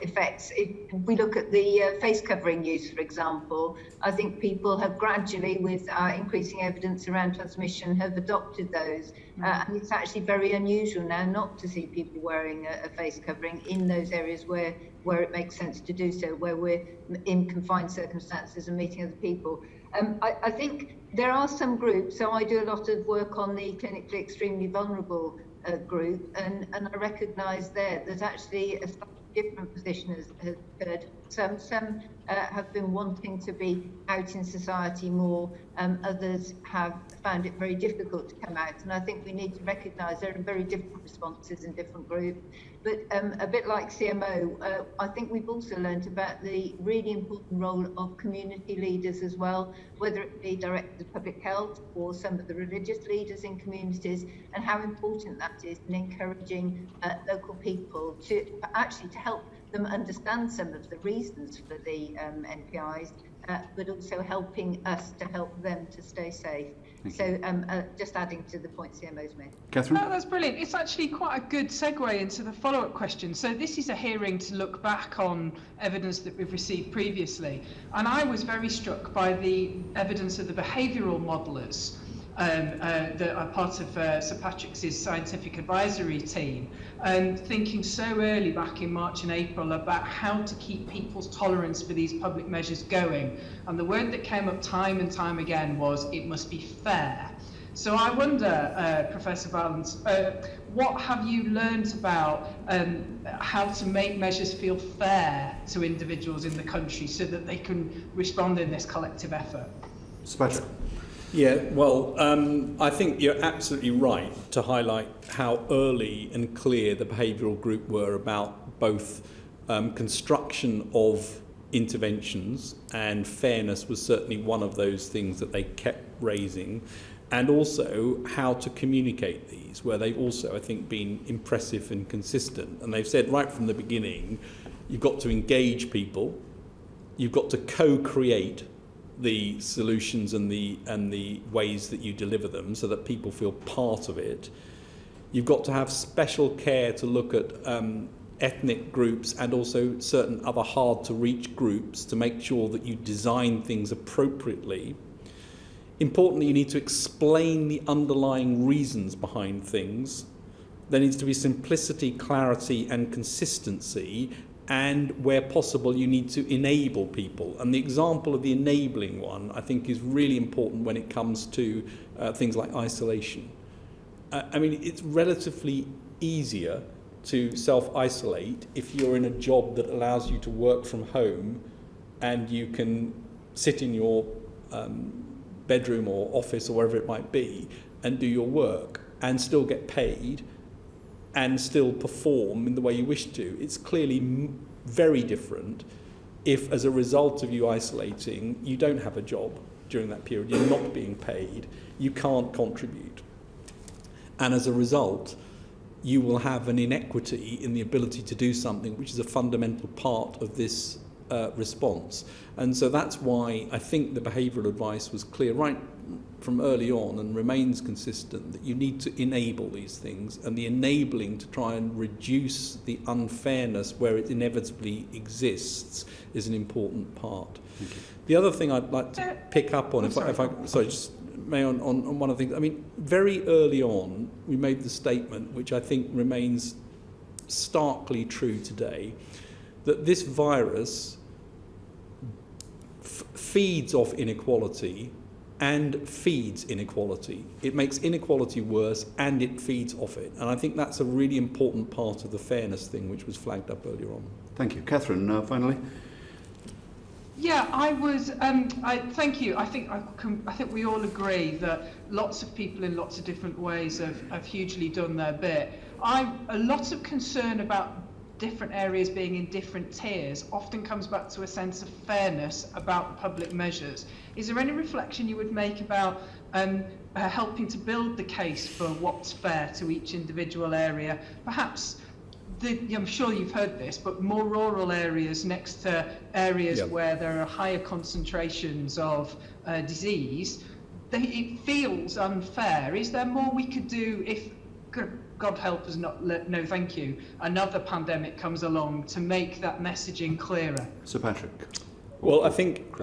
effects. If we look at the face covering use, for example, I think people have gradually, with increasing evidence around transmission, have adopted those. And it's actually very unusual now not to see people wearing a face covering in those areas where it makes sense to do so, where we're in confined circumstances and meeting other people. I think there are some groups, so I do a lot of work on the clinically extremely vulnerable group, and I recognise there that actually a slightly different position has occurred. Some have been wanting to be out in society more, others have found it very difficult to come out, and I think we need to recognise there are very different responses in different groups. But a bit like CMO, I think we've also learned about the really important role of community leaders as well, whether it be directors of public health or some of the religious leaders in communities, and how important that is in encouraging local people to help them understand some of the reasons for the NPIs, but also helping us to help them to stay safe. So just adding to the point CMO's made. Catherine? Oh, that's brilliant. It's actually quite a good segue into the follow-up question. So this is a hearing to look back on evidence that we've received previously. And I was very struck by the evidence of the behavioural modellers that are part of Sir Patrick's scientific advisory team, and thinking so early back in March and April about how to keep people's tolerance for these public measures going. And the word that came up time and time again was, it must be fair. So I wonder, Professor Vallance, what have you learned about how to make measures feel fair to individuals in the country so that they can respond in this collective effort? Sir Patrick. Yeah, well, I think you're absolutely right to highlight how early and clear the behavioural group were about both construction of interventions, and fairness was certainly one of those things that they kept raising, and also how to communicate these, where they've also, I think, been impressive and consistent. And they've said right from the beginning, you've got to engage people, you've got to co-create the solutions and the ways that you deliver them so that people feel part of it. You've got to have special care to look at ethnic groups and also certain other hard to reach groups to make sure that you design things appropriately. Importantly, you need to explain the underlying reasons behind things. There needs to be simplicity, clarity and consistency, and where possible you need to enable people. And the example of the enabling one I think is really important when it comes to things like isolation. I mean, it's relatively easier to self-isolate if you're in a job that allows you to work from home and you can sit in your bedroom or office or wherever it might be and do your work and still get paid and still perform in the way you wish to. It's clearly very different if, as a result of you isolating, you don't have a job during that period, you're not being paid, you can't contribute. And as a result, you will have an inequity in the ability to do something which is a fundamental part of this response. And so that's why I think the behavioural advice was clear right from early on and remains consistent, that you need to enable these things, and the enabling to try and reduce the unfairness where it inevitably exists is an important part. The other thing I'd like to pick up on, on one of the things, I mean, very early on we made the statement, which I think remains starkly true today, that this virus feeds off inequality and feeds inequality. It makes inequality worse and it feeds off it. And I think that's a really important part of the fairness thing which was flagged up earlier on. Thank you. Catherine, finally. Yeah, thank you. I think we all agree that lots of people in lots of different ways have hugely done their bit. A lot of concern about different areas being in different tiers often comes back to a sense of fairness about public measures. Is there any reflection you would make about helping to build the case for what's fair to each individual area? Perhaps, I'm sure you've heard this, but more rural areas next to areas where there are higher concentrations of disease, it feels unfair. Is there more we could do if, God help us, no thank you, another pandemic comes along to make that messaging clearer? Sir Patrick. Well, I think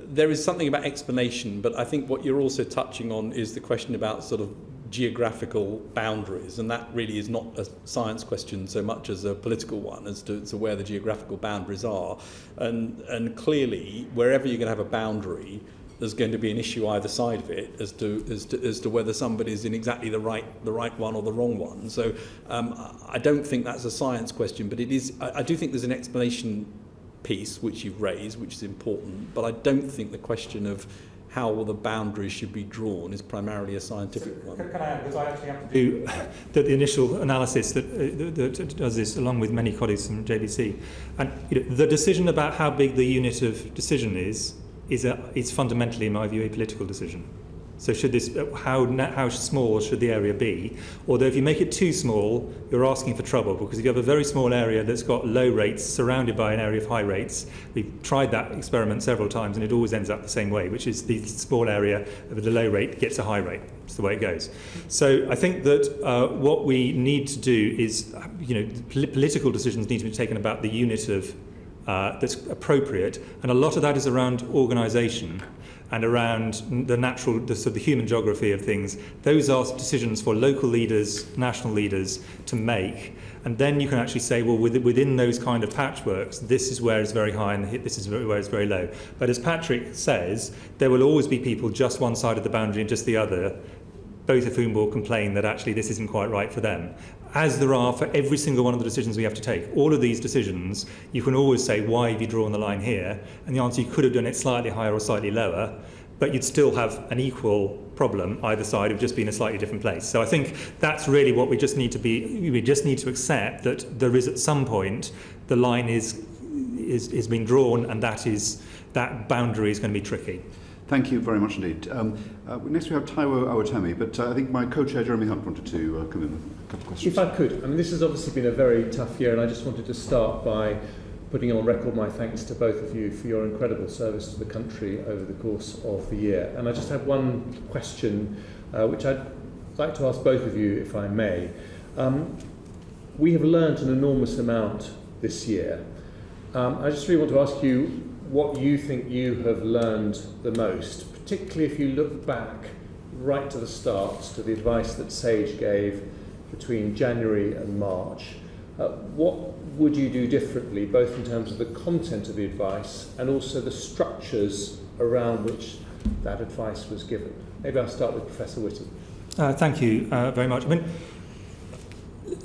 there is something about explanation, but I think what you're also touching on is the question about sort of geographical boundaries, and that really is not a science question so much as a political one as to where the geographical boundaries are. And clearly, wherever you're going to have a boundary, there's going to be an issue either side of it as to whether somebody's in exactly the right one or the wrong one. So I don't think that's a science question, but it is. I do think there's an explanation piece which you've raised, which is important, but I don't think the question of how the boundaries should be drawn is primarily a scientific one. Can I add, because I actually have to do the initial analysis that does this along with many colleagues from JBC, and the decision about how big the unit of decision is fundamentally, in my view, a political decision. So should this, how small should the area be? Although if you make it too small, you're asking for trouble, because if you have a very small area that's got low rates surrounded by an area of high rates, we've tried that experiment several times and it always ends up the same way, which is the small area of the low rate gets a high rate. It's the way it goes. So I think that what we need to do is, political decisions need to be taken about the unit of that's appropriate, and a lot of that is around organisation and around the human geography of things. Those are decisions for local leaders, national leaders to make, and then you can actually say, well, within those kind of patchworks, this is where it's very high and this is where it's very low. But as Patrick says, there will always be people just one side of the boundary and just the other, both of whom will complain that actually this isn't quite right for them. As there are for every single one of the decisions we have to take. All of these decisions, you can always say, why have you drawn the line here? And the answer, you could have done it slightly higher or slightly lower, but you'd still have an equal problem either side of just being a slightly different place. So I think that's really what we just need to accept, that there is at some point the line is being drawn, and that boundary is going to be tricky. Thank you very much indeed. Next we have Taiwo Awatemi, but I think my co-chair Jeremy Hunt wanted to come in with a couple of questions. If I could, this has obviously been a very tough year, and I just wanted to start by putting on record my thanks to both of you for your incredible service to the country over the course of the year. And I just have one question, which I'd like to ask both of you, if I may. We have learned an enormous amount this year. I just really want to ask you what you think you have learned the most, particularly if you look back right to the start, to the advice that SAGE gave between January and March. What would you do differently, both in terms of the content of the advice and also the structures around which that advice was given? Maybe I'll start with Professor Whitty. Thank you very much.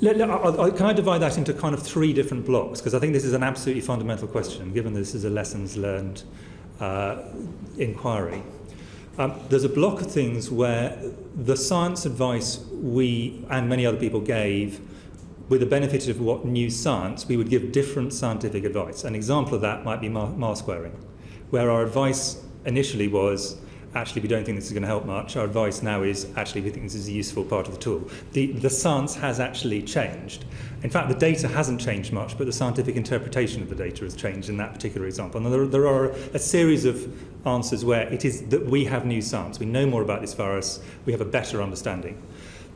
Can I divide that into kind of three different blocks? Because I think this is an absolutely fundamental question, given this is a lessons learned inquiry. There's a block of things where the science advice we and many other people gave with the benefit of what new science, we would give different scientific advice. An example of that might be mask wearing, where our advice initially was, actually, we don't think this is going to help much. Our advice now is, actually, we think this is a useful part of the tool. The science has actually changed. In fact, the data hasn't changed much, but the scientific interpretation of the data has changed in that particular example. And there are a series of answers where it is that we have new science. We know more about this virus. We have a better understanding.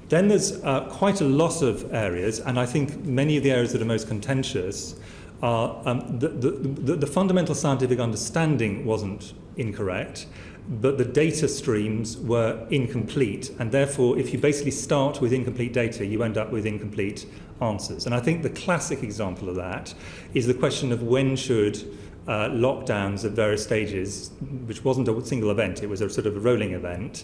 Then there's quite a lot of areas, and I think many of the areas that are most contentious are the fundamental scientific understanding wasn't incorrect, but the data streams were incomplete, and therefore if you basically start with incomplete data, you end up with incomplete answers. And I think the classic example of that is the question of when should lockdowns at various stages, which wasn't a single event, it was a sort of a rolling event,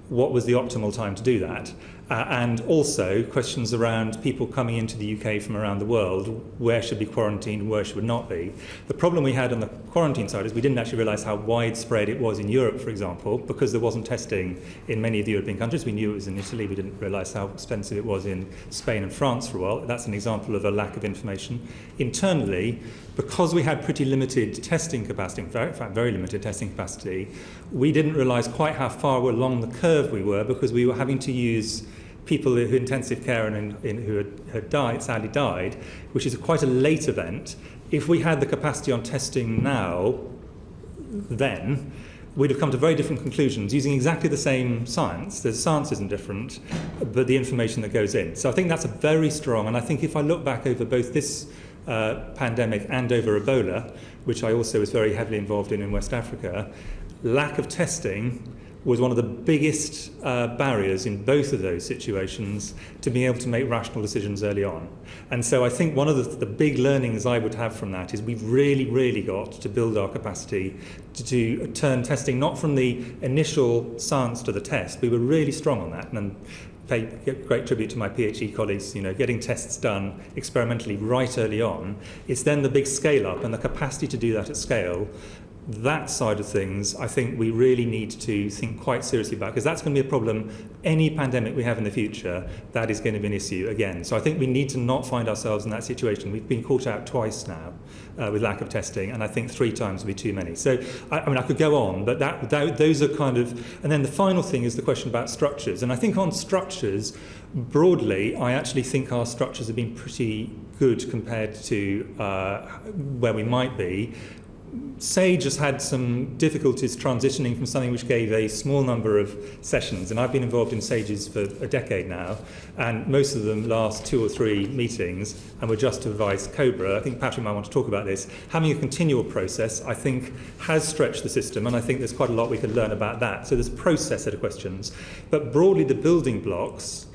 what was the optimal time to do that? And also questions around people coming into the UK from around the world, where should be quarantined, where should not be. The problem we had on the quarantine side is we didn't actually realise how widespread it was in Europe, for example, because there wasn't testing in many of the European countries. We knew it was in Italy, we didn't realise how expensive it was in Spain and France for a while. That's an example of a lack of information. Internally, because we had pretty limited testing capacity, in fact very limited testing capacity, we didn't realise quite how far along the curve we were, because we were having to use people who intensive care and who had died, sadly died, which is quite a late event. If we had the capacity on testing now, then we'd have come to very different conclusions using exactly the same science. The science isn't different, but the information that goes in. So I think that's a very strong, and I think if I look back over both this pandemic and over Ebola, which I also was very heavily involved in West Africa, lack of testing was one of the biggest barriers in both of those situations to being able to make rational decisions early on. And so I think one of the big learnings I would have from that is we've really got to build our capacity to turn testing not from the initial science to the test. We were really strong on that, and pay great tribute to my PhD colleagues, getting tests done experimentally right early on. It's then the big scale up and the capacity to do that at scale. That side of things, I think we really need to think quite seriously about, because that's going to be a problem. Any pandemic we have in the future, that is going to be an issue again. So I think we need to not find ourselves in that situation. We've been caught out twice now with lack of testing, and I think 3 times would be too many. So, I could go on, but those are kind of... And then the final thing is the question about structures. And I think on structures, broadly, I actually think our structures have been pretty good compared to where we might be. SAGE has had some difficulties transitioning from something which gave a small number of sessions, and I've been involved in SAGEs for a decade now, and most of them last 2 or 3 meetings, and were just to advise COBRA. I think Patrick might want to talk about this. Having a continual process, I think, has stretched the system, and I think there's quite a lot we could learn about that. So there's a process set of questions, but broadly the building blocks,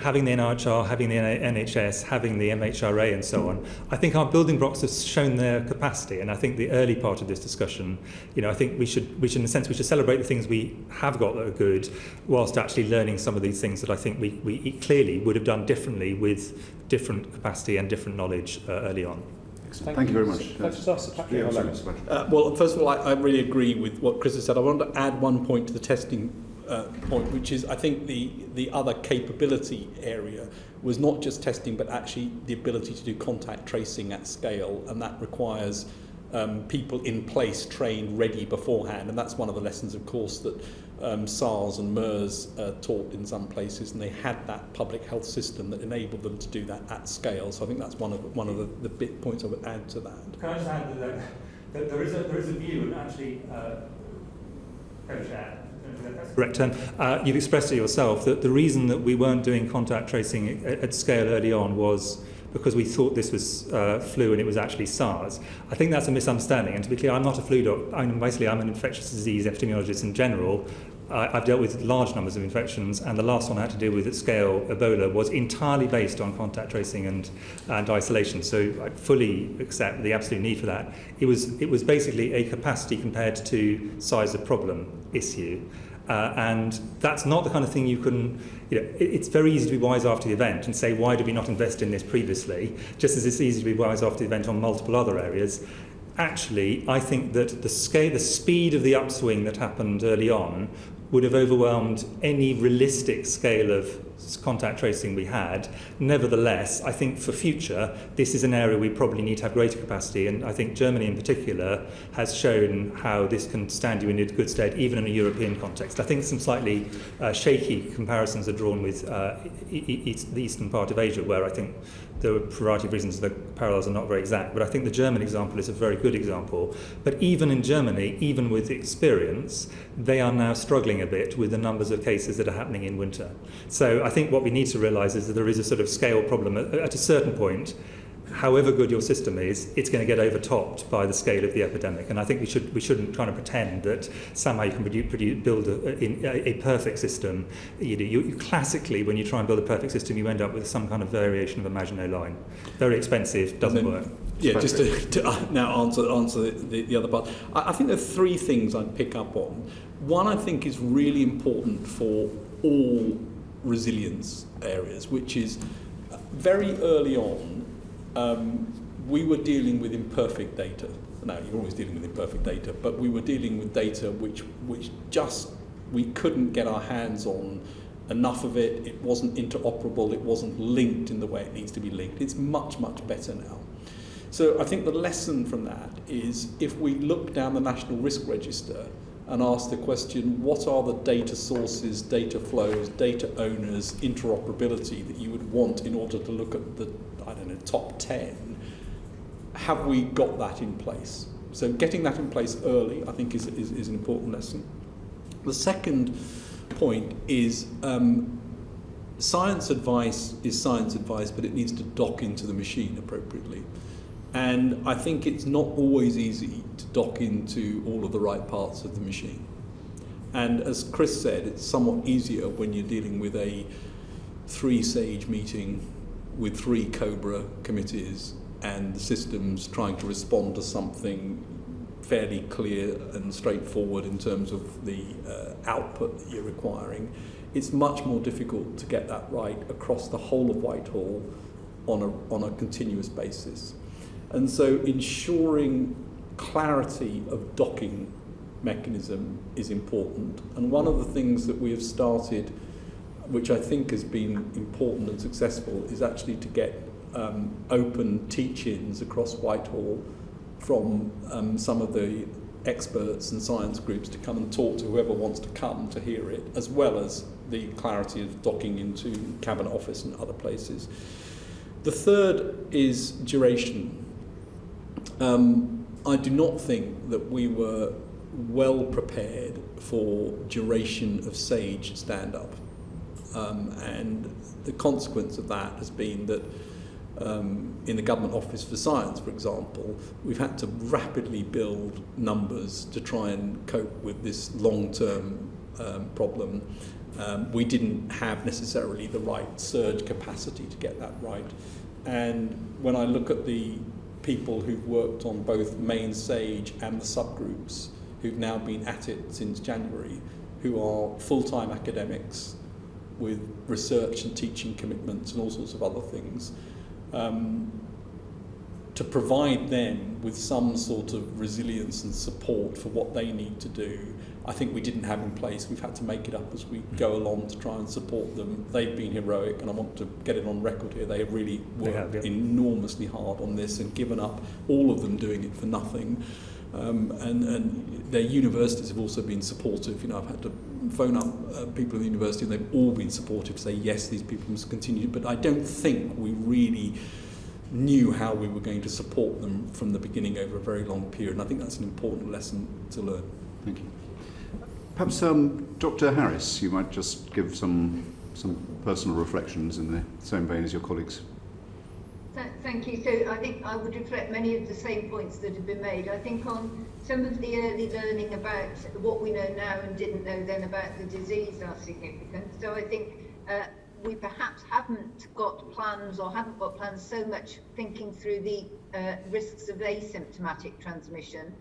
having the NHR, having the NHS, having the MHRA and so on, I think our building blocks have shown their capacity. And I think the early part of this discussion, I think we should in a sense, we should celebrate the things we have got that are good, whilst actually learning some of these things that I think we clearly would have done differently with different capacity and different knowledge early on. Thank you very much. Well, first of all, I really agree with what Chris has said. I want to add one point to the testing point, which is I think the other capability area was not just testing, but actually the ability to do contact tracing at scale, and that requires people in place, trained, ready beforehand, and that's one of the lessons, of course, that SARS and MERS taught in some places, and they had that public health system that enabled them to do that at scale. So I think that's one of the big points I would add to that. Can I just add that there is a view, and actually, co-chair, correct term, you've expressed it yourself, that the reason that we weren't doing contact tracing at scale early on was because we thought this was flu and it was actually SARS. I think that's a misunderstanding, and to be clear, I'm not a flu doctor. I'm an infectious disease epidemiologist in general. I've dealt with large numbers of infections, and the last one I had to deal with at scale, Ebola, was entirely based on contact tracing and isolation. So I fully accept the absolute need for that. It was basically a capacity compared to size of problem issue. And that's not the kind of thing you can, it's very easy to be wise after the event and say, why did we not invest in this previously? Just as it's easy to be wise after the event on multiple other areas. Actually, I think that the speed of the upswing that happened early on would have overwhelmed any realistic scale of contact tracing we had. Nevertheless, I think for future, this is an area we probably need to have greater capacity, and I think Germany in particular has shown how this can stand you in good stead, even in a European context. I think some slightly shaky comparisons are drawn with the eastern part of Asia, where I think there are a variety of reasons the parallels are not very exact, but I think the German example is a very good example. But even in Germany, even with experience, they are now struggling a bit with the numbers of cases that are happening in winter. So I think what we need to realise is that there is a sort of scale problem. At a certain point, however good your system is, it's going to get overtopped by the scale of the epidemic. And I think we shouldn't kind of pretend that somehow you can build a perfect system. You classically, when you try and build a perfect system, you end up with some kind of variation of a Maginot Line. Very expensive, doesn't work. Yeah, just to now answer the other part. I think there are three things I'd pick up on. One, I think, is really important for all resilience areas, which is very early on, we were dealing with imperfect data. Now, you're always dealing with imperfect data, but we were dealing with data which just we couldn't get our hands on enough of it. It wasn't interoperable. It wasn't linked in the way it needs to be linked. It's much, much better now. So I think the lesson from that is if we look down the National Risk Register and ask the question, what are the data sources, data flows, data owners, interoperability that you would want in order to look at the, top 10, have we got that in place? So getting that in place early, I think, is an important lesson. The second point is science advice is science advice, but it needs to dock into the machine appropriately. And I think it's not always easy to dock into all of the right parts of the machine. And as Chris said, it's somewhat easier when you're dealing with a 3-sage meeting with 3 COBRA committees and the systems trying to respond to something fairly clear and straightforward in terms of the output that you're requiring. It's much more difficult to get that right across the whole of Whitehall on a continuous basis. And so ensuring clarity of docking mechanism is important. And one of the things that we have started, which I think has been important and successful, is actually to get open teach-ins across Whitehall from some of the experts and science groups to come and talk to whoever wants to come to hear it, as well as the clarity of docking into Cabinet Office and other places. The third is duration. I do not think that we were well prepared for duration of SAGE stand-up. And the consequence of that has been that in the Government Office for Science, for example, we've had to rapidly build numbers to try and cope with this long-term problem. We didn't have necessarily the right surge capacity to get that right. And when I look at the people who've worked on both main SAGE and the subgroups, who've now been at it since January, who are full-time academics with research and teaching commitments and all sorts of other things, to provide them with some sort of resilience and support for what they need to do, I think we didn't have in place. We've had to make it up as we go along to try and support them. They've been heroic, and I want to get it on record here. They have really worked enormously hard on this and given up, all of them doing it for nothing. And their universities have also been supportive. You know, I've had to phone up people in the university, and they've all been supportive, say yes, these people must continue. But I don't think we really knew how we were going to support them from the beginning over a very long period. And I think that's an important lesson to learn. Thank you. Perhaps Dr. Harries, you might just give some personal reflections in the same vein as your colleagues. Thank you. So I think I would reflect many of the same points that have been made. I think on some of the early learning about what we know now and didn't know then about the disease are significant. So I think we perhaps haven't got plans so much thinking through the risks of asymptomatic transmission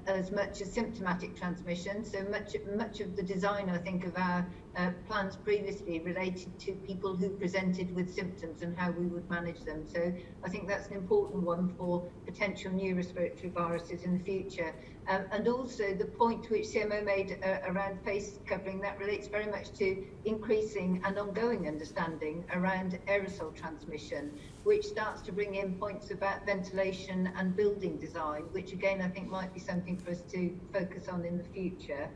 as much as symptomatic transmission. So much of the design, I think, of our plans previously related to people who presented with symptoms and how we would manage them. So I think that's an important one for potential new respiratory viruses in the future. And also the point which CMO made around face covering, that relates very much to increasing and ongoing understanding around aerosol transmission, which starts to bring in points about ventilation and building design, which again I think might be something for us to focus on in the future.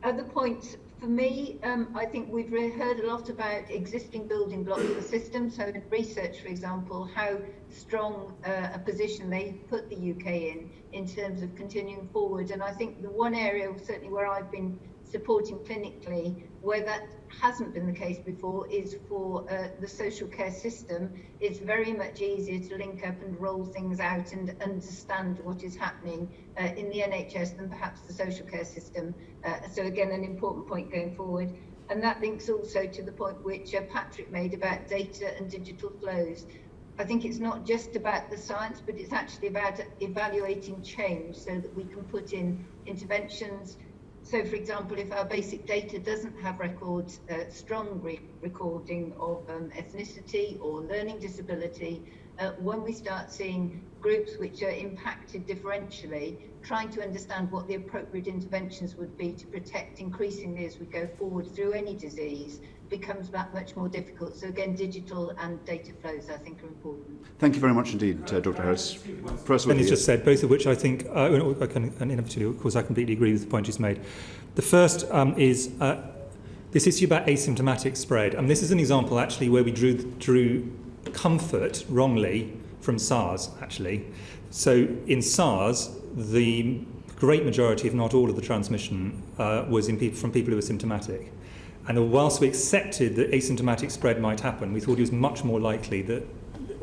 Other points for me, I think we've heard a lot about existing building blocks of the system. So in research, for example, how strong a position they put the UK in terms of continuing forward. And I think the one area certainly where I've been supporting clinically where that hasn't been the case before is for the social care system. It's very much easier to link up and roll things out and understand what is happening in the NHS than perhaps the social care system. So again, an important point going forward. And that links also to the point which Patrick made about data and digital flows. I think it's not just about the science, but it's actually about evaluating change so that we can put in interventions. So, for example, if our basic data doesn't have records, strong recording of ethnicity or learning disability, when we start seeing groups which are impacted differentially, trying to understand what the appropriate interventions would be to protect increasingly as we go forward through any disease becomes that much more difficult. So again, digital and data flows, I think, are important. Thank you very much indeed, Dr. Harris. Professor Whitty just said, both of which I think, and inevitably, of course, I completely agree with the point she's made. The first is this issue about asymptomatic spread. And this is an example, actually, where we drew comfort, wrongly, from SARS, actually. So in SARS, the great majority, if not all of the transmission, was from people who were symptomatic. And whilst we accepted that asymptomatic spread might happen, we thought it was much more likely that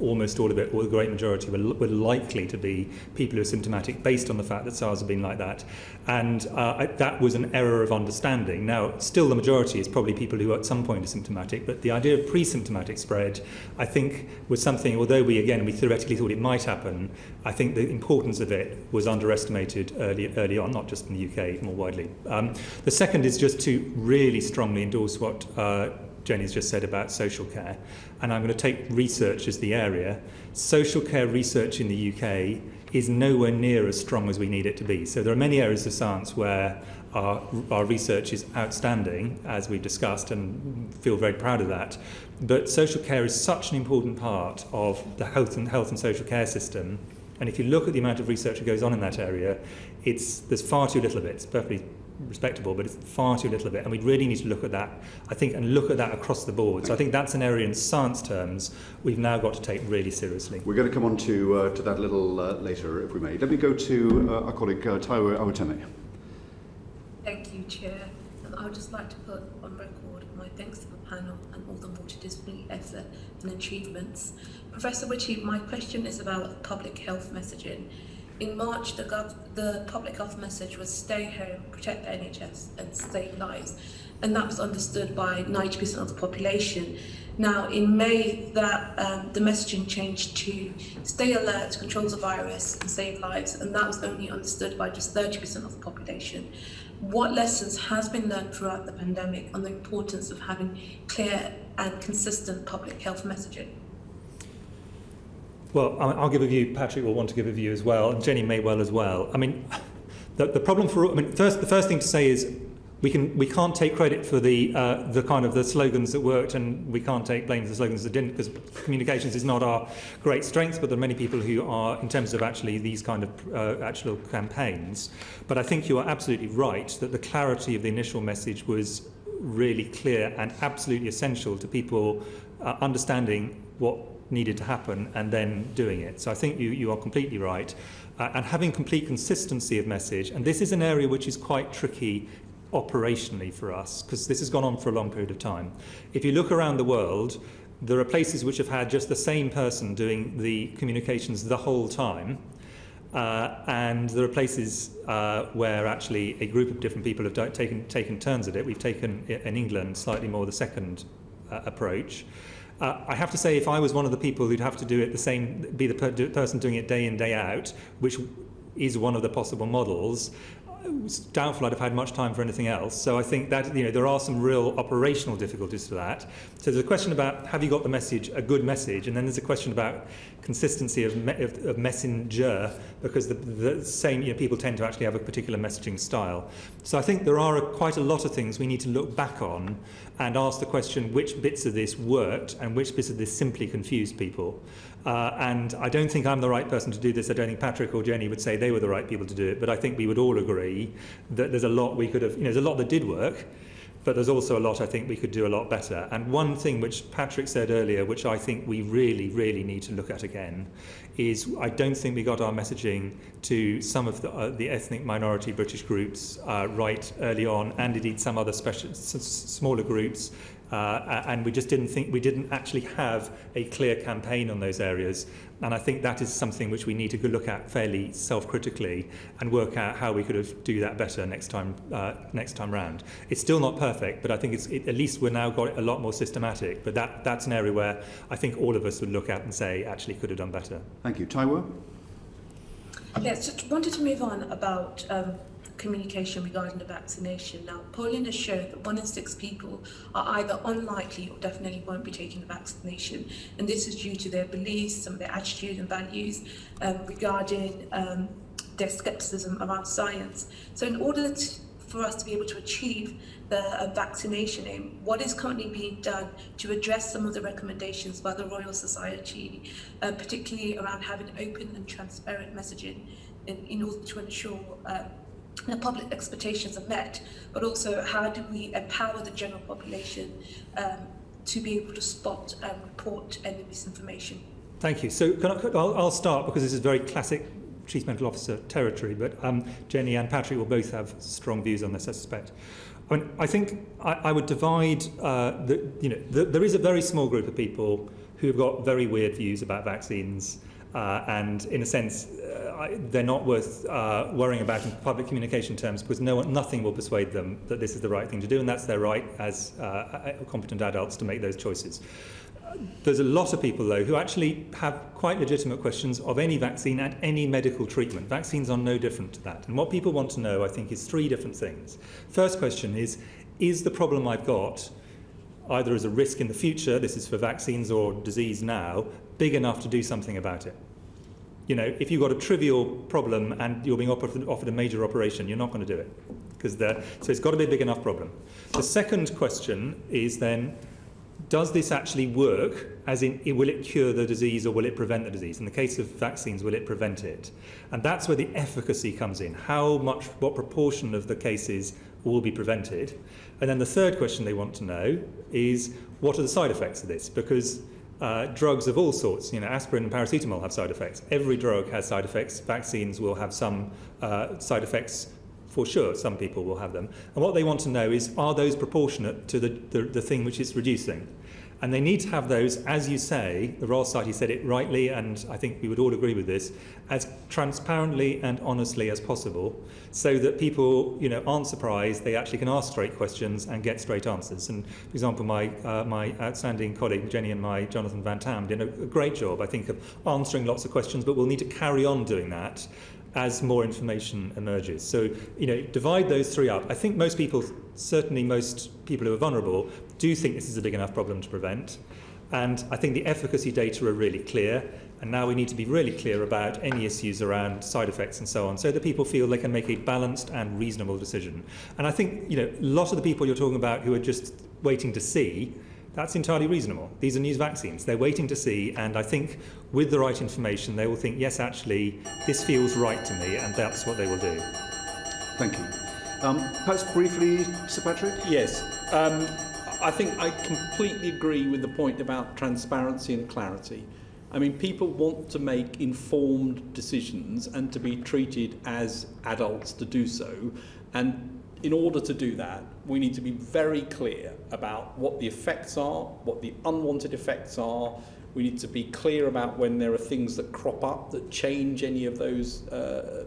almost all of it, or the great majority, were likely to be people who are symptomatic based on the fact that SARS had been like that. And that was an error of understanding. Now, still the majority is probably people who at some point are symptomatic, but the idea of pre-symptomatic spread, I think, was something, although we theoretically thought it might happen, I think the importance of it was underestimated early on, not just in the UK, more widely. The second is just to really strongly endorse what Jenny's just said about social care, and I'm going to take research as the area. Social care research in the UK is nowhere near as strong as we need it to be. So there are many areas of science where our research is outstanding, as we've discussed, and feel very proud of that. But social care is such an important part of the health and social care system. And if you look at the amount of research that goes on in that area, there's far too little of it. It's perfectly respectable, but it's far too little of it, and we really need to look at that, I think, and look at that across the board. So I think that's an area in science terms we've now got to take really seriously. We're going to come on to that a little later, if we may. Let me go to our colleague Taiwo Awatemi. Thank you, Chair. I would just like to put on record my thanks to the panel and all the multidisciplinary effort and achievements. Professor Whitty, my question is about public health messaging. In March, the public health message was stay home, protect the NHS and save lives. And that was understood by 90% of the population. Now, in May, the messaging changed to stay alert, control the virus and save lives. And that was only understood by just 30% of the population. What lessons has been learned throughout the pandemic on the importance of having clear and consistent public health messaging? Well, I'll give a view. Patrick will want to give a view as well, and Jenny may well as well. I mean, the problem the first thing to say is we can't take credit for the kind of the slogans that worked, and we can't take blame for the slogans that didn't, because communications is not our great strength. But there are many people who are, in terms of actually these kind of actual campaigns. But I think you are absolutely right that the clarity of the initial message was really clear and absolutely essential to people understanding what needed to happen and then doing it. So I think you are completely right. And having complete consistency of message, and this is an area which is quite tricky operationally for us, because this has gone on for a long period of time. If you look around the world, there are places which have had just the same person doing the communications the whole time, and there are places where actually a group of different people have taken turns at it. We've taken, in England, slightly more the second approach. I have to say, if I was one of the people who'd have to do it be the person doing it day in, day out, which is one of the possible models, was doubtful I'd have had much time for anything else. So I think that there are some real operational difficulties to that. So there's a question about, have you got the message, a good message, and then there's a question about consistency of messenger, because the same people tend to actually have a particular messaging style. So I think there are quite a lot of things we need to look back on and ask the question, which bits of this worked and which bits of this simply confused people. And I don't think I'm the right person to do this. I don't think Patrick or Jenny would say they were the right people to do it, but I think we would all agree that there's a lot we could have, there's a lot that did work, but there's also a lot I think we could do a lot better. And one thing which Patrick said earlier, which I think we really, really need to look at again, is I don't think we got our messaging to some of the ethnic minority British groups right early on, and indeed some other smaller groups. And we just didn't actually have a clear campaign on those areas. And I think that is something which we need to look at fairly self-critically and work out how we could do that better next time round. It's still not perfect, but I think at least we're now got it a lot more systematic. But that's an area where I think all of us would look at and say, actually could have done better. Thank you. Taiwo? Yes, just wanted to move on about communication regarding the vaccination. Now, polling has shown that 1 in 6 people are either unlikely or definitely won't be taking the vaccination, and this is due to their beliefs, some of their attitude and values regarding their skepticism around science. So in order for us to be able to achieve the vaccination aim, what is currently being done to address some of the recommendations by the Royal Society, particularly around having open and transparent messaging in order to ensure the public expectations are met, but also how do we empower the general population to be able to spot and report any misinformation? Thank you. So I'll start, because this is very classic Chief Medical Officer territory, but Jenny and Patrick will both have strong views on this, I suspect. I mean, I think I would divide, there is a very small group of people who've got very weird views about vaccines, and in a sense, they're not worth worrying about in public communication terms, because nothing will persuade them that this is the right thing to do, and that's their right as competent adults to make those choices. There's a lot of people, though, who actually have quite legitimate questions of any vaccine and any medical treatment. Vaccines are no different to that. And what people want to know, I think, is 3 different things. First question is the problem I've got, either as a risk in the future, this is for vaccines, or disease now, big enough to do something about it? If you've got a trivial problem and you're being offered a major operation, you're not going to do it. So it's got to be a big enough problem. The second question is then, does this actually work, as in, will it cure the disease or will it prevent the disease? In the case of vaccines, will it prevent it? And that's where the efficacy comes in. What proportion of the cases will be prevented? And then the third question they want to know is, what are the side effects of this? Because drugs of all sorts, aspirin and paracetamol have side effects. Every drug has side effects. Vaccines will have some side effects. For sure, some people will have them. And what they want to know is, are those proportionate to the thing which it's reducing? And they need to have those, as you say, the Royal Society said it rightly, and I think we would all agree with this, as transparently and honestly as possible, so that people aren't surprised, they actually can ask straight questions and get straight answers. And for example, my outstanding colleague, Jenny and Jonathan Van Tam, did a great job, I think, of answering lots of questions, but we'll need to carry on doing that as more information emerges. So, divide those 3 up. I think most people who are vulnerable, do think this is a big enough problem to prevent. And I think the efficacy data are really clear. And now we need to be really clear about any issues around side effects and so on, so that people feel they can make a balanced and reasonable decision. And I think, a lot of the people you're talking about who are just waiting to see, that's entirely reasonable. These are new vaccines. They're waiting to see, and I think with the right information, they will think, yes, actually, this feels right to me, and that's what they will do. Thank you. Perhaps briefly, Sir Patrick? Yes. I think I completely agree with the point about transparency and clarity. I mean, people want to make informed decisions and to be treated as adults to do so. And in order to do that, we need to be very clear about what the effects are, what the unwanted effects are. We need to be clear about when there are things that crop up that change any of those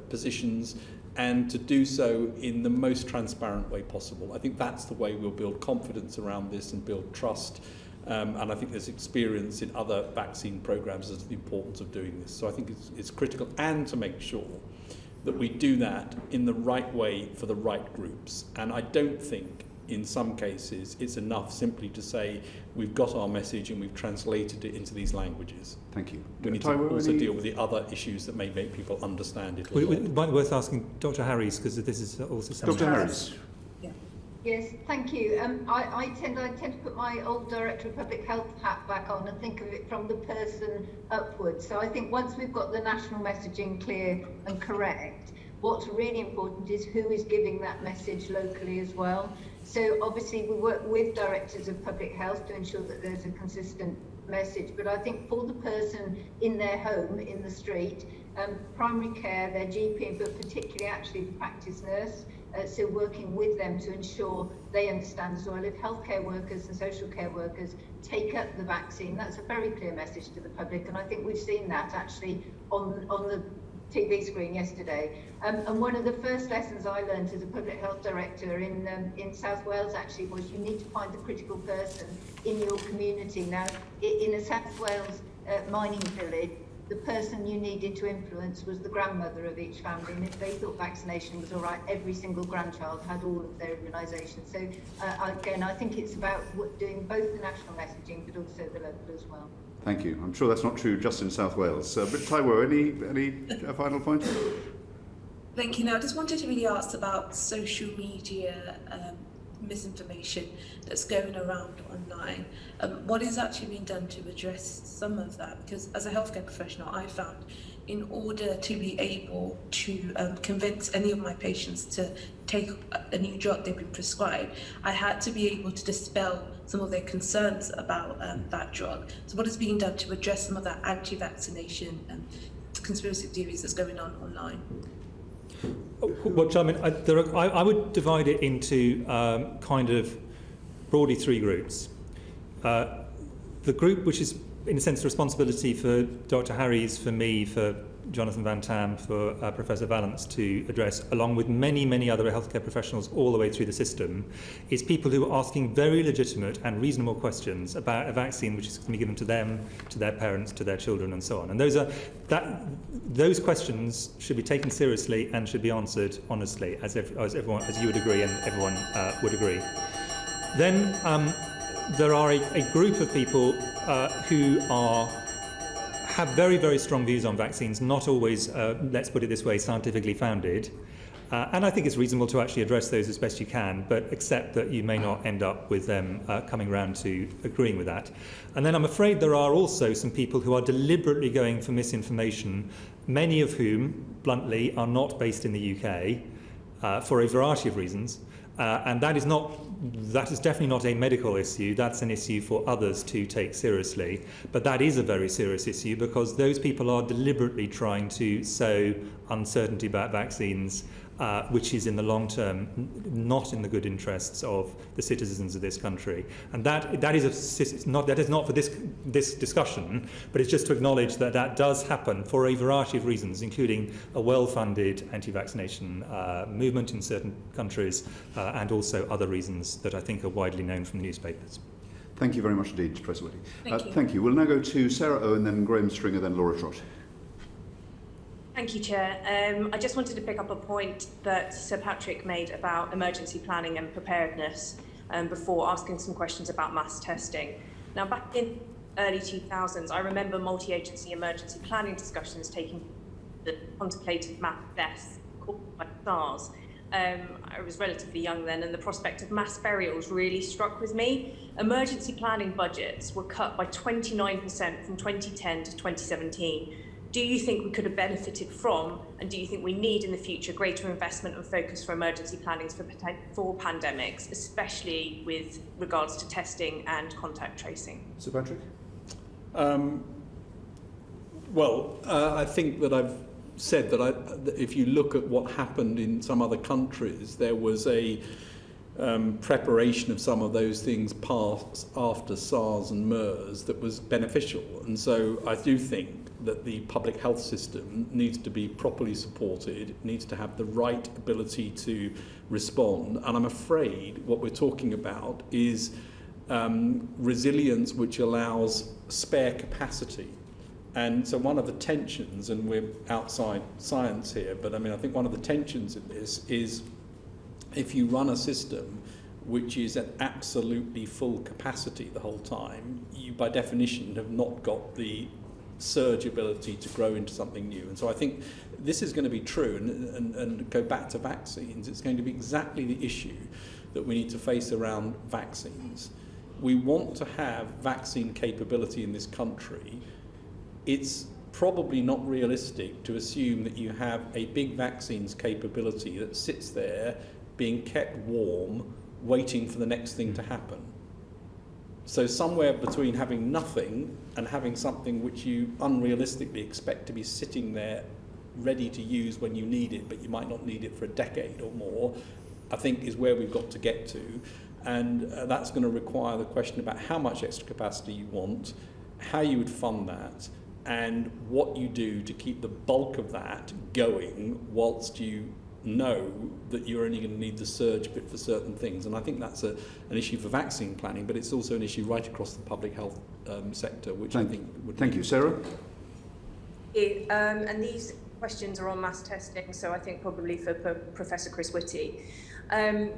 positions, and to do so in the most transparent way possible. I think that's the way we'll build confidence around this and build trust. And I think there's experience in other vaccine programs as to the importance of doing this. So I think it's critical, and to make sure that we do that in the right way for the right groups. And I don't think in some cases it's enough simply to say we've got our message and we've translated it into these languages. Thank you. We need to also deal with the other issues that may make people understand it. It might be worth asking Dr. Harries, because this is also something. Dr. Harries. Yes, thank you. I tend to put my old Director of Public Health hat back on and think of it from the person upwards. So I think once we've got the national messaging clear and correct, what's really important is who is giving that message locally as well. So obviously we work with Directors of Public Health to ensure that there's a consistent message, but I think for the person in their home, in the street, primary care, their GP, but particularly actually the practice nurse, so working with them to ensure they understand as well. If healthcare workers and social care workers take up the vaccine, that's a very clear message to the public, and I think we've seen that actually on the TV screen yesterday. And one of the first lessons I learned as a public health director in South Wales actually was you need to find the critical person in your community. Now, in a South Wales mining village, the person you needed to influence was the grandmother of each family, and if they thought vaccination was all right, every single grandchild had all of their immunisation. So again, I think it's about doing both the national messaging but also the local as well. Thank you. I'm sure that's not true just in South Wales. But Taiwo, any final points? Thank you. Now, I just wanted to really ask about social media misinformation that's going around online. What is actually being done to address some of that? Because as a healthcare professional, I found in order to be able to convince any of my patients to take a new drug they've been prescribed, I had to be able to dispel some of their concerns about that drug. So what is being done to address some of that anti-vaccination conspiracy theories that's going on online? Well, I mean, I would divide it into kind of broadly three groups. The group which is, in a sense, the responsibility for Dr. Harries, for me, for Jonathan Van Tam, for Professor Vallance to address, along with many, many other healthcare professionals all the way through the system, is people who are asking very legitimate and reasonable questions about a vaccine which is going to be given to them, to their parents, to their children, and so on. And those questions should be taken seriously and should be answered honestly, as everyone, as you would agree, and everyone would agree. Then there are a group of people who have very, very strong views on vaccines, not always, let's put it this way, scientifically founded. And I think it's reasonable to actually address those as best you can, but accept that you may not end up with them coming around to agreeing with that. And then I'm afraid there are also some people who are deliberately going for misinformation, many of whom, bluntly, are not based in the UK for a variety of reasons. And that is definitely not a medical issue. That's an issue for others to take seriously. But that is a very serious issue because those people are deliberately trying to sow uncertainty about vaccines, which is in the long term not in the good interests of the citizens of this country. And that is not for this discussion, but it's just to acknowledge that that does happen for a variety of reasons, including a well-funded anti-vaccination movement in certain countries, and also other reasons that I think are widely known from the newspapers. Thank you very much indeed, Professor Whitty. Thank you. We'll now go to Sarah Owen, then Graham Stringer, then Laura Trott. Thank you, Chair. I just wanted to pick up a point that Sir Patrick made about emergency planning and preparedness before asking some questions about mass testing. Now, back in early 2000s, I remember multi-agency emergency planning discussions taking the contemplated mass deaths caused by SARS. I was relatively young then, and the prospect of mass burials really struck with me. Emergency planning budgets were cut by 29% from 2010 to 2017. Do you think we could have benefited from, and do you think we need in the future greater investment and focus for emergency planning for pandemics, especially with regards to testing and contact tracing? Sir Patrick? I think that I've said that if you look at what happened in some other countries, there was a preparation of some of those things past after SARS and MERS that was beneficial. And so I do think that the public health system needs to be properly supported, needs to have the right ability to respond. And I'm afraid what we're talking about is resilience which allows spare capacity. And so one of the tensions, and we're outside science here, but I mean, I think one of the tensions in this is if you run a system which is at absolutely full capacity the whole time, you by definition have not got the surge ability to grow into something new. And so I think this is going to be true, and go back to vaccines, it's going to be exactly the issue that we need to face around vaccines. We want to have vaccine capability in this country. It's probably not realistic to assume that you have a big vaccines capability that sits there being kept warm, waiting for the next thing to happen. So somewhere between having nothing and having something which you unrealistically expect to be sitting there ready to use when you need it, but you might not need it for a decade or more, I think is where we've got to get to. And that's going to require the question about how much extra capacity you want, how you would fund that, and what you do to keep the bulk of that going whilst you know that you're only going to need the surge bit for certain things. And I think that's an issue for vaccine planning, but it's also an issue right across the public health sector, which I think would... Thank you. Sarah? And these questions are on mass testing, so I think probably for Professor Chris Whitty.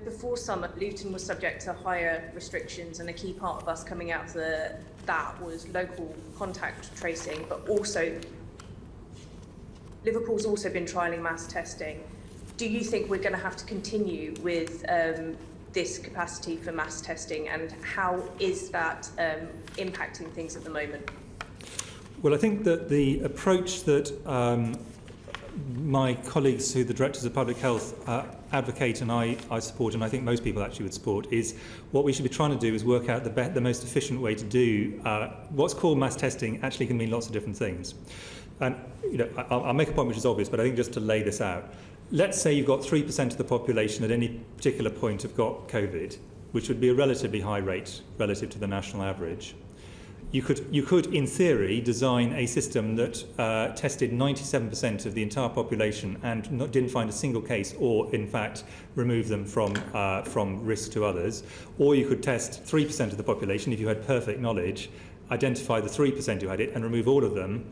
Before summer, Luton was subject to higher restrictions, and a key part of us coming out of that was local contact tracing, but also Liverpool's also been trialling mass testing. Do you think we're going to have to continue with this capacity for mass testing, and how is that impacting things at the moment? Well, I think that the approach that my colleagues, who are the directors of public health, advocate and I support, and I think most people actually would support, is what we should be trying to do is work out the most efficient way to do what's called mass testing. Actually can mean lots of different things. And I'll make a point which is obvious, but I think just to lay this out. Let's say you've got 3% of the population at any particular point have got COVID, which would be a relatively high rate relative to the national average. You could, in theory, design a system that tested 97% of the entire population and didn't find a single case, or in fact remove them from risk to others. Or you could test 3% of the population if you had perfect knowledge, identify the 3% who had it, and remove all of them.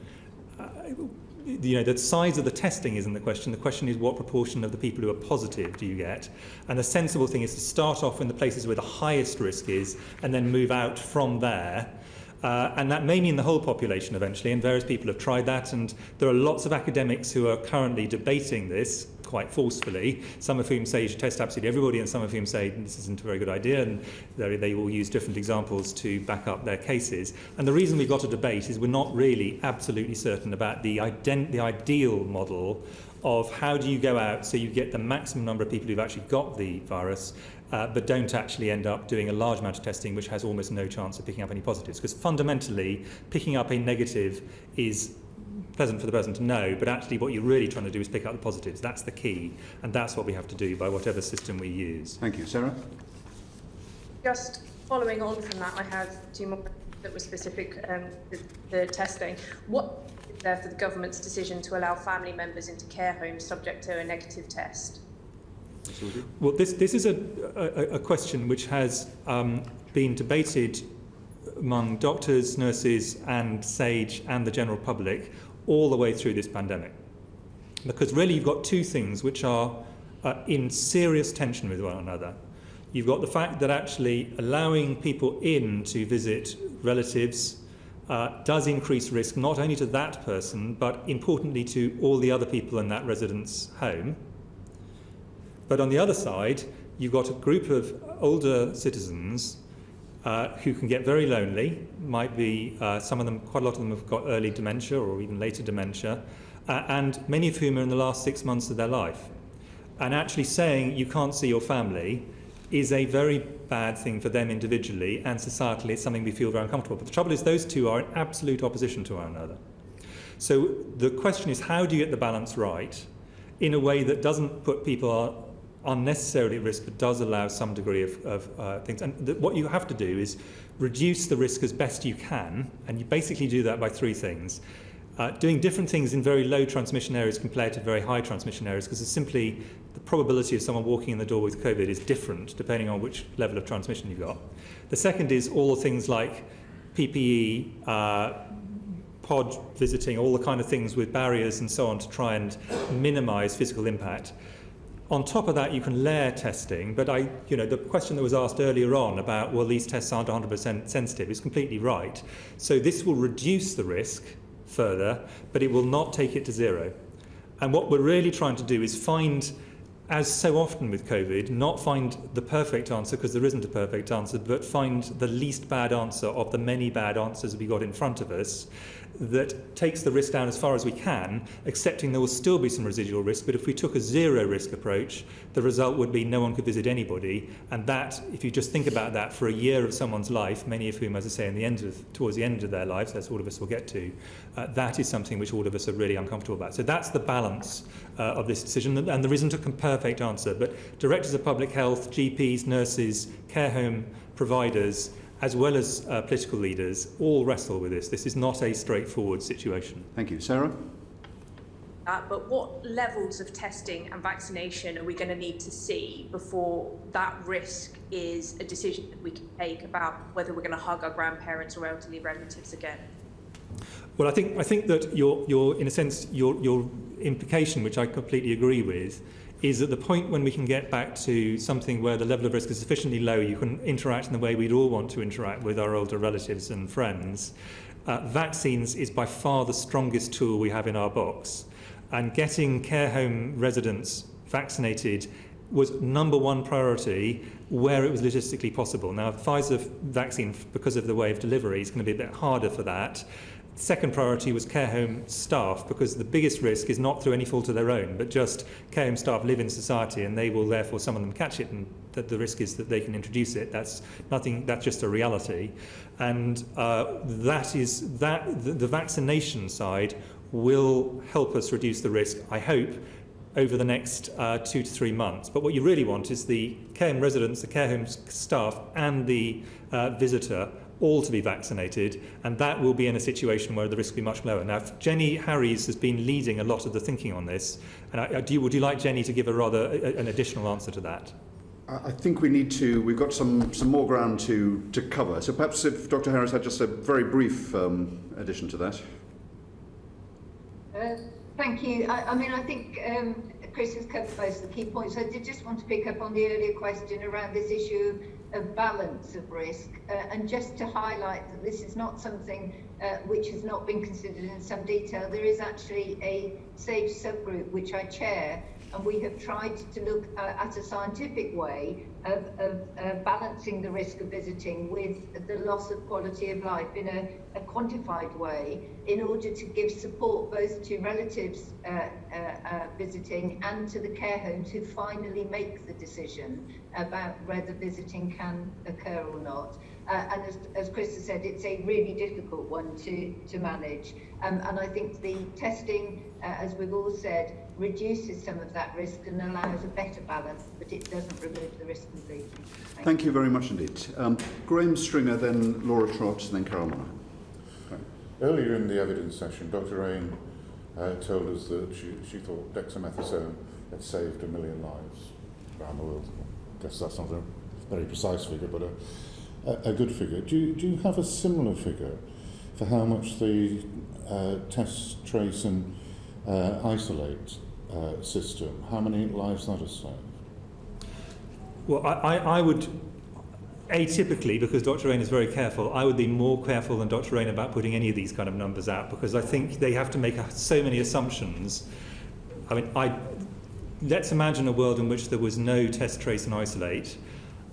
The size of the testing isn't the question. The question is what proportion of the people who are positive do you get? And the sensible thing is to start off in the places where the highest risk is and then move out from there. And that may mean the whole population eventually, and various people have tried that, and there are lots of academics who are currently debating this quite forcefully, some of whom say you should test absolutely everybody, and some of whom say this isn't a very good idea, and they will use different examples to back up their cases. And the reason we've got a debate is we're not really absolutely certain about the ideal model of how do you go out so you get the maximum number of people who've actually got the virus, but don't actually end up doing a large amount of testing which has almost no chance of picking up any positives. Because fundamentally, picking up a negative is pleasant for the person to know, but actually what you're really trying to do is pick up the positives. That's the key, and that's what we have to do by whatever system we use. Thank you. Sarah? Just following on from that, I have two more that were specific to the testing. What is there for the government's decision to allow family members into care homes subject to a negative test? Well, this is a question which has been debated among doctors, nurses and SAGE and the general public all the way through this pandemic. Because really you've got two things which are in serious tension with one another. You've got the fact that actually allowing people in to visit relatives does increase risk not only to that person, but importantly to all the other people in that resident's home. But on the other side, you've got a group of older citizens who can get very lonely, might be, some of them, quite a lot of them have got early dementia or even later dementia, and many of whom are in the last 6 months of their life. And actually saying you can't see your family is a very bad thing for them individually, and societally it's something we feel very uncomfortable. But the trouble is those two are in absolute opposition to one another. So the question is, how do you get the balance right in a way that doesn't put people unnecessarily at risk, but does allow some degree of things. And what you have to do is reduce the risk as best you can, and you basically do that by three things. Doing different things in very low transmission areas compared to very high transmission areas, because it's simply the probability of someone walking in the door with COVID is different depending on which level of transmission you've got. The second is all things like PPE, pod visiting, all the kind of things with barriers and so on to try and minimise physical impact. On top of that, you can layer testing, but the question that was asked earlier on about, well, these tests aren't 100% sensitive is completely right. So this will reduce the risk further, but it will not take it to zero. And what we're really trying to do is find, as so often with COVID, not find the perfect answer, because there isn't a perfect answer, but find the least bad answer of the many bad answers we got in front of us that takes the risk down as far as we can, accepting there will still be some residual risk. But if we took a zero risk approach, the result would be no one could visit anybody. And that, if you just think about that for a year of someone's life, many of whom, as I say, towards the end of their lives, as all of us will get to, that is something which all of us are really uncomfortable about. So that's the balance of this decision. And there isn't a perfect answer, but directors of public health, GPs, nurses, care home providers, as well as political leaders, all wrestle with this. This is not a straightforward situation. Thank you. Sarah? But what levels of testing and vaccination are we going to need to see before that risk is a decision that we can take about whether we're going to hug our grandparents or elderly relatives again? Well, I think that your in a sense, your implication, which I completely agree with, is at the point when we can get back to something where the level of risk is sufficiently low, you can interact in the way we'd all want to interact with our older relatives and friends. Vaccines is by far the strongest tool we have in our box. And getting care home residents vaccinated was number one priority where it was logistically possible. Now, Pfizer vaccine, because of the way of delivery, is going to be a bit harder for that. Second priority was care home staff, because the biggest risk is not through any fault of their own, but just care home staff live in society and they will therefore, some of them catch it, and that the risk is that they can introduce it. That's nothing, that's just a reality. And the vaccination side will help us reduce the risk, I hope, over the next 2 to 3 months. But what you really want is the care home residents, the care home staff and the visitor all to be vaccinated, and that will be in a situation where the risk will be much lower. Now, Jenny Harries has been leading a lot of the thinking on this, and would you like Jenny to give an additional answer to that? I think we've got some more ground to cover, so perhaps if Dr. Harris had just a very brief addition to that. Thank you. I think Chris has covered most of the key points. I did just want to pick up on the earlier question around this issue of balance of risk, and just to highlight that this is not something which has not been considered in some detail. There is actually a SAFE subgroup which I chair, and we have tried to look at a scientific way of balancing the risk of visiting with the loss of quality of life in a quantified way, in order to give support both to relatives visiting and to the care homes who finally make the decision about whether visiting can occur or not. And as Chris has said, it's a really difficult one to manage. And I think the testing, as we've all said, reduces some of that risk and allows a better balance, but it doesn't remove the risk completely. Thank you very much indeed. Graham Stringer, then Laura Trott, then Carol Moore. Earlier in the evidence session, Dr. Raine told us that she thought dexamethasone had saved 1 million lives around the world. I guess that's not a very precise figure, but a good figure. Do you have a similar figure for how much the test, trace and isolate system, how many lives that has saved? Well, I would, atypically, because Dr. Raine is very careful, I would be more careful than Dr. Raine about putting any of these kind of numbers out, because I think they have to make so many assumptions. Let's imagine a world in which there was no test, trace and isolate.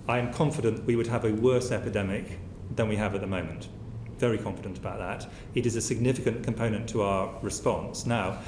I am confident we would have a worse epidemic than we have at the moment. Very confident about that. It is a significant component to our response. Now,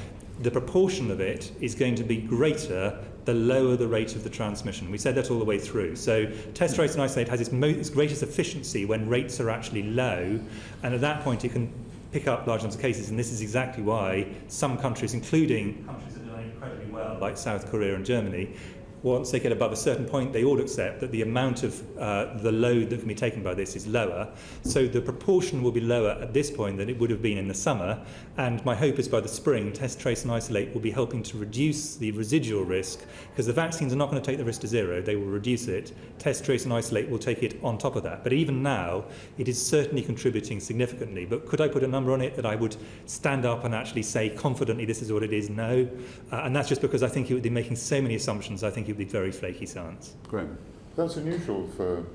the proportion of it is going to be greater the lower the rate of the transmission. We said that all the way through. So test, trace and isolate has its greatest efficiency when rates are actually low, and at that point it can pick up large numbers of cases, and this is exactly why some countries, including countries that are doing incredibly well, like South Korea and Germany, once they get above a certain point, they all accept that the amount of the load that can be taken by this is lower. So the proportion will be lower at this point than it would have been in the summer. And my hope is by the spring, test, trace and isolate will be helping to reduce the residual risk, because the vaccines are not going to take the risk to zero. They will reduce it. Test, trace and isolate will take it on top of that. But even now, it is certainly contributing significantly. But could I put a number on it that I would stand up and actually say confidently this is what it is? No. And that's just because I think it would be making so many assumptions. I think it would be very flaky science. Great. That's unusual for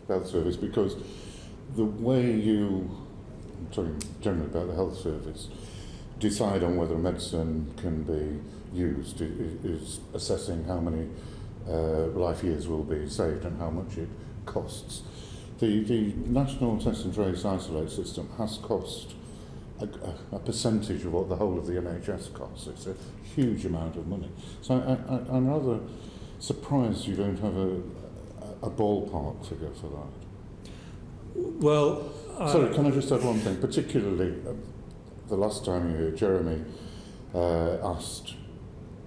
health service, because the way you, I'm talking generally about the health service, decide on whether medicine can be used is assessing how many life years will be saved and how much it costs. The National Test and Trace Isolate system has cost a percentage of what the whole of the NHS costs. It's a huge amount of money. So I'm rather surprised you don't have a ballpark figure for that. Well, sorry, can I just add one thing? Particularly, the last time you were here, Jeremy asked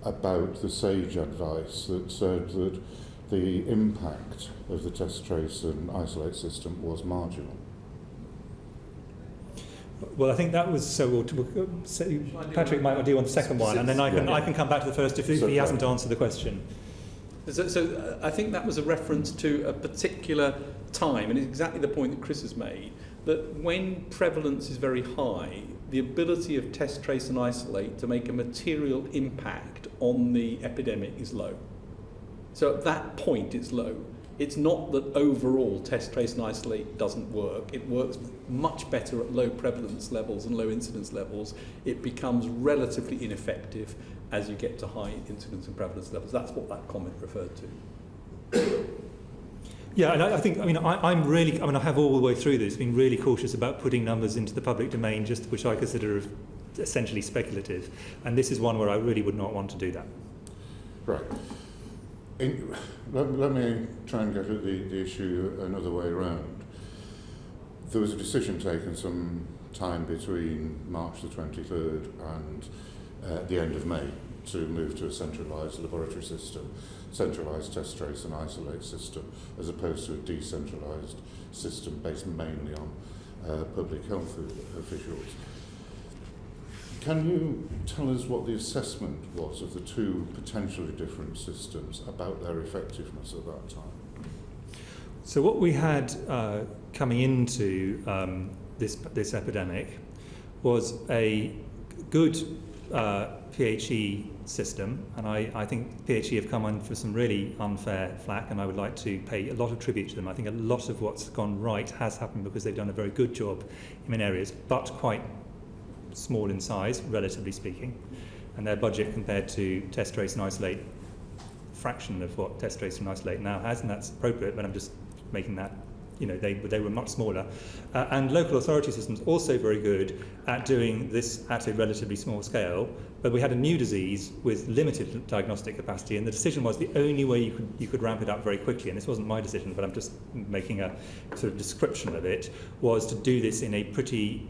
about the SAGE advice that said that the impact of the test, trace and isolate system was marginal. Well, I think that was so. Patrick might do on the second one, and then I can come back to the first if he hasn't answered the question. So I think that was a reference to a particular time, and it's exactly the point that Chris has made, that when prevalence is very high, the ability of test, trace and isolate to make a material impact on the epidemic is low. So at that point it's low. It's not that overall test, trace and isolate doesn't work. It works much better at low prevalence levels and low incidence levels. It becomes relatively ineffective as you get to high incidence and prevalence levels. That's what that comment referred to. Yeah, and I think, I have all the way through this been really cautious about putting numbers into the public domain, which I consider essentially speculative. And this is one where I really would not want to do that. Right. Let me try and get at the issue another way around. There was a decision taken some time between March the 23rd and the end of May to move to a centralised laboratory system, centralised test, trace and isolate system, as opposed to a decentralised system based mainly on public health officials. Can you tell us what the assessment was of the two potentially different systems about their effectiveness at that time? So what we had coming into this epidemic was a good PHE system, and I think PHE have come in for some really unfair flack, and I would like to pay a lot of tribute to them. I think a lot of what's gone right has happened because they've done a very good job in many areas, but quite small in size, relatively speaking, and their budget compared to test, trace and isolate, fraction of what test, trace and isolate now has, and that's appropriate, but I'm just making that, they were much smaller. And local authority systems also very good at doing this at a relatively small scale, but we had a new disease with limited diagnostic capacity, and the decision was the only way you could ramp it up very quickly, and this wasn't my decision, but I'm just making a sort of description of it, was to do this in a pretty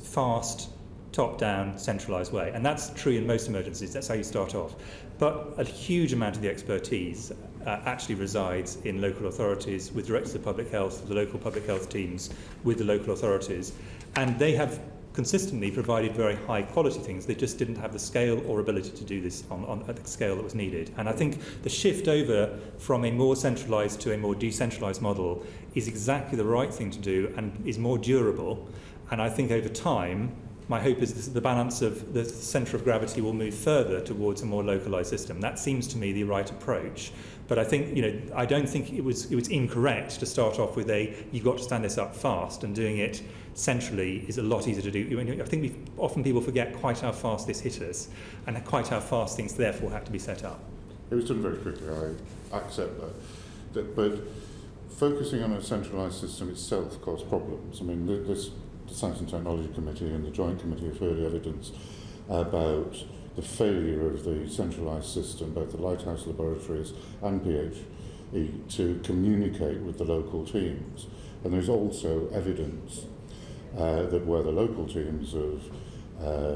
fast, top-down, centralised way. And that's true in most emergencies. That's how you start off. But a huge amount of the expertise actually resides in local authorities, with directors of public health, the local public health teams, with the local authorities. And they have consistently provided very high-quality things. They just didn't have the scale or ability to do this at the scale that was needed. And I think the shift over from a more centralised to a more decentralised model is exactly the right thing to do and is more durable. And I think over time, my hope is that the balance of the centre of gravity will move further towards a more localised system. That seems to me the right approach. But I think, I don't think it was incorrect to start off with you've got to stand this up fast, and doing it centrally is a lot easier to do. I think often people forget quite how fast this hit us, and quite how fast things therefore had to be set up. It was done very quickly, I accept that. But focusing on a centralised system itself caused problems. I mean, the Science and Technology Committee and the Joint Committee have heard evidence about the failure of the centralised system, both the Lighthouse laboratories and PHE, to communicate with the local teams. And there's also evidence that where the local teams have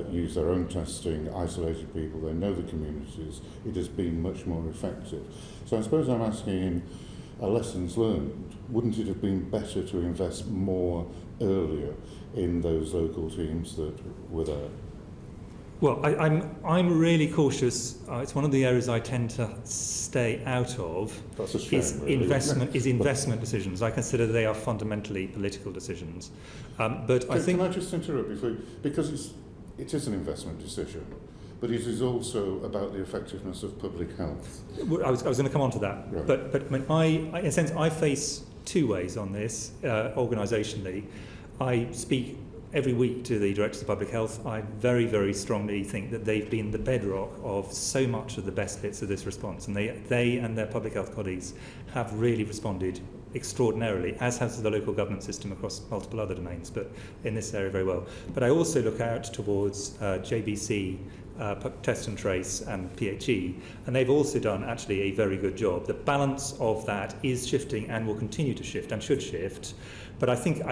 use their own testing, isolated people, they know the communities, it has been much more effective. So I suppose I'm asking in a lessons learned, wouldn't it have been better to invest more earlier in those local teams that were there? Well, I'm really cautious. It's one of the areas I tend to stay out of. That's a shame, is really, investment decisions. I consider they are fundamentally political decisions. But I think. Can I just interrupt before, because it is an investment decision, but it is also about the effectiveness of public health. I was going to come on to that. Right. But I mean, in a sense, I face two ways on this organisationally. I speak every week to the Directors of Public Health. I very, very strongly think that they've been the bedrock of so much of the best bits of this response, and they and their public health colleagues have really responded extraordinarily, as has the local government system across multiple other domains, but in this area very well. But I also look out towards JBC, Test and Trace and PHE, and they've also done actually a very good job. The balance of that is shifting and will continue to shift and should shift, but I think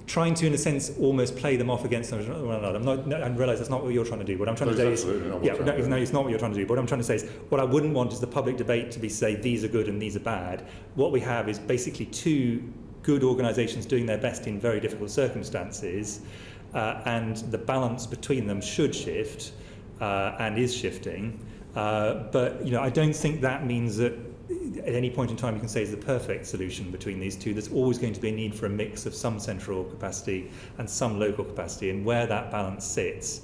trying to, in a sense, almost play them off against one another. I realise that's not what you're trying to do. What I'm trying to say is, no, it's not what you're trying to do. What I'm trying to say is, what I wouldn't want is the public debate to be say these are good and these are bad. What we have is basically two good organisations doing their best in very difficult circumstances, and the balance between them should shift and is shifting. But I don't think that means that at any point in time you can say is the perfect solution between these two. There's always going to be a need for a mix of some central capacity and some local capacity, and where that balance sits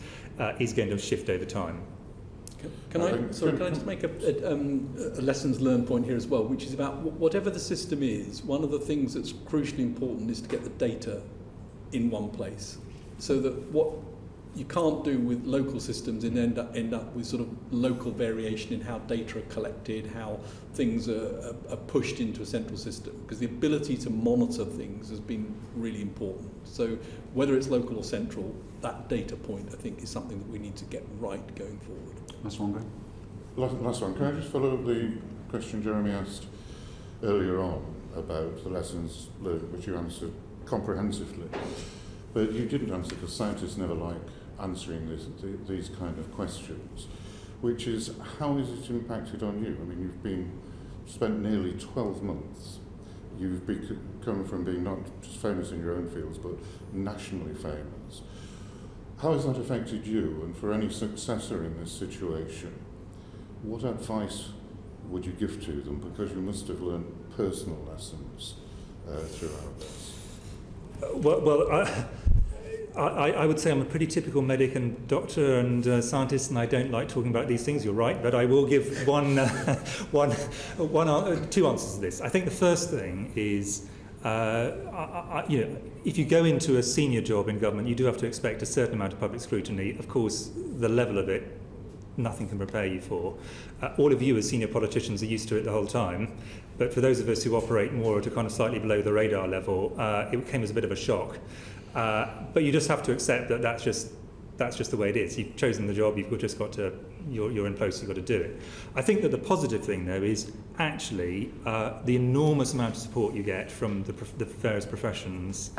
is going to shift over time. Can I just make a lessons learned point here as well, which is about whatever the system is, one of the things that's crucially important is to get the data in one place, so that what you can't do with local systems and end up with sort of local variation in how data are collected, how things are pushed into a central system, because the ability to monitor things has been really important. So whether it's local or central, that data point, I think, is something that we need to get right going forward. Last one, Greg. Last one. Can I just follow up the question Jeremy asked earlier on about the lessons learned, which you answered comprehensively, but you didn't answer because scientists never like answering these kind of questions, which is, how has it impacted on you? I mean, you've spent nearly 12 months. You've come from being not just famous in your own fields, but nationally famous. How has that affected you? And for any successor in this situation, what advice would you give to them? Because you must have learned personal lessons throughout this. I would say I'm a pretty typical medic and doctor and scientist, and I don't like talking about these things. You're right, but I will give two answers to this. I think the first thing is, if you go into a senior job in government, you do have to expect a certain amount of public scrutiny. Of course, the level of it, nothing can prepare you for. All of you as senior politicians are used to it the whole time, but for those of us who operate more at a kind of slightly below the radar level, it came as a bit of a shock. But you just have to accept that that's just the way it is. You've chosen the job, you've just got to, you're in post, you've got to do it. I think that the positive thing, though, is actually the enormous amount of support you get from the various professions,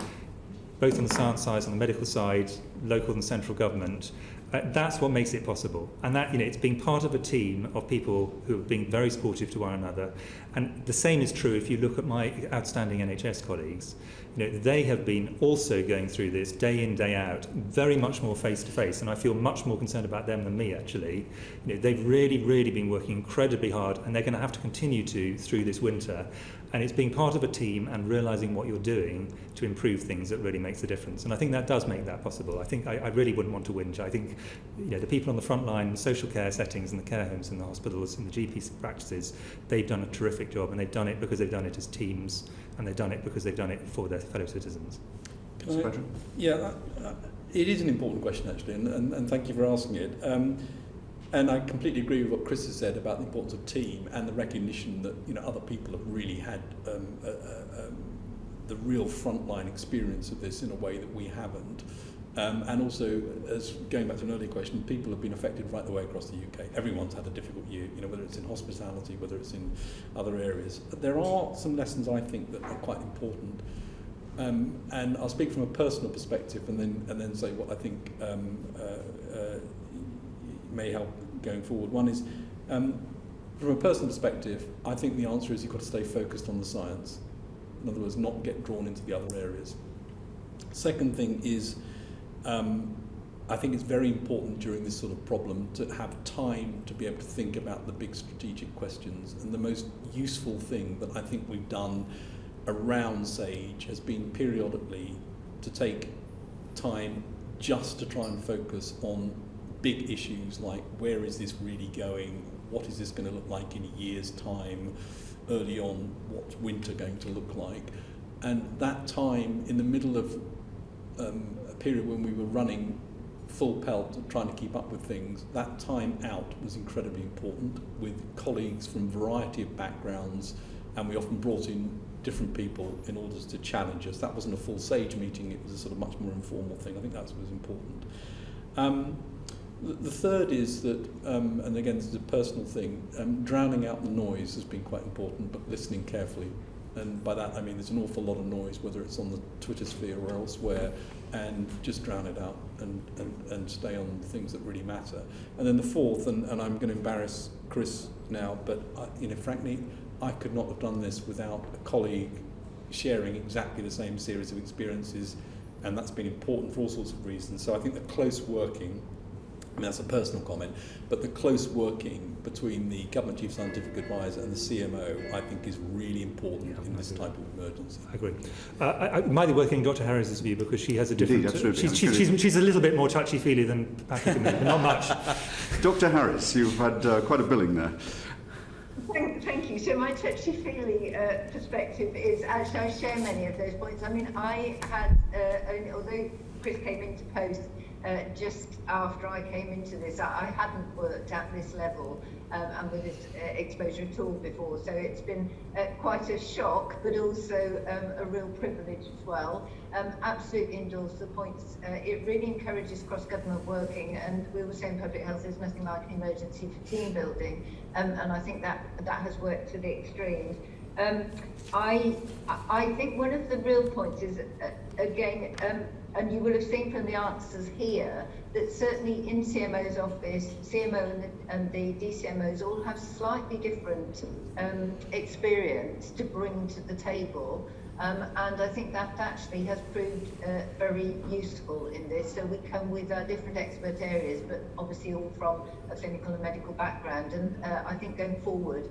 both on the science side, on the medical side, local and central government. That's what makes it possible. And that, it's being part of a team of people who have been very supportive to one another. And the same is true if you look at my outstanding NHS colleagues. They have been also going through this day in, day out, very much more face to face, and I feel much more concerned about them than me, actually. They've really, really been working incredibly hard, and they're going to have to continue to through this winter. And it's being part of a team and realising what you're doing to improve things that really makes a difference. And I think that does make that possible. I think I really wouldn't want to whinge. I think the people on the front line, the social care settings and the care homes and the hospitals and the GP practices, they've done a terrific job, and they've done it because they've done it as teams, and they've done it because they've done it for their fellow citizens. It is an important question, actually, and thank you for asking it. And I completely agree with what Chris has said about the importance of team and the recognition that other people have really had the real frontline experience of this in a way that we haven't. And also, as going back to an earlier question, people have been affected right the way across the UK. Everyone's had a difficult year, whether it's in hospitality, whether it's in other areas. But there are some lessons I think that are quite important. And I'll speak from a personal perspective and then say what I think may help going forward. One is, from a personal perspective, I think the answer is you've got to stay focused on the science. In other words, not get drawn into the other areas. Second thing is, I think it's very important during this sort of problem to have time to be able to think about the big strategic questions. And the most useful thing that I think we've done around SAGE has been periodically to take time just to try and focus on big issues like where is this really going, what is this going to look like in a year's time, early on what's winter going to look like. And that time in the middle of a period when we were running full pelt trying to keep up with things, that time out was incredibly important with colleagues from a variety of backgrounds, and we often brought in different people in order to challenge us. That wasn't a full SAGE meeting, it was a sort of much more informal thing. I think that was important. The third is that, and again this is a personal thing, drowning out the noise has been quite important, but listening carefully. And by that I mean there's an awful lot of noise, whether it's on the Twitter sphere or elsewhere, and just drown it out and stay on things that really matter. And then the fourth, and I'm going to embarrass Chris now, but frankly, I could not have done this without a colleague sharing exactly the same series of experiences, and that's been important for all sorts of reasons. So I think the close working, I mean that's a personal comment, but the close working between the Government Chief Scientific Advisor and the CMO I think is really important in this type of emergency. I agree. I might be working Dr. Harris's view because she has a different... Indeed, absolutely. She's a little bit more touchy-feely than Patrick and me, but not much. Dr. Harris, you've had quite a billing there. Thank you. So my touchy-feely perspective is actually I share many of those points. I mean, I had, although Chris came into post just after I came into this, I hadn't worked at this level and with this exposure at all before. So it's been quite a shock, but also a real privilege as well. Absolutely endorse the points. It really encourages cross-government working, and we always say in public health there's nothing like an emergency for team building, and I think that has worked to the extremes. I think one of the real points is, again, and you will have seen from the answers here, that certainly in CMO's office, CMO and the DCMOs all have slightly different experience to bring to the table. And I think that actually has proved very useful in this. So we come with different expert areas, but obviously all from a clinical and medical background. And I think going forward,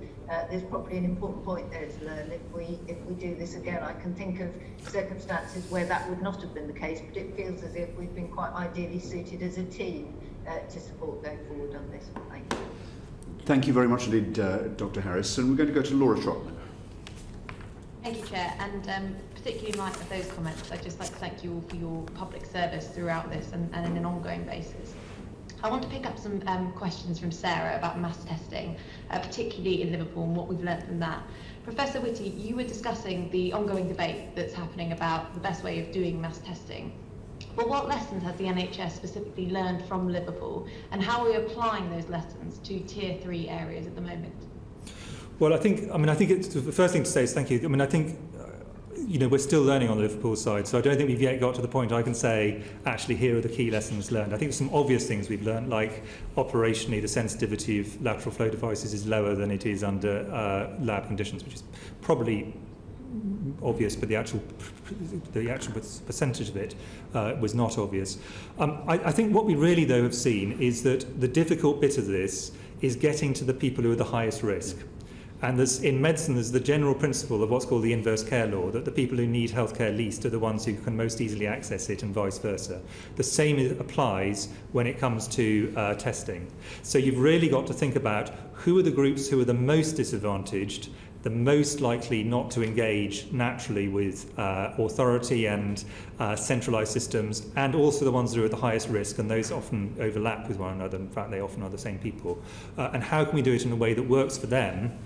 there's probably an important point there to learn if we do this again. I can think of circumstances where that would not have been the case, but it feels as if we've been quite ideally suited as a team to support going forward on this. Thank you. Thank you very much indeed, Dr. Harris. And we're going to go to Laura Trott now. Thank you, Chair, and particularly in light of those comments, I'd just like to thank you all for your public service throughout this and in an ongoing basis. I want to pick up some questions from Sarah about mass testing, particularly in Liverpool and what we've learned from that. Professor Whitty, you were discussing the ongoing debate that's happening about the best way of doing mass testing. But what lessons has the NHS specifically learned from Liverpool, and how are we applying those lessons to Tier 3 areas at the moment? Well, I think it's, the first thing to say is thank you. I mean, I think, we're still learning on the Liverpool side, so I don't think we've yet got to the point I can say, actually, here are the key lessons learned. I think some obvious things we've learned, like operationally, the sensitivity of lateral flow devices is lower than it is under lab conditions, which is probably obvious, but the actual percentage of it was not obvious. I think what we really, though, have seen is that the difficult bit of this is getting to the people who are the highest risk. And in medicine, there's the general principle of what's called the inverse care law, that the people who need healthcare least are the ones who can most easily access it, and vice versa. The same applies when it comes to testing. So you've really got to think about who are the groups who are the most disadvantaged, the most likely not to engage naturally with authority and centralised systems, and also the ones that are at the highest risk, and those often overlap with one another. In fact, they often are the same people. And how can we do it in a way that works for them,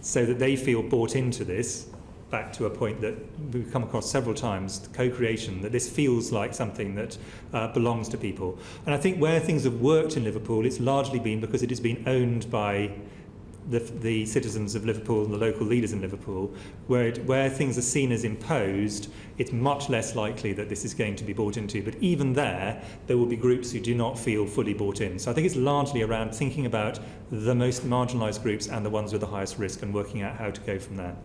so that they feel bought into this, back to a point that we've come across several times, co-creation, that this feels like something that belongs to people. And I think where things have worked in Liverpool, it's largely been because it has been owned by the citizens of Liverpool and the local leaders in Liverpool, where things are seen as imposed, it's much less likely that this is going to be bought into. But even there will be groups who do not feel fully bought in. So I think it's largely around thinking about the most marginalised groups and the ones with the highest risk and working out how to go from there.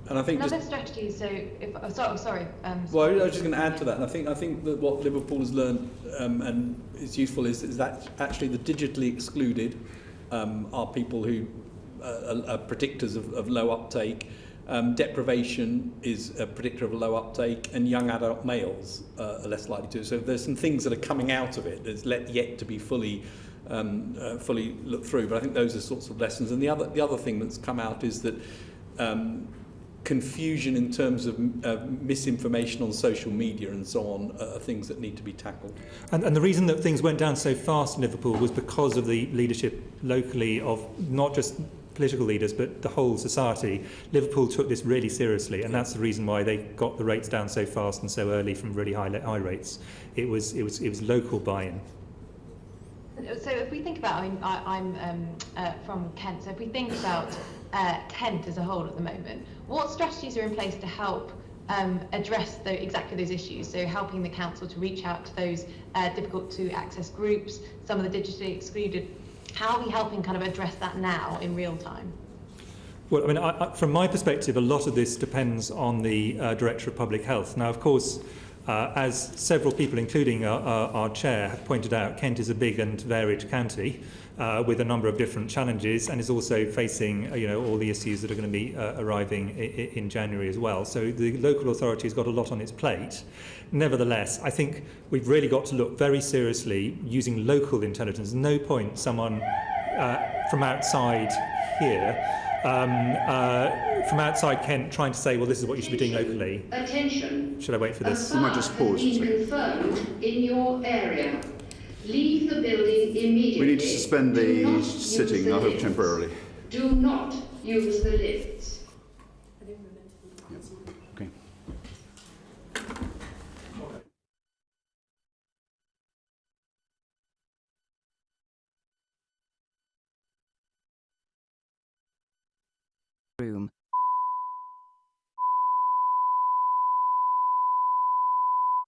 And I think another strategy. So, if sorry. Well, I was just going to add to that, and I think that what Liverpool has learned and is useful is that actually the digitally excluded are people who are predictors of low uptake. Deprivation is a predictor of low uptake, and young adult males are less likely to. So there's some things that are coming out of it that's yet to be fully looked through. But I think those are sorts of lessons. And the other thing that's come out is that confusion in terms of misinformation on social media and so on are things that need to be tackled. And the reason that things went down so fast in Liverpool was because of the leadership locally of not just political leaders but the whole society. Liverpool took this really seriously, and that's the reason why they got the rates down so fast and so early from really high rates. It was local buy-in. So if we think about, I'm from Kent, so if we think about Kent as a whole at the moment, what strategies are in place to help address exactly those issues? So helping the council to reach out to those difficult to access groups, some of the digitally excluded. How are we helping kind of address that now in real time? Well, I mean, from my perspective, a lot of this depends on the Director of Public Health. Now, of course, as several people, including our chair, have pointed out, Kent is a big and varied county with a number of different challenges, and is also facing all the issues that are going to be arriving in January as well. So the local authority has got a lot on its plate. Nevertheless, I think we've really got to look very seriously using local intelligence. No point someone from outside here, from outside Kent, trying to say, well, this is what you should be doing locally. Attention. Should I wait for this? I might just pause. Been confirmed in your area. Leave the building immediately. We need to suspend the sitting, I hope temporarily. Do not use the lifts. Okay. Room.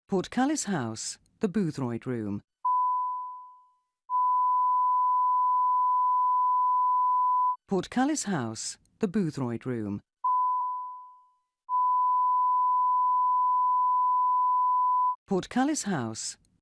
Portcullis House, the Boothroyd Room. Portcullis House, the Boothroyd Room. Portcullis House,